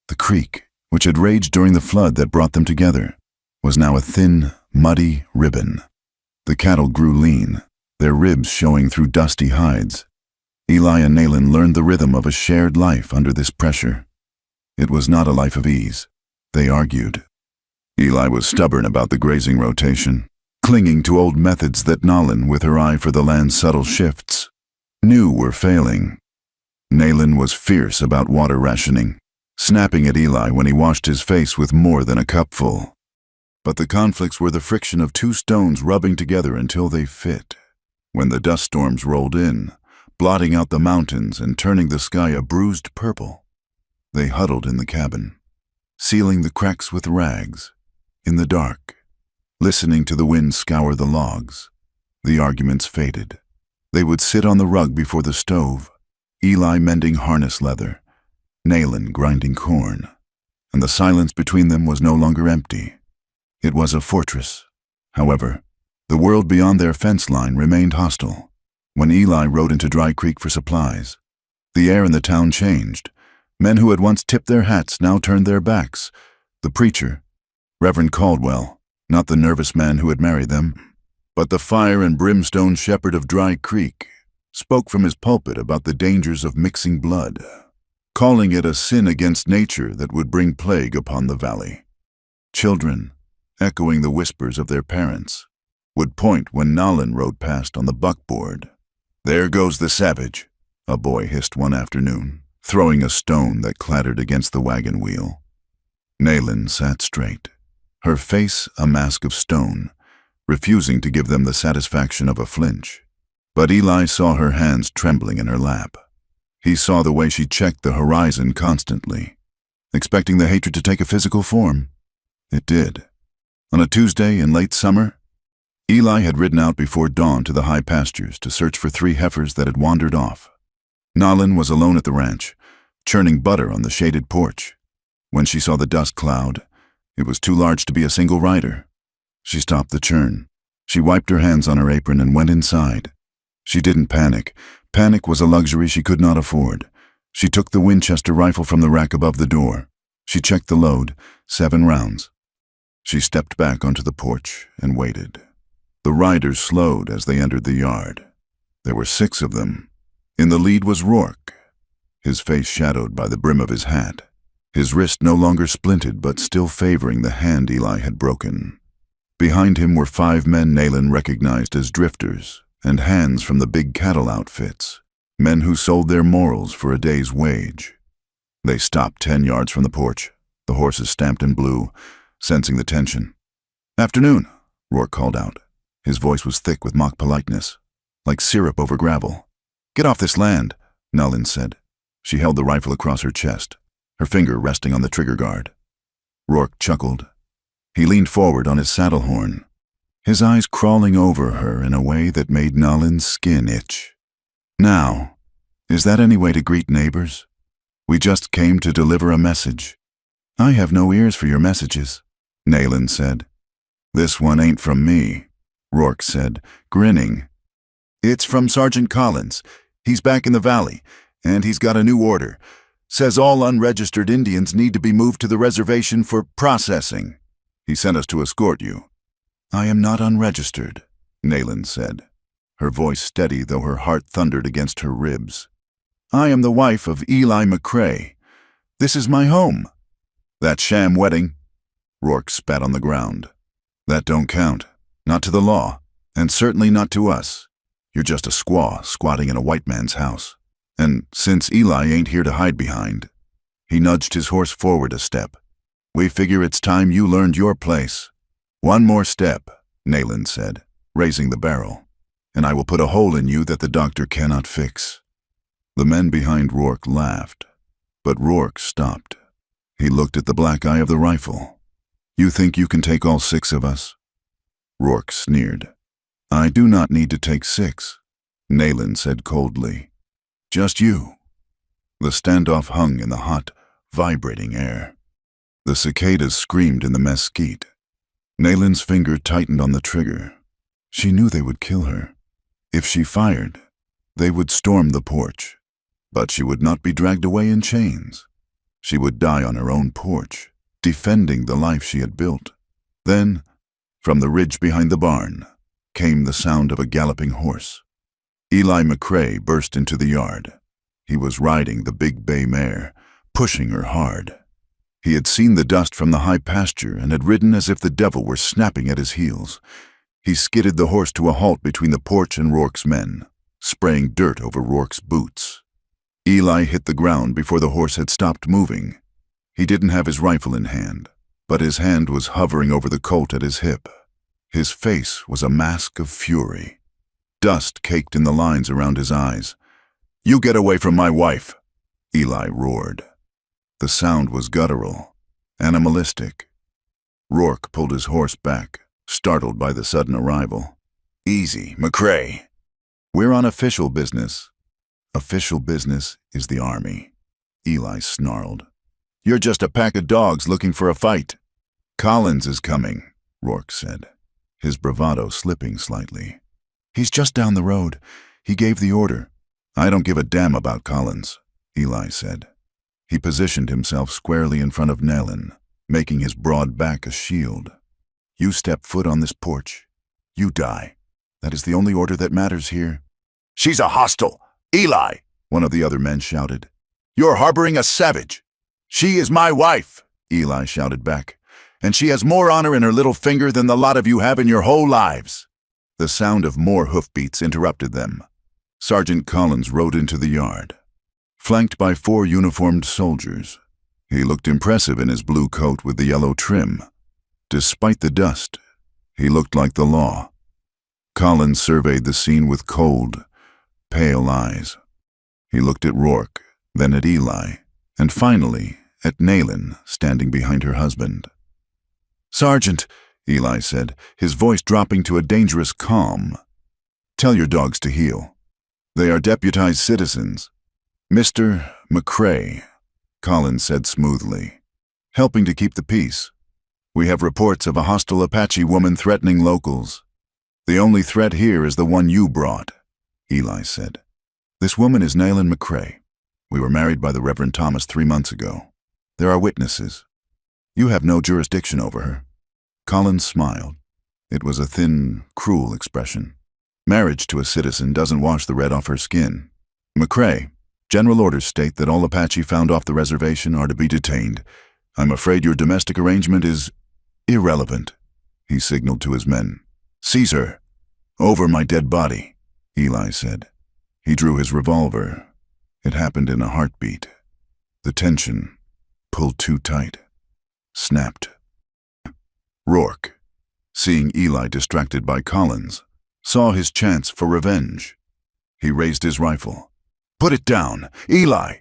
The creek, which had raged during the flood that brought them together, was now a thin, muddy ribbon. The cattle grew lean, their ribs showing through dusty hides. Eli and Naylin learned the rhythm of a shared life under this pressure. It was not a life of ease. They argued. Eli was stubborn about the grazing rotation, clinging to old methods that Nalin, with her eye for the land's subtle shifts, knew were failing. Nalin was fierce about water rationing, snapping at Eli when he washed his face with more than a cupful. But the conflicts were the friction of two stones rubbing together until they fit. When the dust storms rolled in, blotting out the mountains and turning the sky a bruised purple, they huddled in the cabin, sealing the cracks with rags, in the dark, listening to the wind scour the logs. The arguments faded. They would sit on the rug before the stove, Eli mending harness leather, Nalin grinding corn, and the silence between them was no longer empty. It was a fortress. However, the world beyond their fence line remained hostile. When Eli rode into Dry Creek for supplies, the air in the town changed. Men who had once tipped their hats now turned their backs. The preacher, Reverend Caldwell, not the nervous man who had married them, but the fire and brimstone shepherd of Dry Creek, spoke from his pulpit about the dangers of mixing blood, calling it a sin against nature that would bring plague upon the valley. Children, echoing the whispers of their parents, would point when Nalin rode past on the buckboard. "There goes the savage," a boy hissed one afternoon, throwing a stone that clattered against the wagon wheel. Nalin sat straight, her face a mask of stone, refusing to give them the satisfaction of a flinch. But Eli saw her hands trembling in her lap. He saw the way she checked the horizon constantly, expecting the hatred to take a physical form. It did. On a Tuesday in late summer, Eli had ridden out before dawn to the high pastures to search for 3 heifers that had wandered off. Nalin was alone at the ranch, churning butter on the shaded porch. When she saw the dust cloud, it was too large to be a single rider. She stopped the churn. She wiped her hands on her apron and went inside. She didn't panic. Panic was a luxury she could not afford. She took the Winchester rifle from the rack above the door. She checked the load, 7 rounds. She stepped back onto the porch and waited. The riders slowed as they entered the yard. There were 6 of them. In the lead was Rourke, his face shadowed by the brim of his hat, his wrist no longer splinted but still favoring the hand Eli had broken. Behind him were 5 men Nalin recognized as drifters and hands from the big cattle outfits, men who sold their morals for a day's wage. They stopped 10 yards from the porch. The horses stamped and blew, sensing the tension. "Afternoon," Rourke called out. His voice was thick with mock politeness, like syrup over gravel. "Get off this land," Nalin said. She held the rifle across her chest, her finger resting on the trigger guard. Rourke chuckled. He leaned forward on his saddle horn, his eyes crawling over her in a way that made Nalin's skin itch. "Now, is that any way to greet neighbors? We just came to deliver a message." "I have no ears for your messages," Nalin said. "This one ain't from me," Rourke said, grinning. "It's from Sergeant Collins. He's back in the valley, and he's got a new order. Says all unregistered Indians need to be moved to the reservation for processing. He sent us to escort you." "I am not unregistered," Nalin said, her voice steady though her heart thundered against her ribs. "I am the wife of Eli McCrae. This is my home." "That sham wedding?" Rourke spat on the ground. "That don't count. Not to the law, and certainly not to us. You're just a squaw squatting in a white man's house. And since Eli ain't here to hide behind," he nudged his horse forward a step, "we figure it's time you learned your place. One more step," Nalin said, raising the barrel, "and I will put a hole in you that the doctor cannot fix." The men behind Rourke laughed, but Rourke stopped. He looked at the black eye of the rifle. "You think you can take all 6 of us?" Rourke sneered. "I do not need to take 6, Nalin said coldly. "Just you." The standoff hung in the hot, vibrating air. The cicadas screamed in the mesquite. Nalin's finger tightened on the trigger. She knew they would kill her. If she fired, they would storm the porch. But she would not be dragged away in chains. She would die on her own porch, defending the life she had built. Then, from the ridge behind the barn, came the sound of a galloping horse. Eli McCrae burst into the yard. He was riding the big bay mare, pushing her hard. He had seen the dust from the high pasture and had ridden as if the devil were snapping at his heels. He skidded the horse to a halt between the porch and Rourke's men, spraying dirt over Rourke's boots. Eli hit the ground before the horse had stopped moving. He didn't have his rifle in hand, but his hand was hovering over the colt at his hip. His face was a mask of fury. Dust caked in the lines around his eyes. "You get away from my wife!" Eli roared. The sound was guttural, animalistic. Rourke pulled his horse back, startled by the sudden arrival. "Easy, McCrae. We're on official business." "Official business is the army," Eli snarled. "You're just a pack of dogs looking for a fight." "Collins is coming," Rourke said, his bravado slipping slightly. "He's just down the road. He gave the order." "I don't give a damn about Collins," Eli said. He positioned himself squarely in front of Nayland, making his broad back a shield. "You step foot on this porch, you die. That is the only order that matters here." "She's a hostile! Eli!" one of the other men shouted. "You're harboring a savage!" "She is my wife!" Eli shouted back. "And she has more honor in her little finger than the lot of you have in your whole lives." The sound of more hoofbeats interrupted them. Sergeant Collins rode into the yard, flanked by 4 uniformed soldiers. He looked impressive in his blue coat with the yellow trim. Despite the dust, he looked like the law. Collins surveyed the scene with cold, pale eyes. He looked at Rourke, then at Eli, and finally at Nayland standing behind her husband. "Sergeant," Eli said, his voice dropping to a dangerous calm, "tell your dogs to heel. They are deputized citizens." "Mr. McCrae," Collins said smoothly, "helping to keep the peace. We have reports of a hostile Apache woman threatening locals. The only threat here is the one you brought," Eli said. "This woman is Nayland McCrae. We were married by the Reverend Thomas 3 months ago. There are witnesses. You have no jurisdiction over her." Collins smiled. It was a thin, cruel expression. "Marriage to a citizen doesn't wash the red off her skin. McCrae, general orders state that all Apache found off the reservation are to be detained. I'm afraid your domestic arrangement is irrelevant," he signaled to his men. "Seize her." "Over my dead body," Eli said. He drew his revolver. It happened in a heartbeat. The tension, pulled too tight, snapped. Rourke, seeing Eli distracted by Collins, saw his chance for revenge. He raised his rifle. "Put it down! Eli!"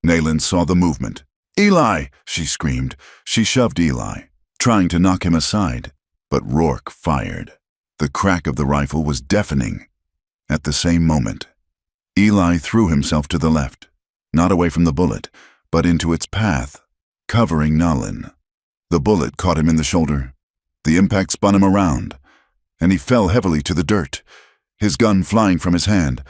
Nayland saw the movement. "Eli!" she screamed. She shoved Eli, trying to knock him aside, but Rourke fired. The crack of the rifle was deafening. At the same moment, Eli threw himself to the left, not away from the bullet, but into its path, covering Nayland. The bullet caught him in the shoulder. The impact spun him around, and he fell heavily to the dirt, his gun flying from his hand.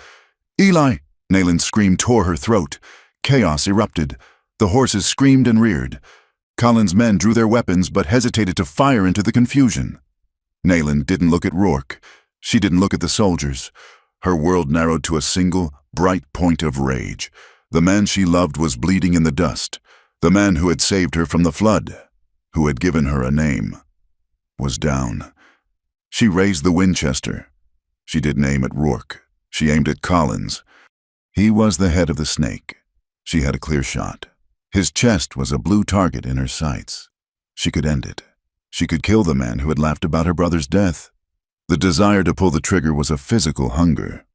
"Eli!" Nayland's scream tore her throat. Chaos erupted. The horses screamed and reared. Collins' men drew their weapons but hesitated to fire into the confusion. Nayland didn't look at Rourke. She didn't look at the soldiers. Her world narrowed to a single, bright point of rage. The man she loved was bleeding in the dust. The man who had saved her from the flood, who had given her a name, was down. She raised the Winchester. She didn't aim at Rourke. She aimed at Collins. He was the head of the snake. She had a clear shot. His chest was a blue target in her sights. She could end it. She could kill the man who had laughed about her brother's death. The desire to pull the trigger was a physical hunger,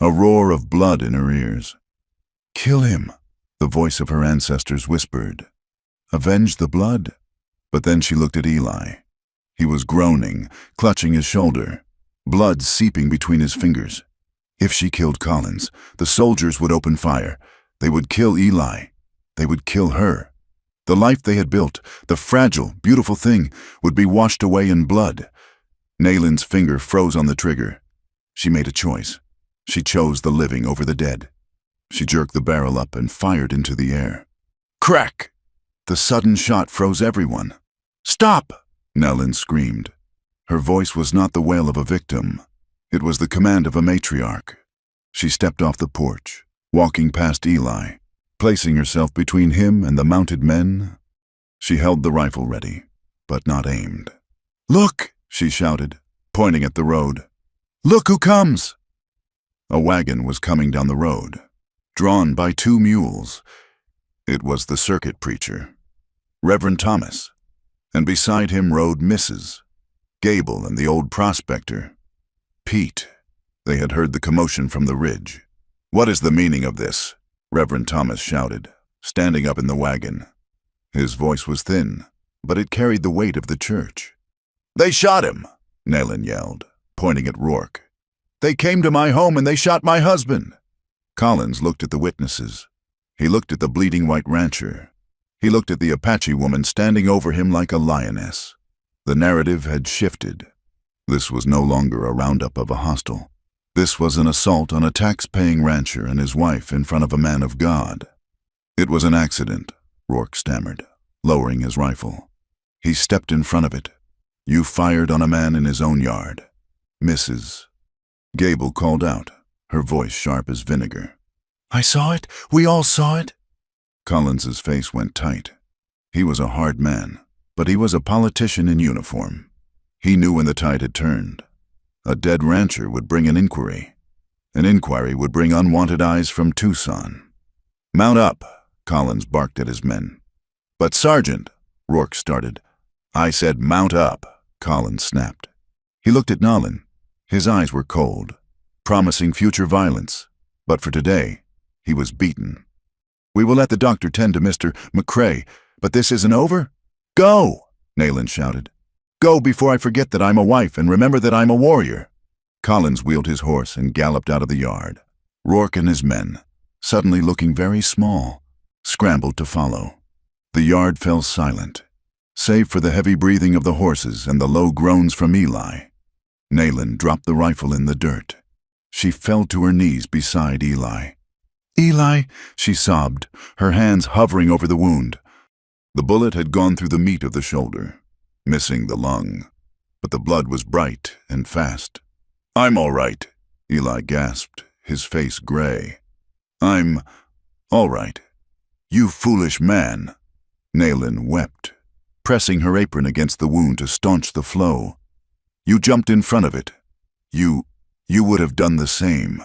a roar of blood in her ears. "Kill him," the voice of her ancestors whispered. "Avenge the blood." But then she looked at Eli. He was groaning, clutching his shoulder, blood seeping between his fingers. If she killed Collins, the soldiers would open fire. They would kill Eli. They would kill her. The life they had built, the fragile, beautiful thing, would be washed away in blood. Nayland's finger froze on the trigger. She made a choice. She chose the living over the dead. She jerked the barrel up and fired into the air. Crack! The sudden shot froze everyone. "Stop!" Nayland screamed. Her voice was not the wail of a victim. It was the command of a matriarch. She stepped off the porch, walking past Eli, placing herself between him and the mounted men She held the rifle ready, but not aimed. "Look!" she shouted, pointing at the road. "Look who comes!" A wagon was coming down the road, drawn by 2 mules. It was the circuit preacher, Reverend Thomas, and beside him rode Mrs. Gable and the old prospector, Pete. They had heard the commotion from the ridge. "What is the meaning of this?" Reverend Thomas shouted, standing up in the wagon. His voice was thin, but it carried the weight of the church. "They shot him," Nayland yelled, pointing at Rourke. "They came to my home and they shot my husband." Collins looked at the witnesses. He looked at the bleeding white rancher. He looked at the Apache woman standing over him like a lioness. The narrative had shifted. This was no longer a roundup of a hostel. This was an assault on a tax-paying rancher and his wife in front of a man of God. "It was an accident," Rourke stammered, lowering his rifle. "He stepped in front of it. You fired on a man in his own yard." "Mrs. Gable called out, her voice sharp as vinegar. "I saw it. We all saw it." Collins's face went tight. He was a hard man, but he was a politician in uniform. He knew when the tide had turned. A dead rancher would bring an inquiry. An inquiry would bring unwanted eyes from Tucson. "Mount up," Collins barked at his men. "But Sergeant," Rourke started. "I said mount up," Collins snapped. He looked at Nolan. His eyes were cold, promising future violence, but for today, he was beaten. "We will let the doctor tend to Mr. McCrae, but this isn't over?" "Go!" Nayland shouted. "Go before I forget that I'm a wife and remember that I'm a warrior." Collins wheeled his horse and galloped out of the yard. Rourke and his men, suddenly looking very small, scrambled to follow. The yard fell silent, save for the heavy breathing of the horses and the low groans from Eli. Nayland dropped the rifle in the dirt. She fell to her knees beside Eli. "Eli," she sobbed, her hands hovering over the wound. The bullet had gone through the meat of the shoulder, missing the lung, but the blood was bright and fast. "I'm all right," Eli gasped, his face gray. "I'm all right." "You foolish man." Nayland wept, pressing her apron against the wound to staunch the flow. "You jumped in front of it. You would have done the same,"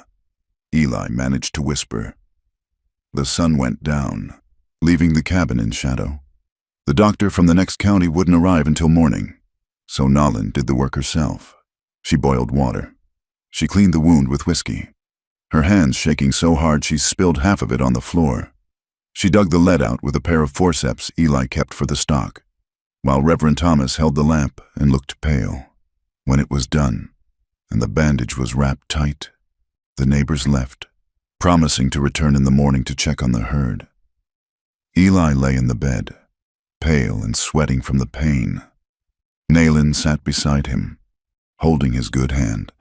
Eli managed to whisper. The sun went down, leaving the cabin in shadow. The doctor from the next county wouldn't arrive until morning, so Nolan did the work herself. She boiled water. She cleaned the wound with whiskey, her hands shaking so hard she spilled half of it on the floor. She dug the lead out with a pair of forceps Eli kept for the stock, while Reverend Thomas held the lamp and looked pale. When it was done, and the bandage was wrapped tight, the neighbors left, promising to return in the morning to check on the herd. Eli lay in the bed, pale and sweating from the pain. Nayland sat beside him, holding his good hand.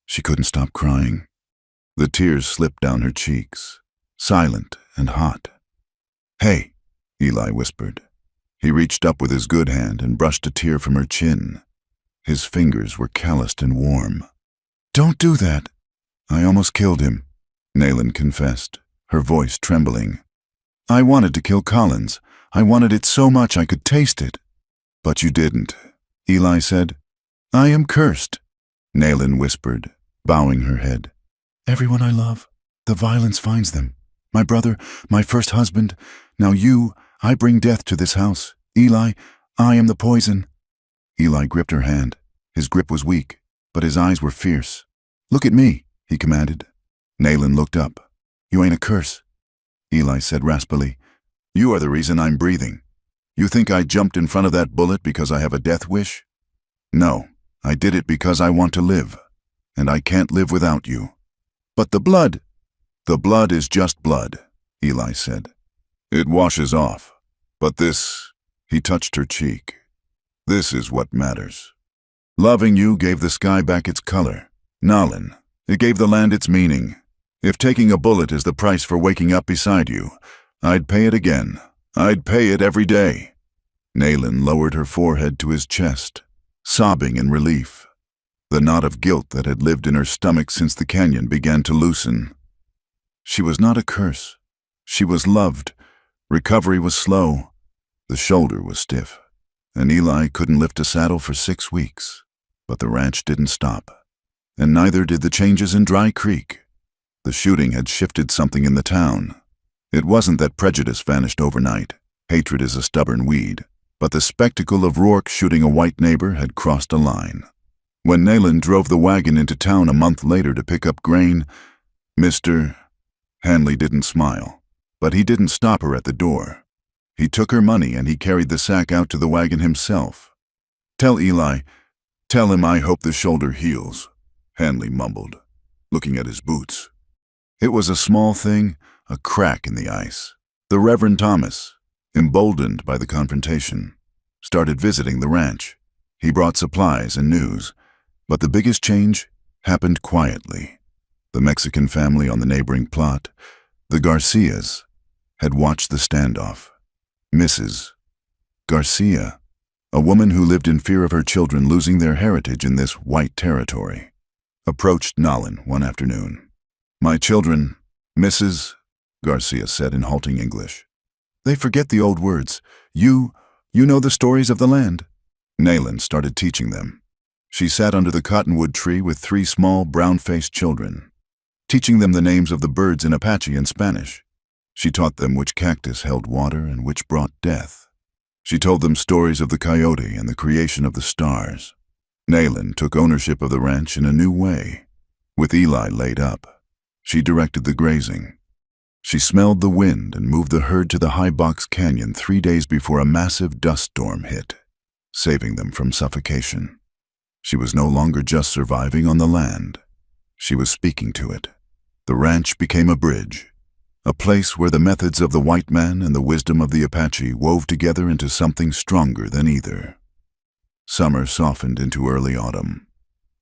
She couldn't stop crying. The tears slipped down her cheeks, silent and hot. "Hey," Eli whispered. He reached up with his good hand and brushed a tear from her chin. His fingers were calloused and warm. "Don't do that." "I almost killed him," Nayland confessed, her voice trembling. "I wanted to kill Collins. I wanted it so much I could taste it." "But you didn't," Eli said. "I am cursed," Nayland whispered, bowing her head. "Everyone I love, the violence finds them. My brother, my first husband. Now you, I bring death to this house. Eli, I am the poison." Eli gripped her hand. His grip was weak, but his eyes were fierce. "Look at me," he commanded. Nayland looked up. "You ain't a curse," Eli said raspily. "You are the reason I'm breathing. You think I jumped in front of that bullet because I have a death wish? No, I did it because I want to live, and I can't live without you." "But the blood." "The blood is just blood," Eli said. "It washes off. But this," he touched her cheek, "this is what matters. Loving you gave the sky back its color. Nolan, it gave the land its meaning. If taking a bullet is the price for waking up beside you, I'd pay it again. I'd pay it every day." Nayland lowered her forehead to his chest, sobbing in relief. The knot of guilt that had lived in her stomach since the canyon began to loosen. She was not a curse. She was loved. Recovery was slow. The shoulder was stiff, and Eli couldn't lift a saddle for 6 weeks. But the ranch didn't stop, and neither did the changes in Dry Creek. The shooting had shifted something in the town. It wasn't that prejudice vanished overnight. Hatred is a stubborn weed. But the spectacle of Rourke shooting a white neighbor had crossed a line. When Nayland drove the wagon into town a month later to pick up grain, Mr. Hanley didn't smile. But he didn't stop her at the door. He took her money and he carried the sack out to the wagon himself. "Tell Eli, tell him I hope the shoulder heals," Hanley mumbled, looking at his boots. It was a small thing, a crack in the ice. The Reverend Thomas, emboldened by the confrontation, started visiting the ranch. He brought supplies and news, but the biggest change happened quietly. The Mexican family on the neighboring plot, the Garcias, had watched the standoff. Mrs. Garcia, a woman who lived in fear of her children losing their heritage in this white territory, approached Nalin one afternoon. "My children," Mrs. Garcia said in halting English. "They forget the old words. You know the stories of the land." Nayland started teaching them. She sat under the cottonwood tree with 3 small, brown-faced children, teaching them the names of the birds in Apache and Spanish. She taught them which cactus held water and which brought death. She told them stories of the coyote and the creation of the stars. Nayland took ownership of the ranch in a new way. With Eli laid up, she directed the grazing. She smelled the wind and moved the herd to the High Box Canyon 3 days before a massive dust storm hit, saving them from suffocation. She was no longer just surviving on the land. She was speaking to it. The ranch became a bridge, a place where the methods of the white man and the wisdom of the Apache wove together into something stronger than either. Summer softened into early autumn.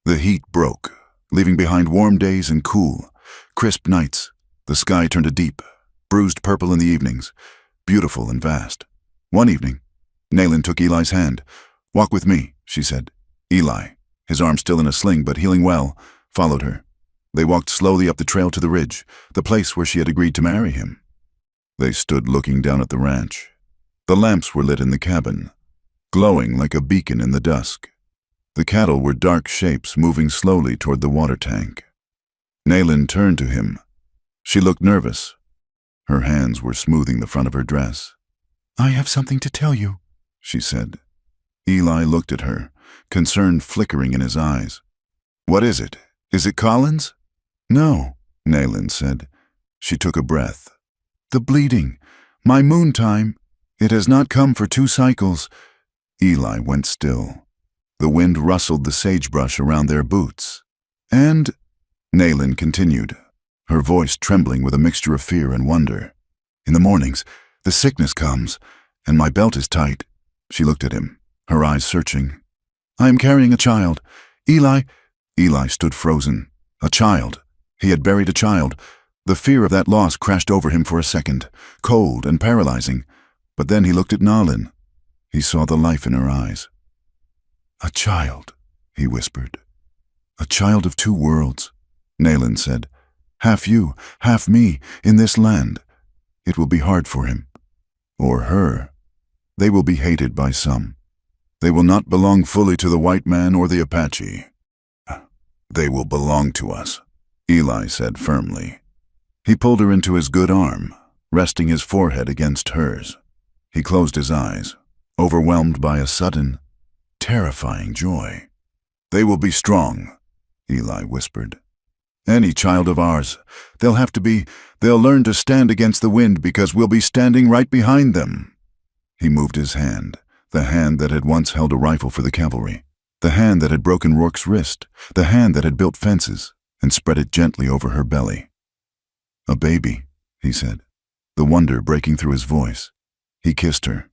The heat broke, leaving behind warm days and cool, crisp nights. The sky turned a deep, bruised purple in the evenings, beautiful and vast. One evening, Nayland took Eli's hand. "Walk with me," she said. Eli, his arm still in a sling but healing well, followed her. They walked slowly up the trail to the ridge, the place where she had agreed to marry him. They stood looking down at the ranch. The lamps were lit in the cabin, glowing like a beacon in the dusk. The cattle were dark shapes moving slowly toward the water tank. Nayland turned to him. She looked nervous. Her hands were smoothing the front of her dress. "I have something to tell you," she said. Eli looked at her, concern flickering in his eyes. "What is it? Is it Collins?" "No," Nayland said. She took a breath. "The bleeding. My moon time. It has not come for 2 cycles. Eli went still. The wind rustled the sagebrush around their boots. "And," Nayland continued, her voice trembling with a mixture of fear and wonder, "in the mornings, the sickness comes, and my belt is tight." She looked at him, her eyes searching. "I am carrying a child. Eli—" Eli stood frozen. A child. He had buried a child. The fear of that loss crashed over him for a second, cold and paralyzing. But then he looked at Nalin. He saw the life in her eyes. "A child," he whispered. "A child of 2 worlds," Nayland said. "Half you, half me, in this land. It will be hard for him. Or her. They will be hated by some. They will not belong fully to the white man or the Apache. They will belong to us," Eli said firmly. He pulled her into his good arm, resting his forehead against hers. He closed his eyes, overwhelmed by a sudden, terrifying joy. "They will be strong," Eli whispered. "Any child of ours. They'll learn to stand against the wind because we'll be standing right behind them." He moved his hand, the hand that had once held a rifle for the cavalry, the hand that had broken Rourke's wrist, the hand that had built fences, and spread it gently over her belly. "A baby," he said, the wonder breaking through his voice. He kissed her.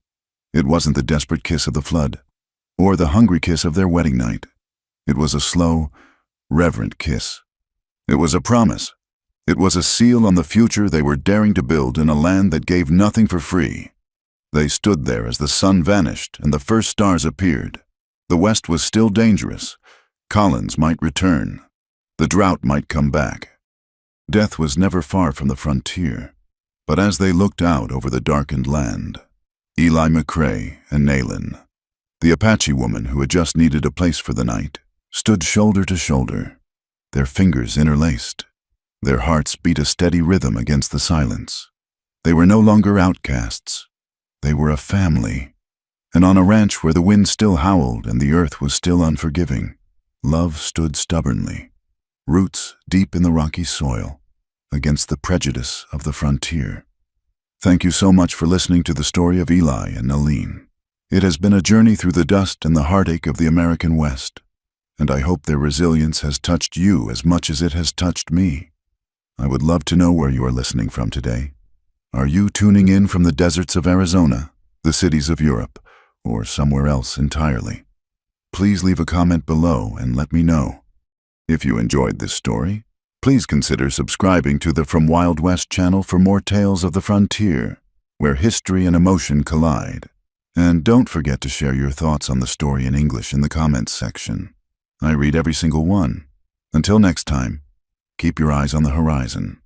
It wasn't the desperate kiss of the flood, or the hungry kiss of their wedding night. It was a slow, reverent kiss. It was a promise. It was a seal on the future they were daring to build in a land that gave nothing for free. They stood there as the sun vanished and the first stars appeared. The West was still dangerous. Collins might return. The drought might come back. Death was never far from the frontier. But as they looked out over the darkened land, Eli McCrae and Nayland, the Apache woman who had just needed a place for the night, stood shoulder to shoulder, their fingers interlaced. Their hearts beat a steady rhythm against the silence. They were no longer outcasts. They were a family. And on a ranch where the wind still howled and the earth was still unforgiving, love stood stubbornly, roots deep in the rocky soil, against the prejudice of the frontier. Thank you so much for listening to the story of Eli and Nayland. It has been a journey through the dust and the heartache of the American West, and I hope their resilience has touched you as much as it has touched me. I would love to know where you are listening from today. Are you tuning in from the deserts of Arizona, the cities of Europe, or somewhere else entirely? Please leave a comment below and let me know. If you enjoyed this story, please consider subscribing to the From Wild West channel for more tales of the frontier, where history and emotion collide. And don't forget to share your thoughts on the story in English in the comments section. I read every single one. Until next time, keep your eyes on the horizon.